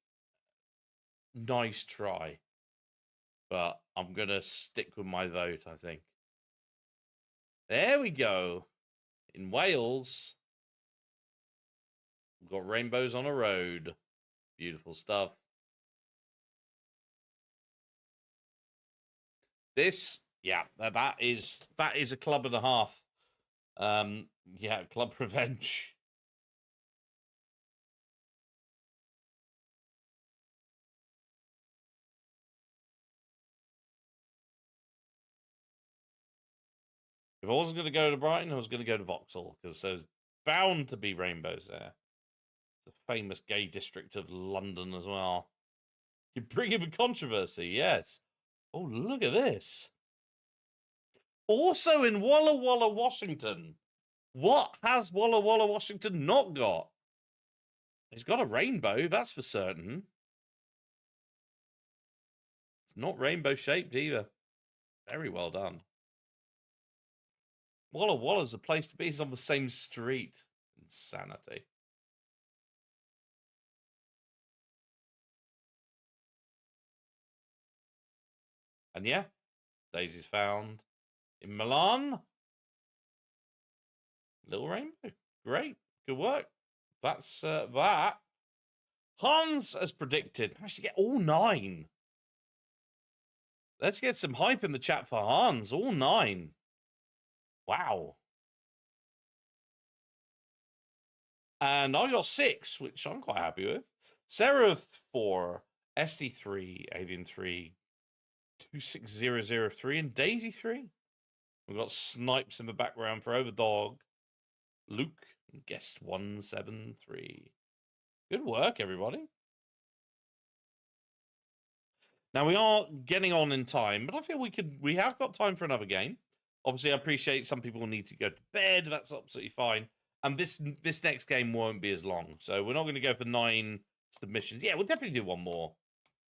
nice try, but I'm going to stick with my vote, I think. There we go. In Wales, we've got rainbows on a road. Beautiful stuff. This, yeah, that is a club and a half. Yeah, club revenge. If I wasn't going to go to Brighton, I was going to go to Vauxhall, because there's bound to be rainbows there. The famous gay district of London as well. You bring in a controversy, yes. Oh, look at this. Also in Walla Walla, Washington. What has Walla Walla, Washington not got? It's got a rainbow, that's for certain. It's not rainbow shaped either. Very well done. Walla Walla's a place to be. It's on the same street. Insanity. And yeah, Daisy's found in Milan. Little rainbow. Great. Good work. That's that. Hans, as predicted, managed to get all 9. Let's get some hype in the chat for Hans. All 9. Wow. And I got 6, which I'm quite happy with. Sarah 4, SD 3, Alien 3, 26003, and Daisy 3. We've got Snipes in the background for Overdog. Luke, Guest 173. Good work, everybody. Now, we are getting on in time, but I feel we have got time for another game. Obviously, I appreciate some people need to go to bed. That's absolutely fine. And this next game won't be as long. So we're not going to go for 9 submissions. Yeah, we'll definitely do one more.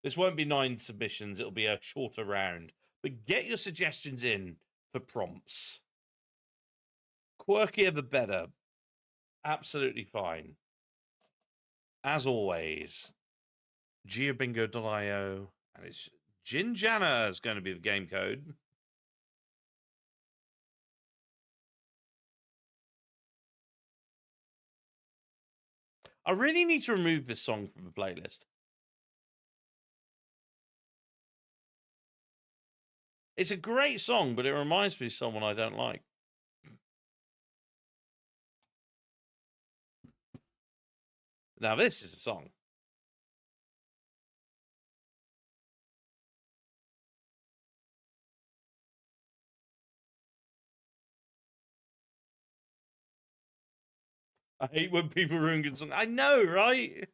This won't be 9 submissions. It'll be a shorter round. But get your suggestions in for prompts. Quirkier the better. Absolutely fine. As always, GeoBingo.io, and it's Ginjana is going to be the game code. I really need to remove this song from the playlist. It's a great song, but it reminds me of someone I don't like. Now, this is a song. I hate when people ruin good songs. I know, right?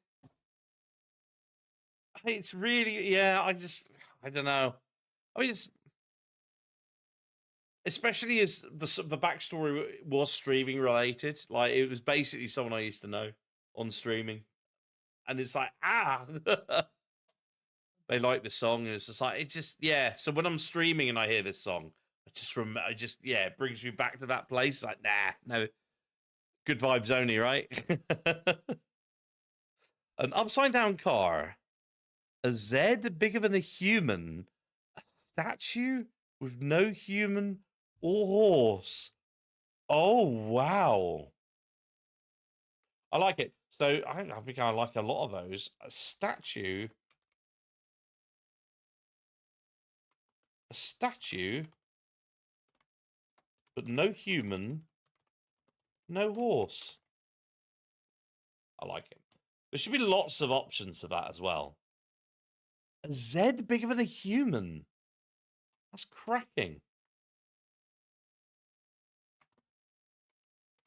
It's really, yeah, I don't know. I mean, it's, especially as the backstory was streaming related. Like, it was basically someone I used to know on streaming. And it's like, they like this song. And it's just like, it's just, yeah. So when I'm streaming and I hear this song, yeah, it brings me back to that place. Like, nah, no. Good vibes only, right? An upside down car. A Z bigger than a human. A statue with no human or horse. Oh, wow. I like it. So I think I like a lot of those. A statue but no human, no horse. I like it. There should be lots of options for that as well. A Z bigger than a human. That's cracking.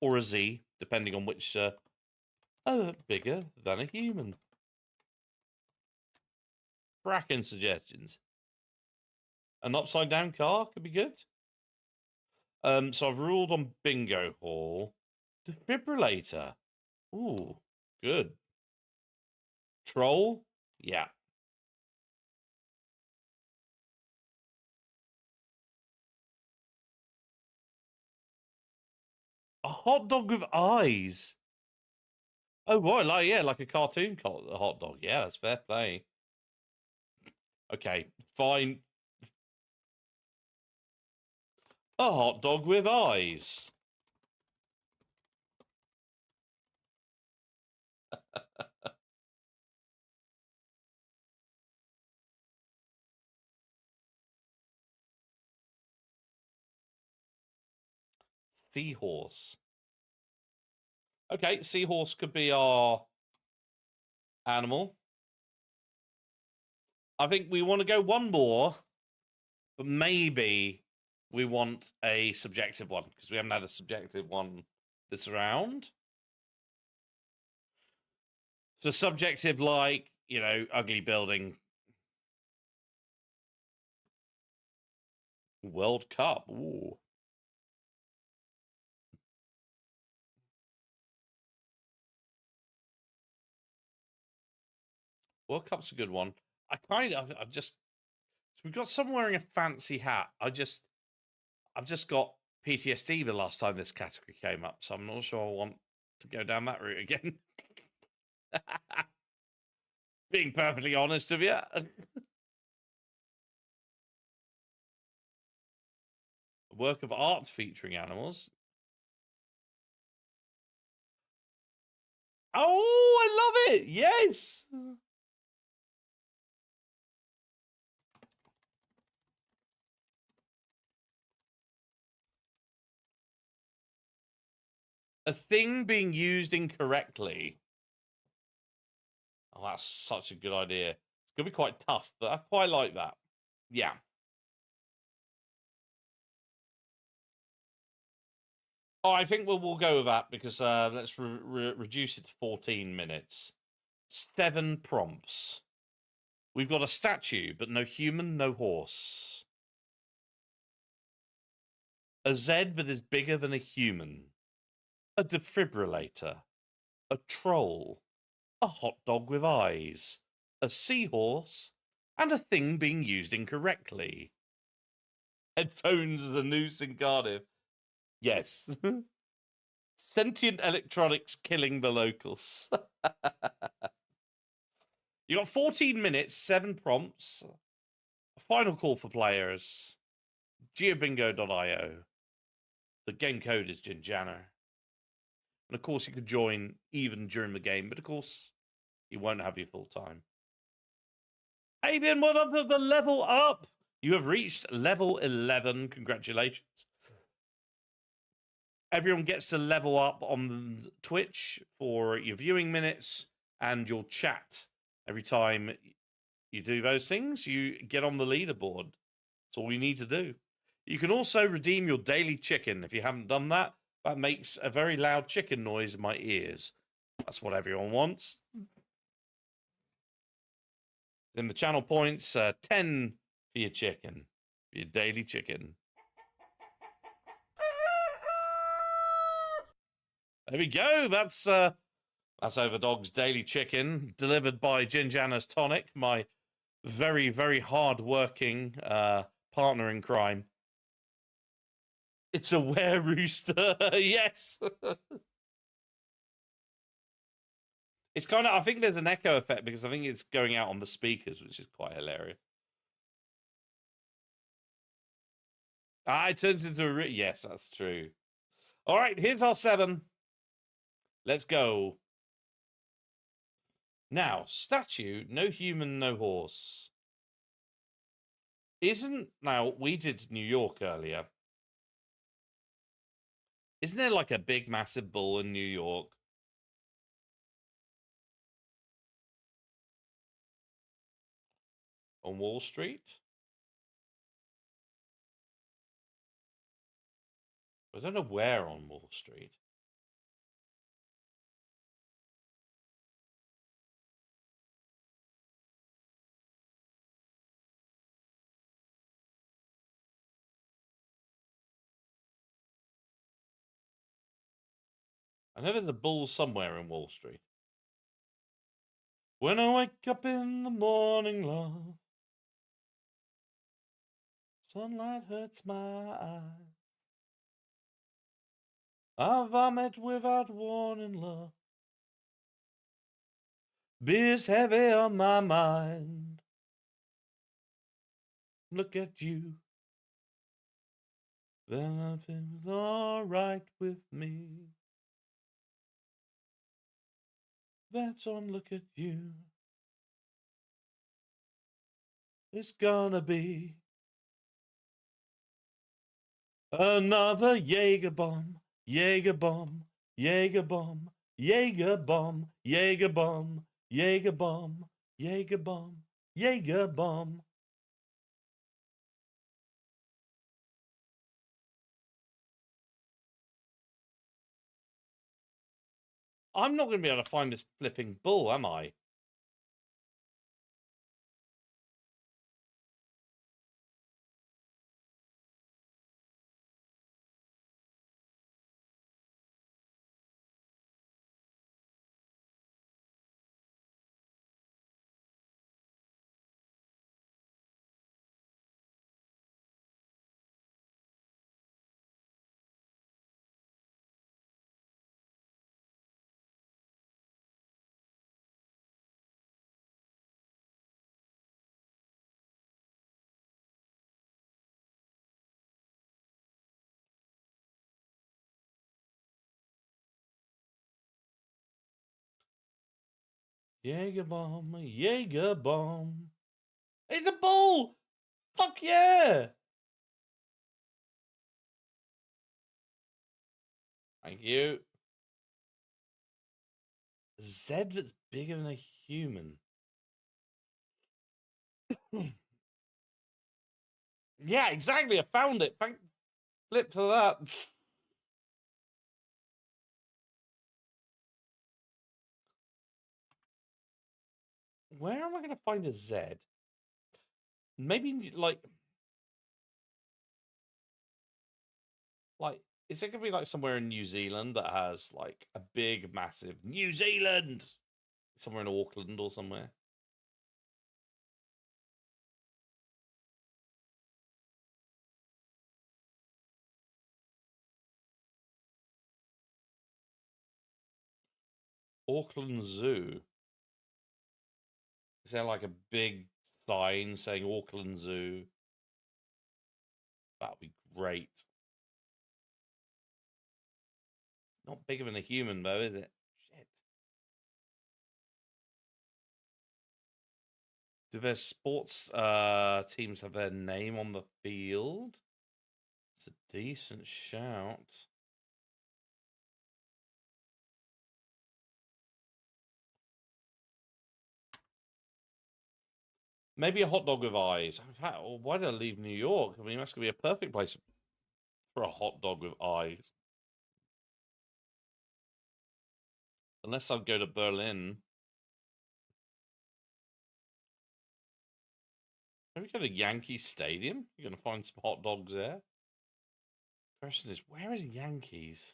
Or a Z, depending on which. Bigger than a human. Cracking suggestions. An upside down car could be good. So I've ruled on bingo hall. Defibrillator. Ooh, good. Troll? Yeah. A hot dog with eyes. Oh, right, like a cartoon hot dog. Yeah, that's fair play. Okay, fine. A hot dog with eyes. Seahorse. Okay, seahorse could be our animal. I think we want to go one more, but maybe we want a subjective one because we haven't had a subjective one this round. So subjective, like, you know, ugly building. World Cup. Ooh. World Cup's a good one. I just, so we've got someone wearing a fancy hat. I've just got PTSD the last time this category came up, so I'm not sure I want to go down that route again. Being perfectly honest with you. A work of art featuring animals. Oh, I love it. Yes. A thing being used incorrectly. Oh, that's such a good idea. It's going to be quite tough, but I quite like that. Yeah. Oh, I think we'll go with that because let's reduce it to 14 minutes. 7 prompts. We've got a statue, but no human, no horse. A Z that is bigger than a human. A defibrillator. A troll. A hot dog with eyes. A seahorse. And a thing being used incorrectly. Headphones are the news in Cardiff. Yes. Sentient electronics killing the locals. You got 14 minutes, 7 prompts. A final call for players. GeoBingo.io. The game code is Ginjana. And of course, you could join even during the game, but of course, you won't have your full time. Avian, what up the level up? You have reached level 11. Congratulations. Everyone gets to level up on Twitch for your viewing minutes and your chat. Every time you do those things, you get on the leaderboard. That's all you need to do. You can also redeem your daily chicken. If you haven't done that, that makes a very loud chicken noise in my ears. That's what everyone wants. Then the channel points, 10 for your chicken, for your daily chicken. There we go. That's Overdog's daily chicken, delivered by Ginjana's Tonic, my very, very hard-working partner in crime. It's a were rooster. Yes. It's kind of, I think there's an echo effect because I think it's going out on the speakers, which is quite hilarious. It turns into a... Yes, that's true. All right, here's our 7. Let's go. Now, statue, no human, no horse. Now, we did New York earlier. Isn't there like a big, massive bull in New York? On Wall Street? I don't know where on Wall Street. I know there's a bull somewhere in Wall Street. When I wake up in the morning, love, sunlight hurts my eyes. I vomit without warning, love. Beer's heavy on my mind. Look at you. Then everything's alright with me. That's on, look at you. It's gonna be another Jaeger bomb, Jaeger bomb, Jaeger bomb, Jaeger bomb, Jaeger bomb, Jaeger bomb, Jaeger bomb, Jaeger bomb. I'm not going to be able to find this flipping bull, am I? Jaeger bomb, Jaeger bomb. It's a bull! Fuck yeah! Thank you. Zed that's bigger than a human. Yeah, exactly. I found it. Thank flip for that. Where am I going to find a Z? Maybe like, is it going to be like somewhere in New Zealand that has like a big, massive New Zealand? Somewhere in Auckland or somewhere. Auckland Zoo. Is there like a big sign saying Auckland Zoo? That'd be great. Not bigger than a human though, is it? Shit. Do their sports teams have their name on the field? It's a decent shout. Maybe a hot dog with eyes. In fact, why did I leave New York? I mean, that's going to be a perfect place for a hot dog with eyes. Unless I go to Berlin. Maybe go to Yankee Stadium. You're going to find some hot dogs there. Question is, where is Yankees?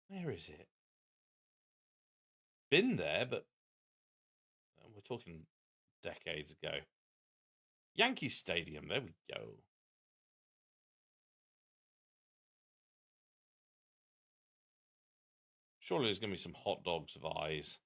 Where is it? Been there, but we're talking decades ago. Yankee Stadium, there we go. Surely there's going to be some hot dogs with eyes.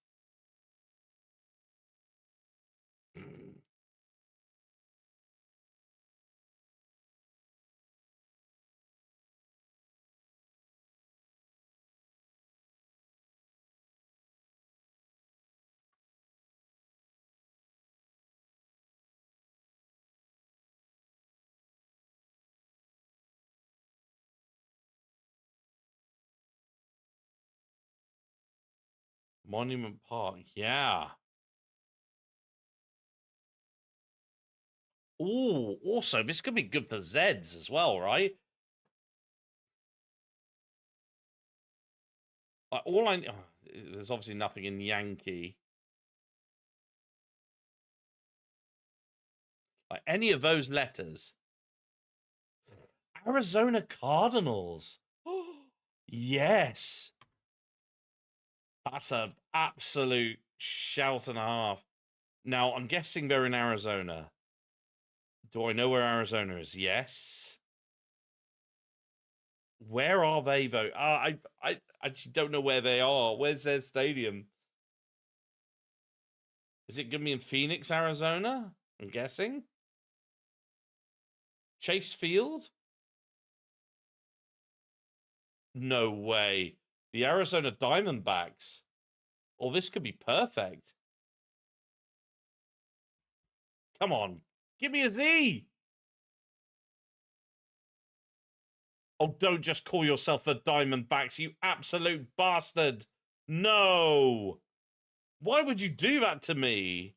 Monument Park, yeah. Ooh, also, this could be good for Zeds as well, right? Like, there's obviously nothing in Yankee. Like, any of those letters. Arizona Cardinals. Yes. That's an absolute shout and a half. Now, I'm guessing they're in Arizona. Do I know where Arizona is? Yes. Where are they, though? I actually don't know where they are. Where's their stadium? Is it going to be in Phoenix, Arizona? I'm guessing. Chase Field? No way. The Arizona Diamondbacks. Oh, this could be perfect. Come on. Give me a Z. Oh, don't just call yourself the Diamondbacks, you absolute bastard. No. Why would you do that to me?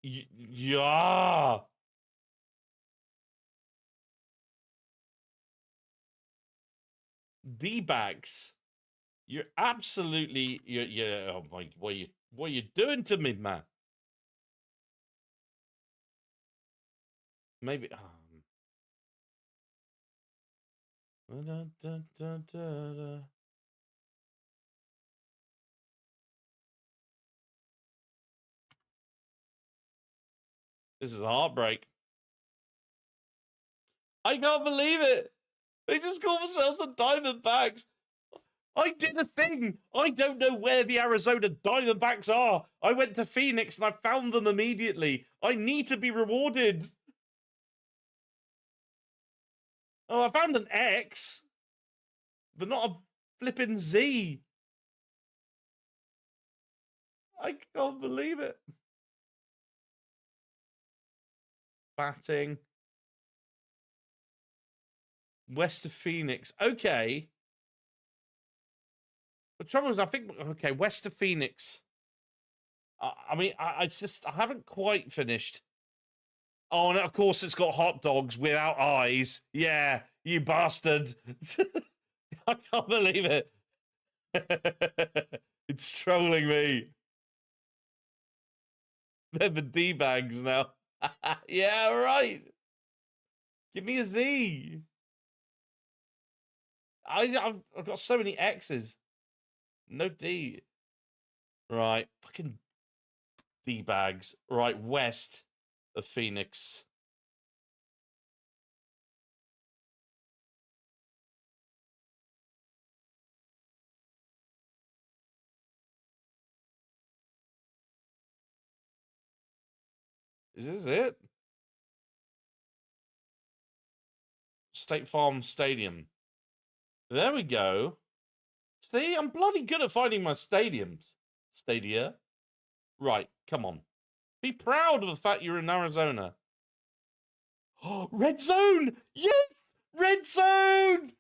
Yeah. D-backs. You're absolutely oh my, what are you doing to me, man? Maybe this is a heartbreak. I can't believe it. They just call themselves the Diamondbacks. I did a thing. I don't know where the Arizona Diamondbacks are. I went to Phoenix and I found them immediately. I need to be rewarded. Oh, I found an X, but not a flipping Z. I can't believe it. Batting. West of Phoenix. Okay. The trouble is, I think, okay, West of Phoenix. I mean, I haven't quite finished. Oh, and of course it's got hot dogs without eyes. Yeah, you bastard. I can't believe it. It's trolling me. They're the D-bags now. Yeah, right. Give me a Z. I've got so many X's. No D. Right. Fucking D-bags. Right, west of Phoenix. Is this it? State Farm Stadium. There we go. See, I'm bloody good at finding my stadiums. Stadia. Right, come on. Be proud of the fact you're in Arizona. Oh, red zone! Yes! Red zone!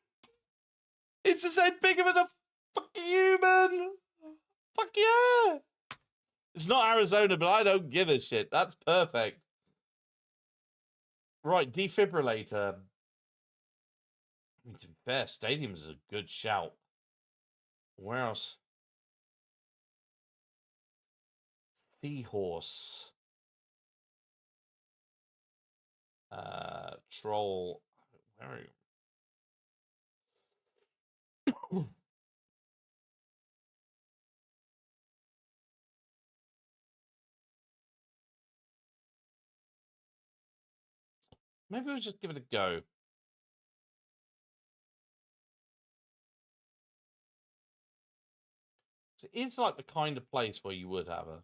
It's a head bigger than a fucking human! Fuck yeah! It's not Arizona, but I don't give a shit. That's perfect. Right, defibrillator. I mean, to be fair, stadiums is a good shout. Where else? Seahorse. Troll. Where are you? Maybe we'll just give it a go. It's like the kind of place where you would have a.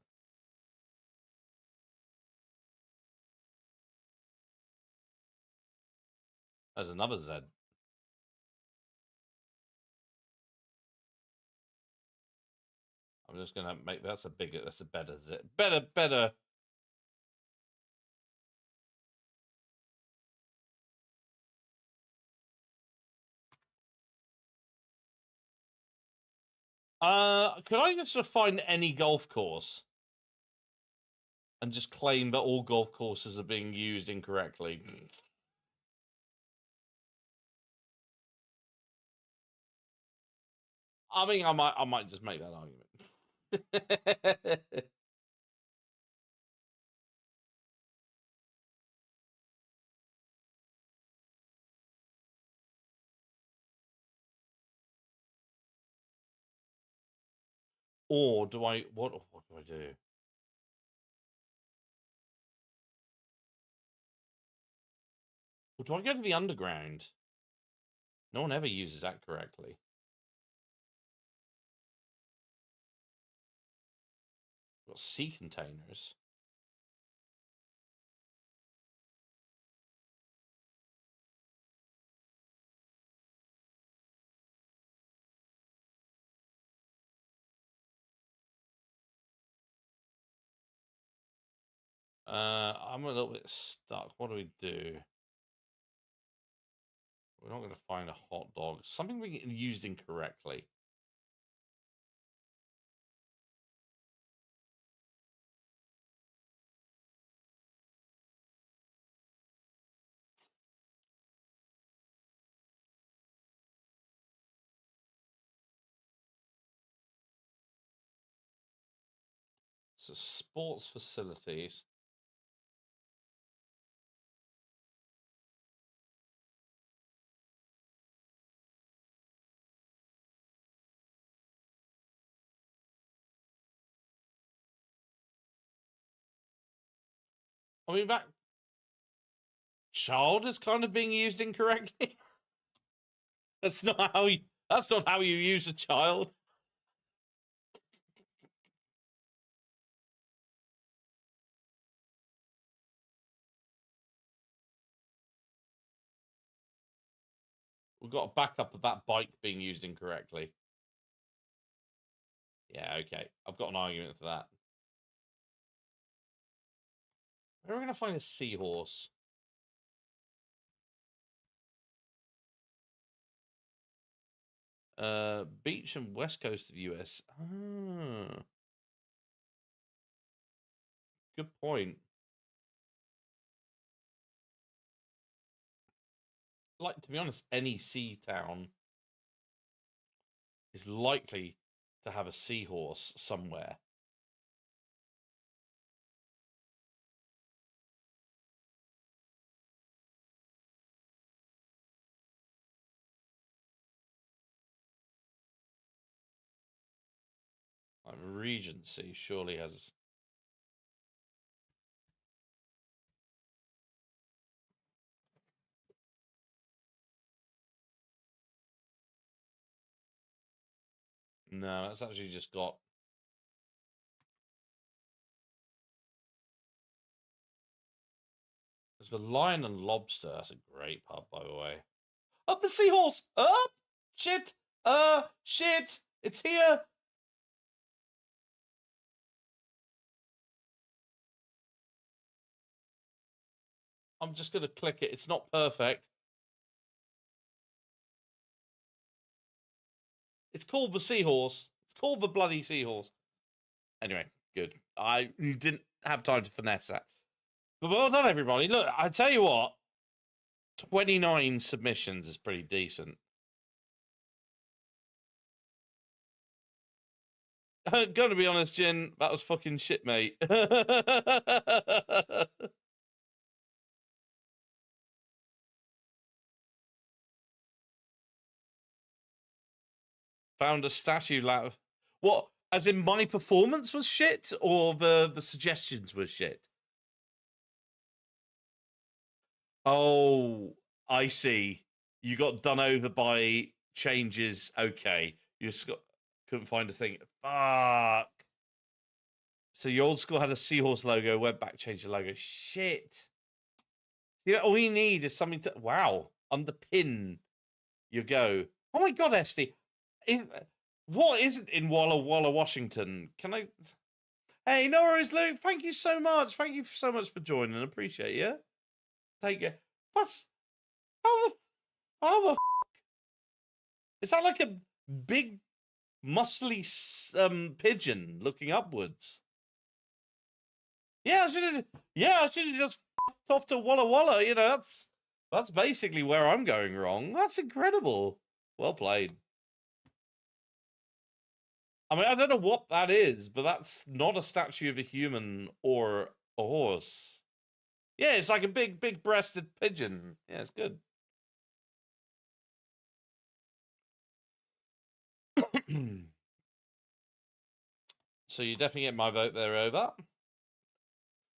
There's another Z. I'm just gonna make that's a better Z. Better. Could I just sort of find any golf course and just claim that all golf courses are being used incorrectly? I mean, I might just make that argument. Or do I what do I do? Or do I go to the underground? No one ever uses that correctly. Got sea containers. I'm a little bit stuck. What do we do? We're not going to find a hot dog. Something being used incorrectly. So sports facilities. I mean, that child is kind of being used incorrectly. That's not how you. That's not how you use a child. We've got a backup of that bike being used incorrectly. Yeah, okay. I've got an argument for that. Where are we going to find a seahorse? Beach and west coast of the US. Ah, good point. Like, to be honest, any sea town is likely to have a seahorse somewhere. Like Regency surely has. No, that's actually just got. There's the Lion and Lobster. That's a great pub, by the way. Up the seahorse! Up! Shit! Shit! It's here! I'm just gonna click it. It's not perfect. It's called the seahorse. It's called the bloody seahorse. Anyway, good. I didn't have time to finesse that. But well done, everybody. Look, I tell you what, 29 submissions is pretty decent. Gonna be honest, Jin, that was fucking shit, mate. Found a statue lab. What? As in my performance was shit, or the suggestions were shit? Oh, I see. You got done over by changes. Okay, you just couldn't find a thing. Fuck. So your old school had a seahorse logo. Went back, changed the logo. Shit. See, all you need is something to. Wow. Underpin. You go. Oh my god, Esty. What isn't in Walla Walla, Washington? Can I? Hey, no worries, Luke. Thank you so much. Thank you so much for joining. Appreciate you. Take it. What's how the is that like a big muscly pigeon looking upwards. Yeah, I should have just f***ed off to Walla Walla. You know, that's basically where I'm going wrong. That's incredible. Well played. I mean, I don't know what that is, but that's not a statue of a human or a horse. Yeah, it's like a big breasted pigeon. Yeah, it's good. So you definitely get my vote there over.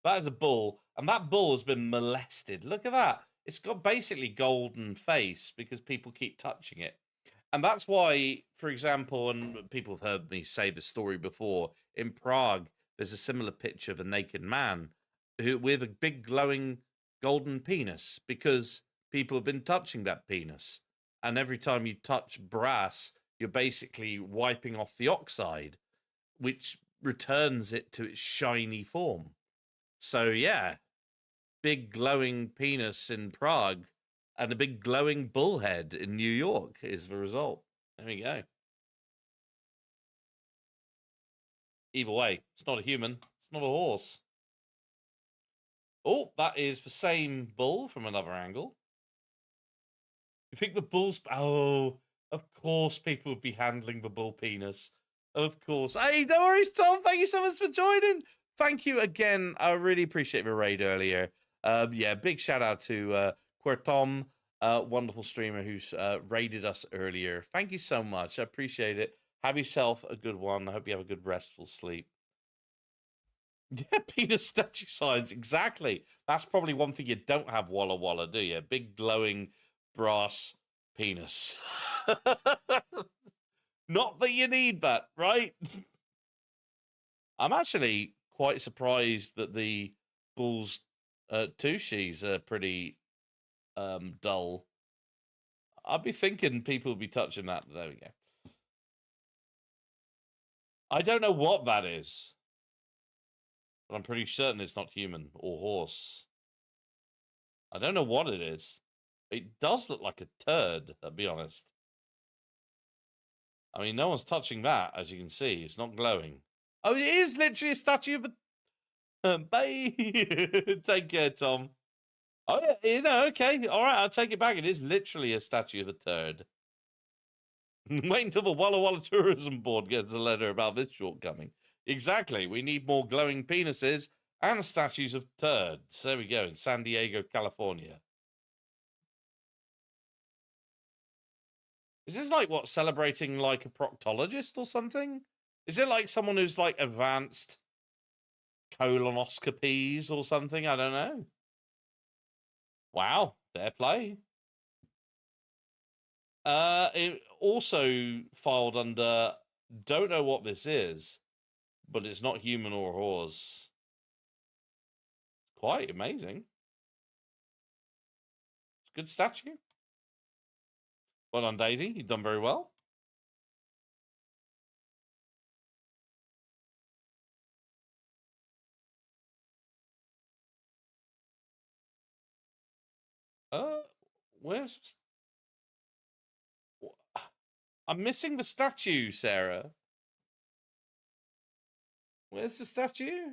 That is a bull, and that bull has been molested. Look at that. It's got basically golden face because people keep touching it. And that's why, for example, and people have heard me say this story before, in Prague, there's a similar picture of a naked man with a big glowing golden penis because people have been touching that penis. And every time you touch brass, you're basically wiping off the oxide, which returns it to its shiny form. So, yeah, big glowing penis in Prague and a big glowing bullhead in New York is the result. There we go. Either way, it's not a human. It's not a horse. Oh, that is the same bull from another angle. You think the bull's... Oh, of course people would be handling the bull penis. Of course. Hey, no worries, Tom. Thank you so much for joining. Thank you again. I really appreciate the raid earlier. Yeah, big shout out to Quertom, wonderful streamer who's raided us earlier. Thank you so much. I appreciate it. Have yourself a good one. I hope you have a good restful sleep. Yeah, penis statue signs. Exactly. That's probably one thing you don't have, Walla Walla, do you? Big glowing brass penis. Not that you need that, right? I'm actually quite surprised that the bull's tushies are pretty dull. I'd be thinking people would be touching that. There we go. I don't know what that is, but I'm pretty certain it's not human or horse. I don't know what it is. It does look like a turd, I'll be honest. I mean, no one's touching that, as you can see. It's not glowing. Oh, it is literally a statue of a... Bye! Take care, Tom. Oh, yeah, you know, okay. All right, I'll take it back. It is literally a statue of a turd. Wait until the Walla Walla Tourism Board gets a letter about this shortcoming. Exactly. We need more glowing penises and statues of turds. There we go, in San Diego, California. Is this like, what, celebrating like a proctologist or something? Is it like someone who's like advanced colonoscopies or something? I don't know. Wow, fair play. It also filed under, don't know what this is, but it's not human or horse. Quite amazing. It's a good statue. Well done, Daisy. You've done very well. Where's... I'm missing the statue, Sarah. Where's the statue?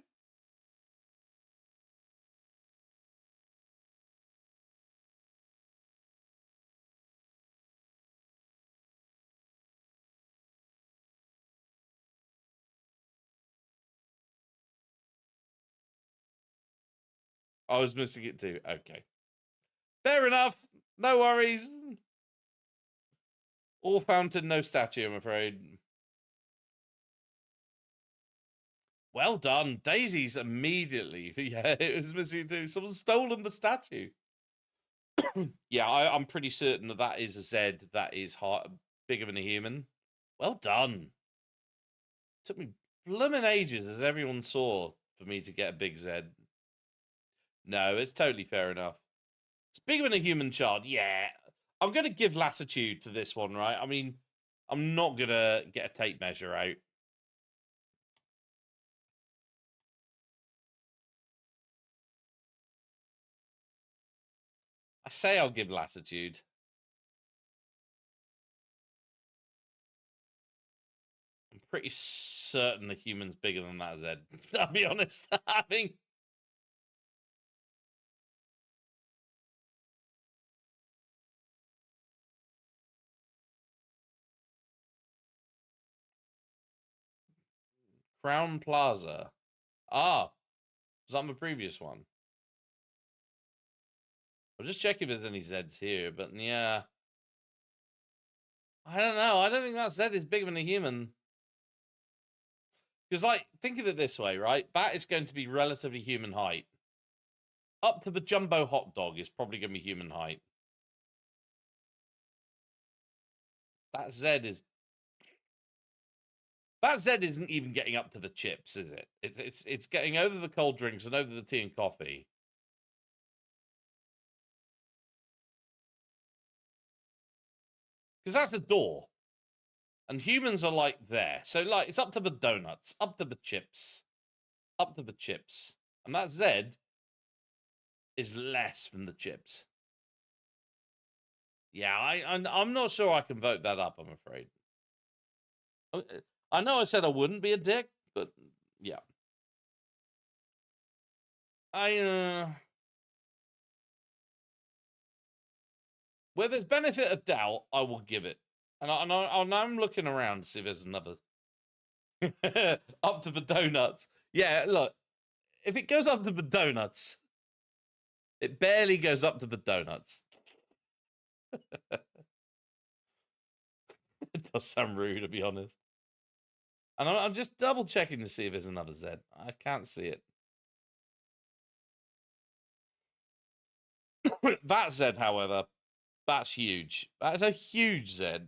I was missing it too. Okay. Fair enough. No worries. All fountain, no statue, I'm afraid. Well done. Daisy's immediately. Yeah, it was missing too. Someone's stolen the statue. Yeah, I'm pretty certain that that is a Z that is bigger than a human. Well done. Took me blooming ages, as everyone saw, for me to get a big Z. No, it's totally fair enough. It's bigger than a human child. Yeah. I'm going to give latitude for this one, right? I mean, I'm not going to get a tape measure out. I say I'll give latitude. pretty certain a human's bigger than that, Zed. I'll be honest. I think. Crown Plaza. Ah, was that the previous one? I'll just check if there's any Zeds here, but yeah. I don't know. I don't think that Zed is bigger than a human. Because, like, think of it this way, right? That is going to be relatively human height. Up to the jumbo hot dog is probably going to be human height. That Zed isn't even getting up to the chips, is it? It's getting over the cold drinks and over the tea and coffee. Because that's a door. And humans are like there. So like it's up to the donuts, up to the chips. Up to the chips. And that Z is less than the chips. Yeah, I'm not sure I can vote that up, I'm afraid. I know I said I wouldn't be a dick, but yeah. Where there's benefit of doubt, I will give it. And I'm looking around to see if there's another. Up to the donuts. Yeah, look. If it goes up to the donuts, it barely goes up to the donuts. It does sound rude, to be honest. And I'm just double checking to see if there's another Z. I can't see it. That Z, however, that's huge. That is a huge Z.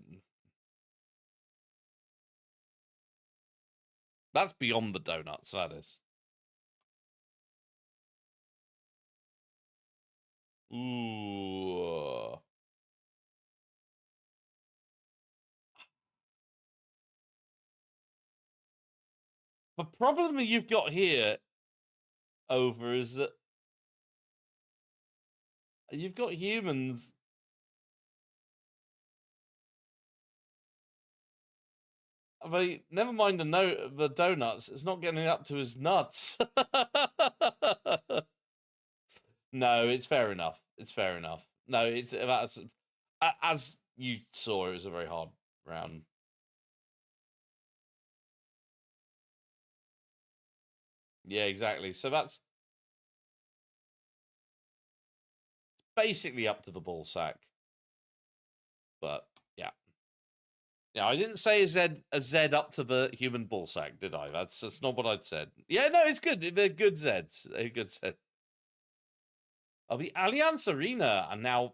That's beyond the donuts, that is. Ooh. The problem that you've got here, Over, is that you've got humans. I mean, never mind the donuts. It's not getting up to his nuts. No, it's fair enough. It's fair enough. No, that's as you saw, it was a very hard round. Yeah, exactly. So that's basically up to the ball sack. But yeah. Yeah, I didn't say a Z up to the human ball sack, did I? That's not what I'd said. Yeah, no, it's good. They're good Zs. They're good Z. Oh, the Allianz Arena are now.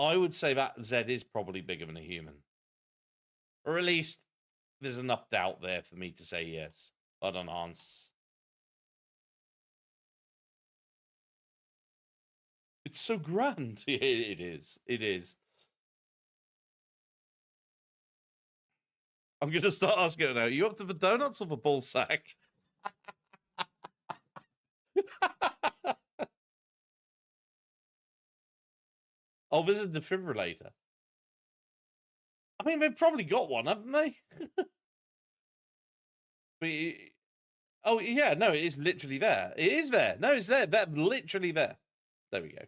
I would say that Z is probably bigger than a human. Or at least there's enough doubt there for me to say yes. I don't know, Hans. It's so grand. It is. It is. I'm going to start asking it now. Are you up to the donuts or the ball sack? Oh, there's a defibrillator. I mean, they've probably got one, haven't they? But oh, yeah, no, it is literally there. It is there. No, it's there. That's literally there. There we go.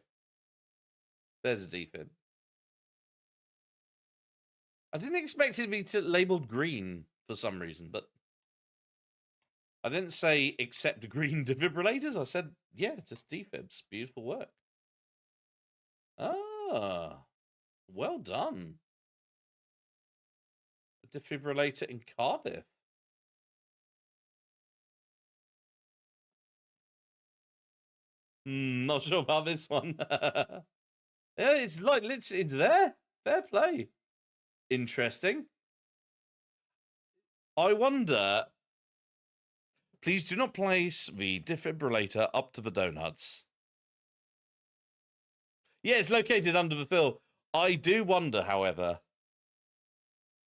There's a defib. I didn't expect it to be labeled green for some reason, but I didn't say accept green defibrillators. I said, yeah, just defibs. Beautiful work. Ah, well done. A defibrillator in Cardiff. Not sure about this one. Yeah, it's like literally, it's there. Fair play. Interesting. I wonder. Please do not place the defibrillator up to the donuts. Yeah, it's located under the fill. I do wonder, however,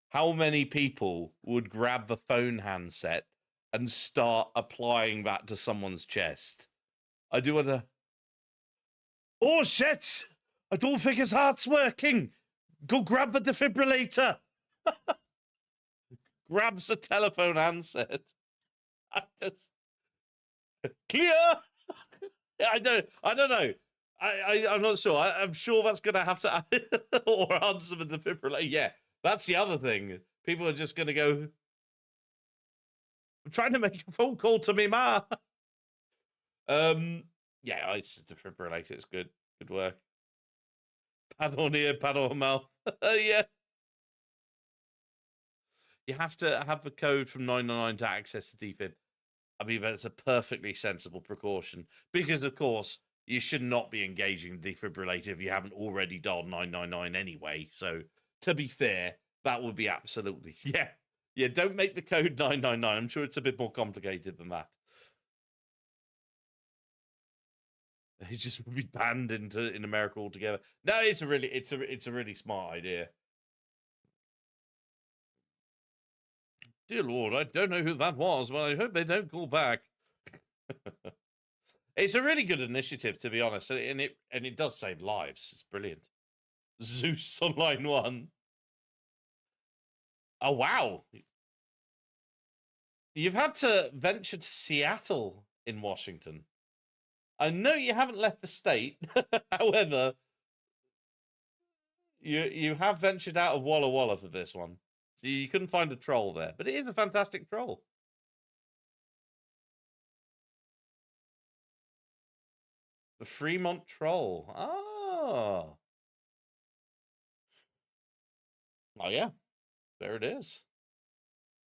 how many people would grab the phone handset and start applying that to someone's chest. I do wonder. Oh, shit! I don't think his heart's working. Go grab the defibrillator. Grabs a telephone handset. I just clear. I don't know. I'm not sure. I'm sure that's going to have to or answer the defibrillator. Yeah, that's the other thing. People are just going to go. I'm trying to make a phone call to me ma. Yeah, it's a defibrillator. It's good. Good work. Pad on ear, pad on mouth. Yeah. You have to have the code from 999 to access the defib. I mean, that's a perfectly sensible precaution because, of course, you should not be engaging the defibrillator if you haven't already dialed 999 anyway. So, to be fair, that would be absolutely yeah. Don't make the code 999. I'm sure it's a bit more complicated than that. He just would be banned in America altogether. No, it's a really smart idea. Dear Lord, I don't know who that was, but I hope they don't call back. It's a really good initiative, to be honest, and it does save lives. It's brilliant. Zeus on line 1. Oh wow! You've had to venture to Seattle in Washington. I know you haven't left the state, however, you have ventured out of Walla Walla for this one. So you couldn't find a troll there, but it is a fantastic troll. The Fremont Troll. Oh. Oh, yeah. There it is.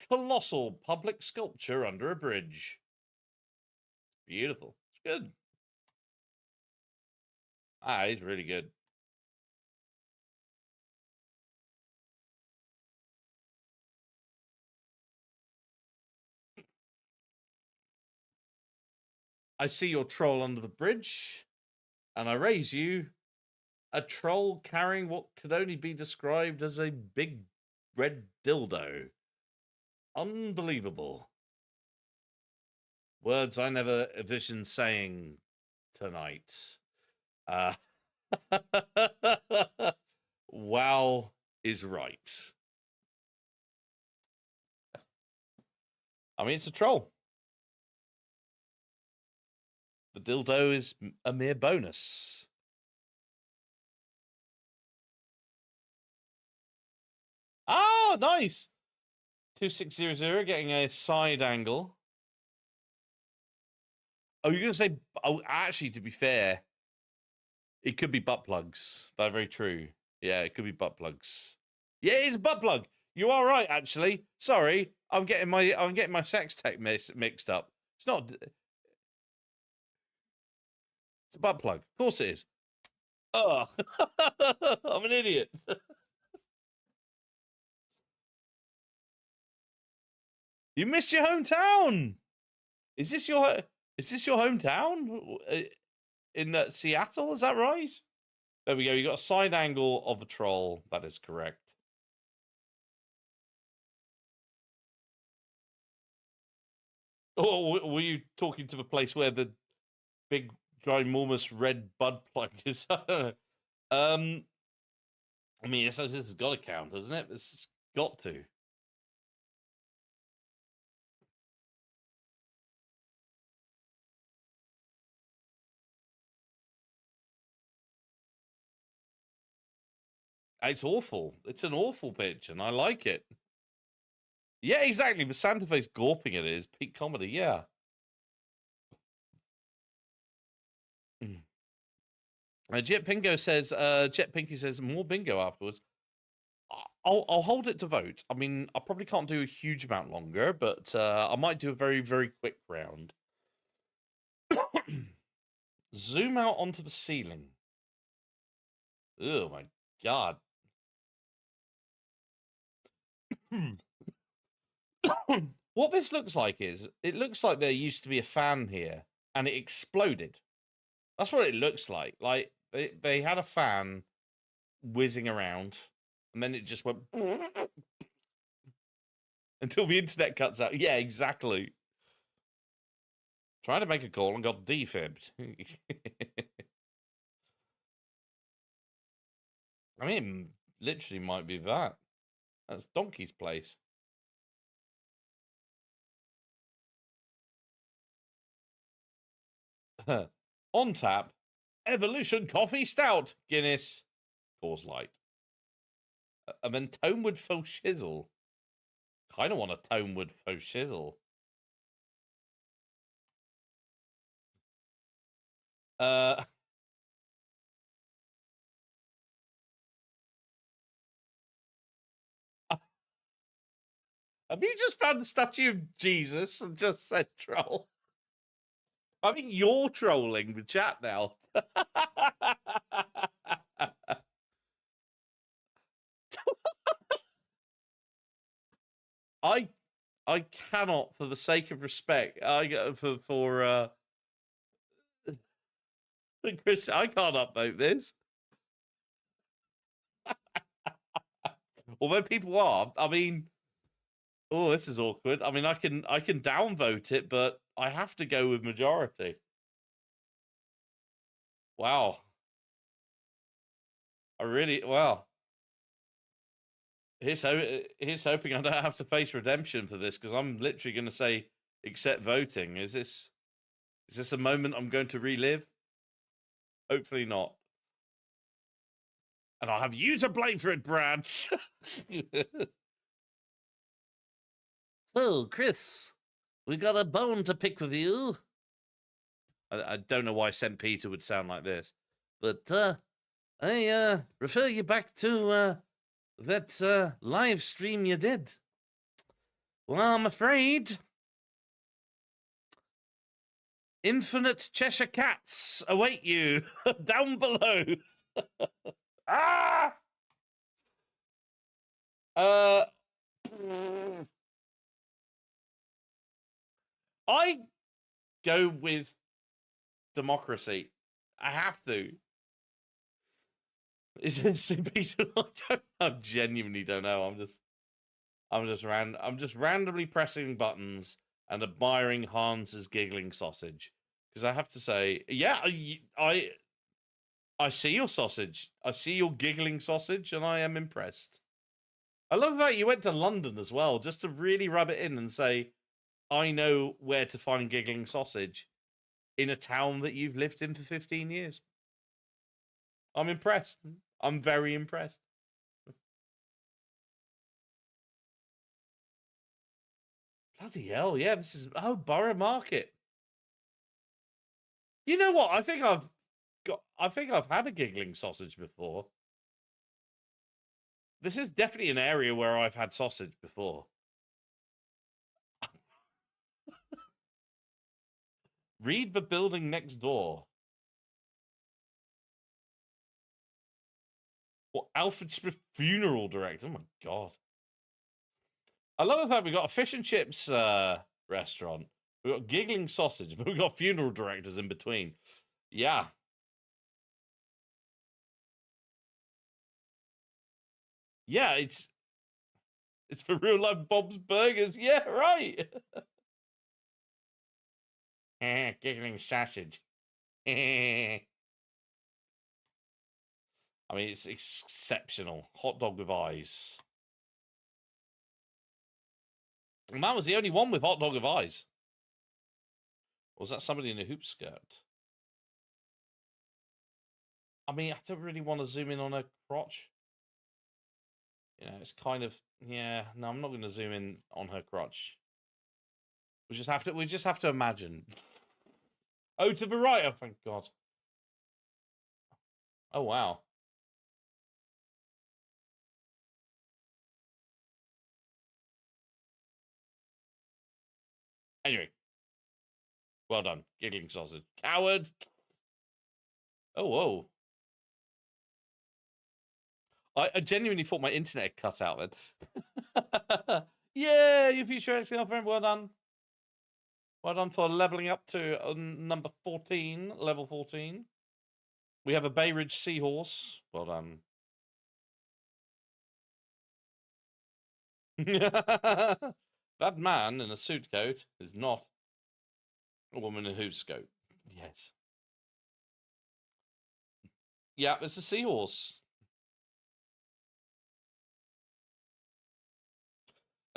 Colossal public sculpture under a bridge. Beautiful. It's good. Ah, he's really good. I see your troll under the bridge, and I raise you a troll carrying what could only be described as a big red dildo. Unbelievable. Words I never envisioned saying tonight. Wow is right. I mean, it's a troll. The dildo is a mere bonus. Oh, nice. 2600 getting a side angle. Oh, you're going to say... Oh, actually, to be fair, it could be butt plugs. That's very true. Yeah, it could be butt plugs. Yeah, it's a butt plug. You are right, actually. Sorry, I'm getting my sex tech mixed up. It's not... It's a butt plug. Of course it is. Oh, I'm an idiot. You missed your hometown. Is this your hometown in Seattle? Is that right? There we go. You got a side angle of a troll. That is correct. Or were you talking to the place where the big ginormous red bud plug is? I mean, this has got to count, hasn't it? It's got to. It's awful. It's an awful pitch, and I like it. Yeah, exactly. The Santa Fe's gawping at it is peak comedy. Yeah. Jet Pinky says more bingo afterwards. I'll hold it to vote. I mean, I probably can't do a huge amount longer, but I might do a very, very quick round. Zoom out onto the ceiling. Oh my god. What this looks like is, it looks like there used to be a fan here, and it exploded. That's what it looks like. Like, they had a fan whizzing around, and then it just went... until the internet cuts out. Yeah, exactly. Trying to make a call and got defibbed. I mean, literally might be that. That's Donkey's Place. On tap, Evolution Coffee Stout, Guinness, Coors Light. And then Tonewood Faux Shizzle. Kind of want a Tonewood Faux Shizzle. Have you just found the statue of Jesus and just said troll? I think you're trolling the chat now. I cannot, for the sake of respect, Chris, I can't upvote this. Although people are, I mean, oh, this is awkward. I mean, I can downvote it, but I have to go with majority. Wow. Wow. Here's hoping I don't have to face redemption for this, because I'm literally going to say accept voting. Is this a moment I'm going to relive? Hopefully not. And I'll have you to blame for it, Brad. So, Chris, we got a bone to pick with you. I don't know why St. Peter would sound like this, but I refer you back to that live stream you did. Well, I'm afraid infinite Cheshire Cats await you down below. Ah! I go with democracy. I have to. Is it St. Peter? I genuinely don't know. I'm just randomly pressing buttons and admiring Hans's giggling sausage, because I have to say, yeah, I see your sausage. I see your giggling sausage, and I am impressed. I love that you went to London as well, just to really rub it in and say, I know where to find giggling sausage in a town that you've lived in for 15 years. I'm impressed. I'm very impressed. Bloody hell, yeah, this is... Oh, Borough Market. You know what? I think I've had a giggling sausage before. This is definitely an area where I've had sausage before. Read the building next door. What, Alfred Smith funeral director? Oh my god. I love the fact we got a fish and chips restaurant. We've got giggling sausage, but we've got funeral directors in between. Yeah. Yeah, it's for real life Bob's Burgers. Yeah, right. Giggling sausage. I mean, it's exceptional. Hot dog with eyes. And that was the only one with hot dog with eyes. Or was that somebody in a hoop skirt? I mean, I don't really want to zoom in on her crotch. You know, it's kind of, yeah, no, I'm not going to zoom in on her crotch. We just have to imagine. Oh, to the right. Oh, thank God. Oh, wow. Anyway. Well done. Giggling sausage. Coward. Oh, whoa. I genuinely thought my internet had cut out then. Yeah, your future excellent friend. Well done. Well done for leveling up to number 14, level 14. We have a Bay Ridge Seahorse. Well done. That man in a suit coat is not a woman in a hoop coat. Yes. Yeah, it's a seahorse.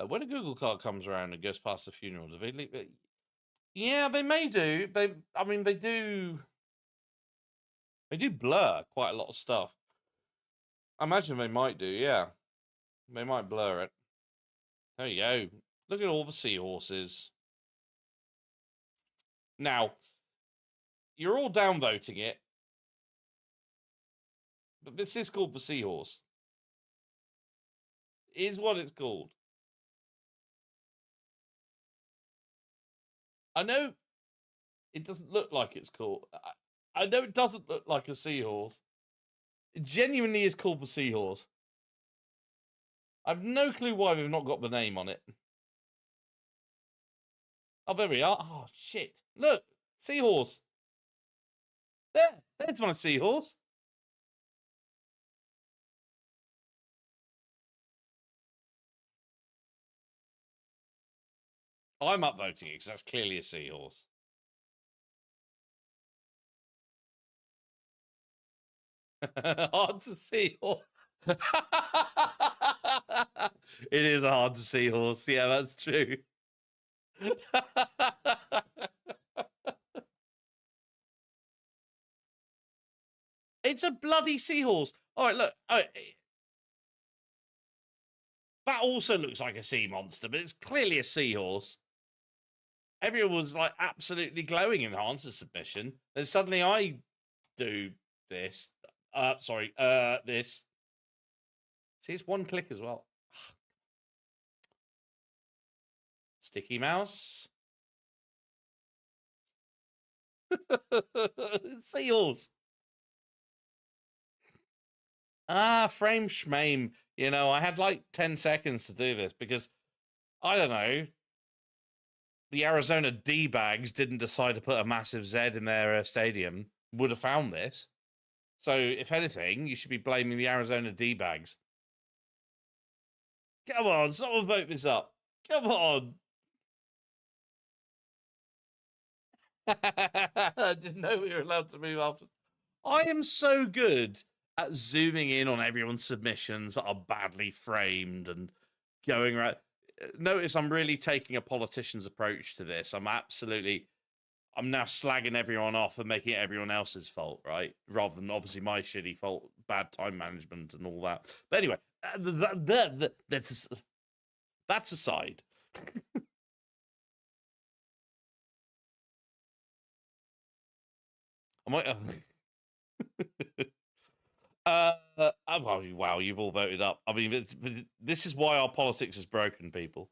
When a Google card comes around and goes past the funeral, do they leave it? Yeah, they may do. I mean, they do. They do blur quite a lot of stuff. I imagine they might do. Yeah, they might blur it. There you go. Look at all the seahorses. Now, you're all downvoting it, but this is called the seahorse. Is what it's called. I know it doesn't look like it's called. I know it doesn't look like a seahorse. It genuinely is called the seahorse. I've no clue why we've not got the name on it. Oh, there we are. Oh, shit. Look, seahorse. There's my seahorse. I'm upvoting it because that's clearly a seahorse. Hard to see horse. It is a hard to see horse. Yeah, that's true. It's a bloody seahorse. All right, look. All right. That also looks like a sea monster, but it's clearly a seahorse. Everyone was like absolutely glowing in Hans's submission. Then suddenly I do this. This. See, it's one click as well. Sticky mouse. Seahorse. Frame schmame. You know, I had like 10 seconds to do this because, I don't know, the Arizona D-bags didn't decide to put a massive Z in their stadium. Would have found this. So, if anything, you should be blaming the Arizona D-bags. Come on, someone vote this up. Come on. I didn't know we were allowed to move after. I am so good at zooming in on everyone's submissions that are badly framed and going around. Notice I'm really taking a politician's approach to this. I'm now slagging everyone off and making it everyone else's fault, right? Rather than obviously my shitty fault, bad time management and all that. But anyway, that's aside. I might. Wow, you've all voted up. I mean, this is why our politics is broken, people.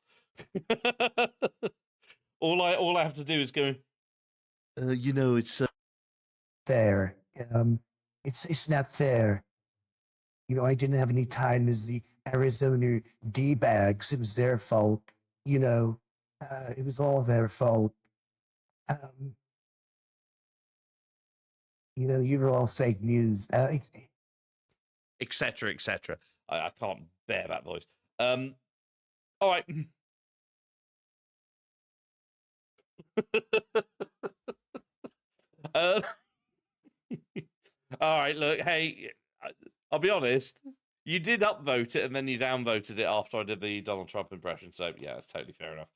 all I have to do is go. It's fair. It's not fair. You know, I didn't have any time as the Arizona D-bags. It was their fault. You know, it was all their fault. You know, you were all fake news. Etc. Etc. I can't bear that voice. All right. All right. Look, hey, I'll be honest. You did upvote it and then you downvoted it after I did the Donald Trump impression. So yeah, that's totally fair enough.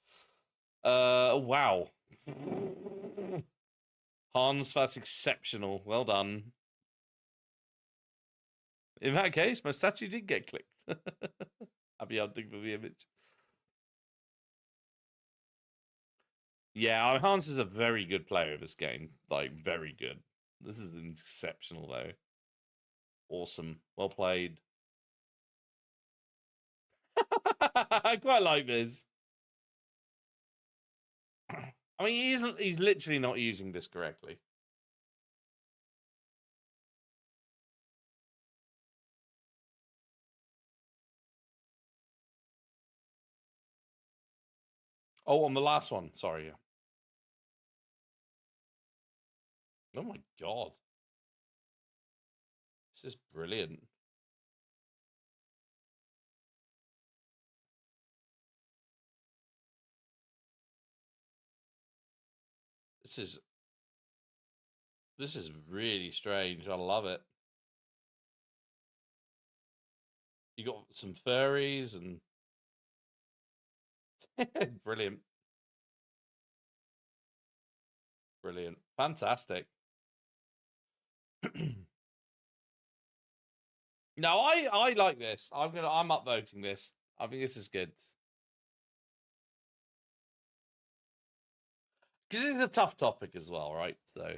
Wow. Hans, that's exceptional. Well done. In that case, my statue did get clicked. I'll be hunting for the image. Yeah, Hans is a very good player of this game. Like, very good. This is exceptional, though. Awesome. Well played. I quite like this. I mean, he's literally not using this correctly. Oh, on the last one. Sorry. Oh my God. This is brilliant. This is really strange. I love it. You got some furries and Brilliant. Brilliant. Fantastic. No, I like this. I'm upvoting this. I think this is good. Because it's a tough topic as well, right? So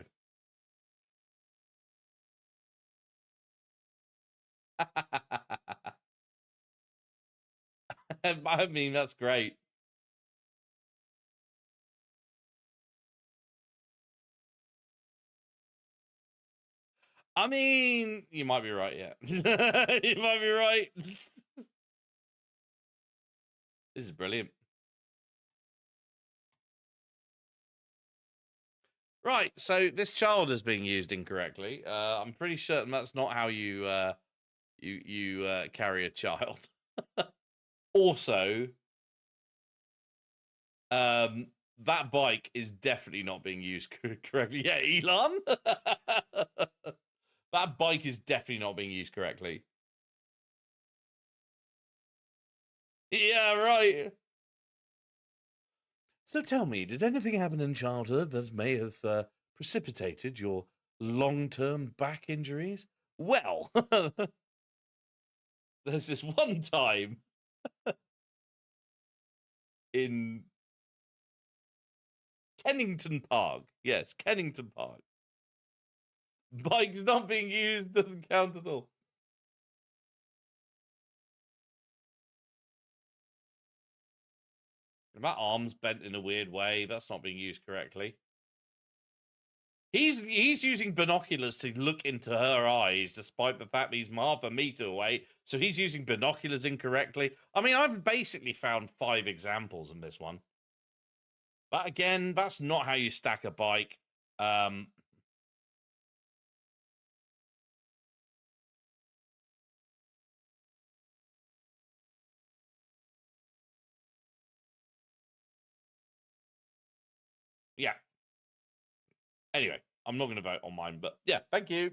I mean, that's great. I mean, you might be right, yeah. You might be right. This is brilliant. Right, so this child is being used incorrectly. I'm pretty certain that's not how you carry a child. Also, that bike is definitely not being used correctly. Yeah, Elon. That bike is definitely not being used correctly. Yeah, right. So tell me, did anything happen in childhood that may have precipitated your long-term back injuries? Well, there's this one time in Kennington Park. Yes, Kennington Park. Bikes not being used doesn't count at all. That arm's bent in a weird way. That's not being used correctly. He's using binoculars to look into her eyes, despite the fact that he's half a meter away. So he's using binoculars incorrectly. I mean, I've basically found 5 examples in this one. But again, that's not how you stack a bike. Yeah. Anyway, I'm not going to vote on mine, but yeah, thank you.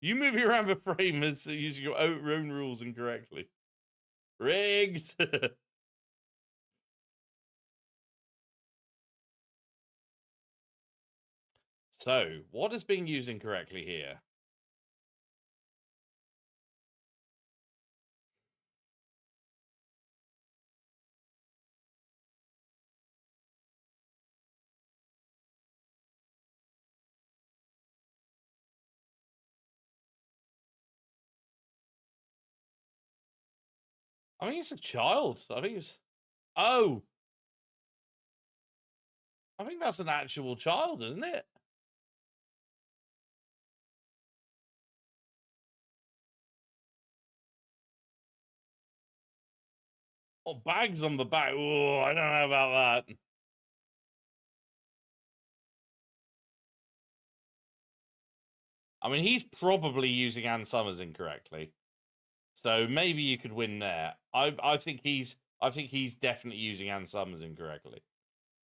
You moving around the frame is using your own rules incorrectly. Rigged. So, what is being used incorrectly here? I think it's a child. I think it's... Oh! I think that's an actual child, isn't it? Oh, bags on the back. Oh, I don't know about that. I mean, he's probably using Ann Summers incorrectly. So maybe you could win there. I think he's definitely using Ann Summers incorrectly.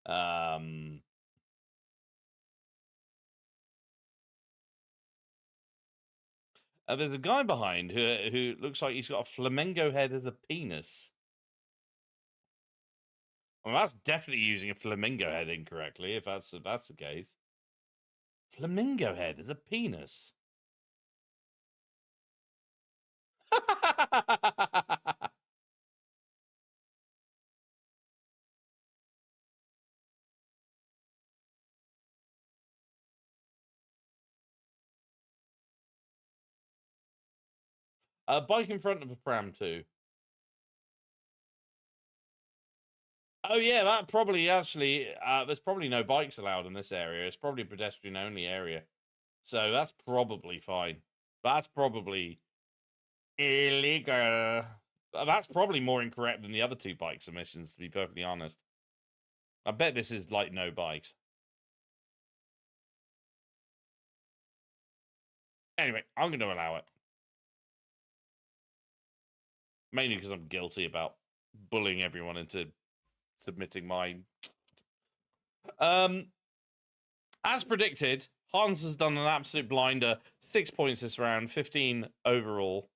There's a guy behind who looks like he's got a flamingo head as a penis. Well, that's definitely using a flamingo head incorrectly, if that's the case. Flamingo head as a penis. A bike in front of a pram too. Oh yeah, that probably actually. There's probably no bikes allowed in this area. It's probably a pedestrian only area, so that's probably fine. That's probably illegal. That's probably more incorrect than the other 2 bike submissions, to be perfectly honest. I bet this is like no bikes. Anyway, I'm going to allow it. Mainly because I'm guilty about bullying everyone into submitting mine. As predicted, Hans has done an absolute blinder. 6 points this round, 15 overall.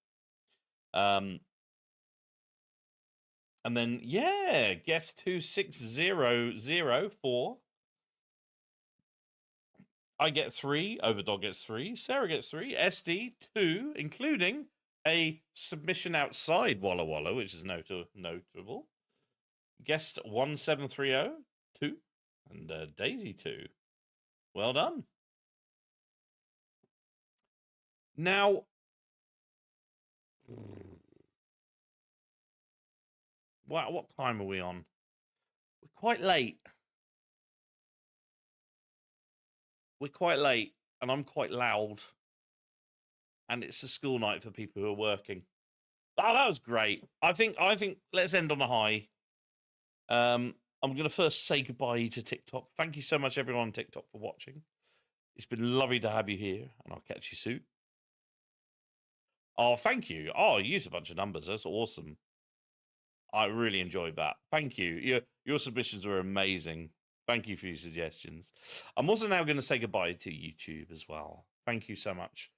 And then, yeah, guess 26004. I get 3. Overdog gets 3. Sarah gets 3. SD 2, including a submission outside Walla Walla, which is notable. Guest 1730 2, and Daisy 2. Well done. Now, wow, what time are we on? We're quite late. And I'm quite loud. And it's a school night for people who are working. Oh, that was great. I think let's end on a high. I'm going to first say goodbye to TikTok. Thank you so much, everyone on TikTok, for watching. It's been lovely to have you here, and I'll catch you soon. Oh, thank you. Oh, you used a bunch of numbers. That's awesome. I really enjoyed that. Thank you. Your submissions were amazing. Thank you for your suggestions. I'm also now going to say goodbye to YouTube as well. Thank you so much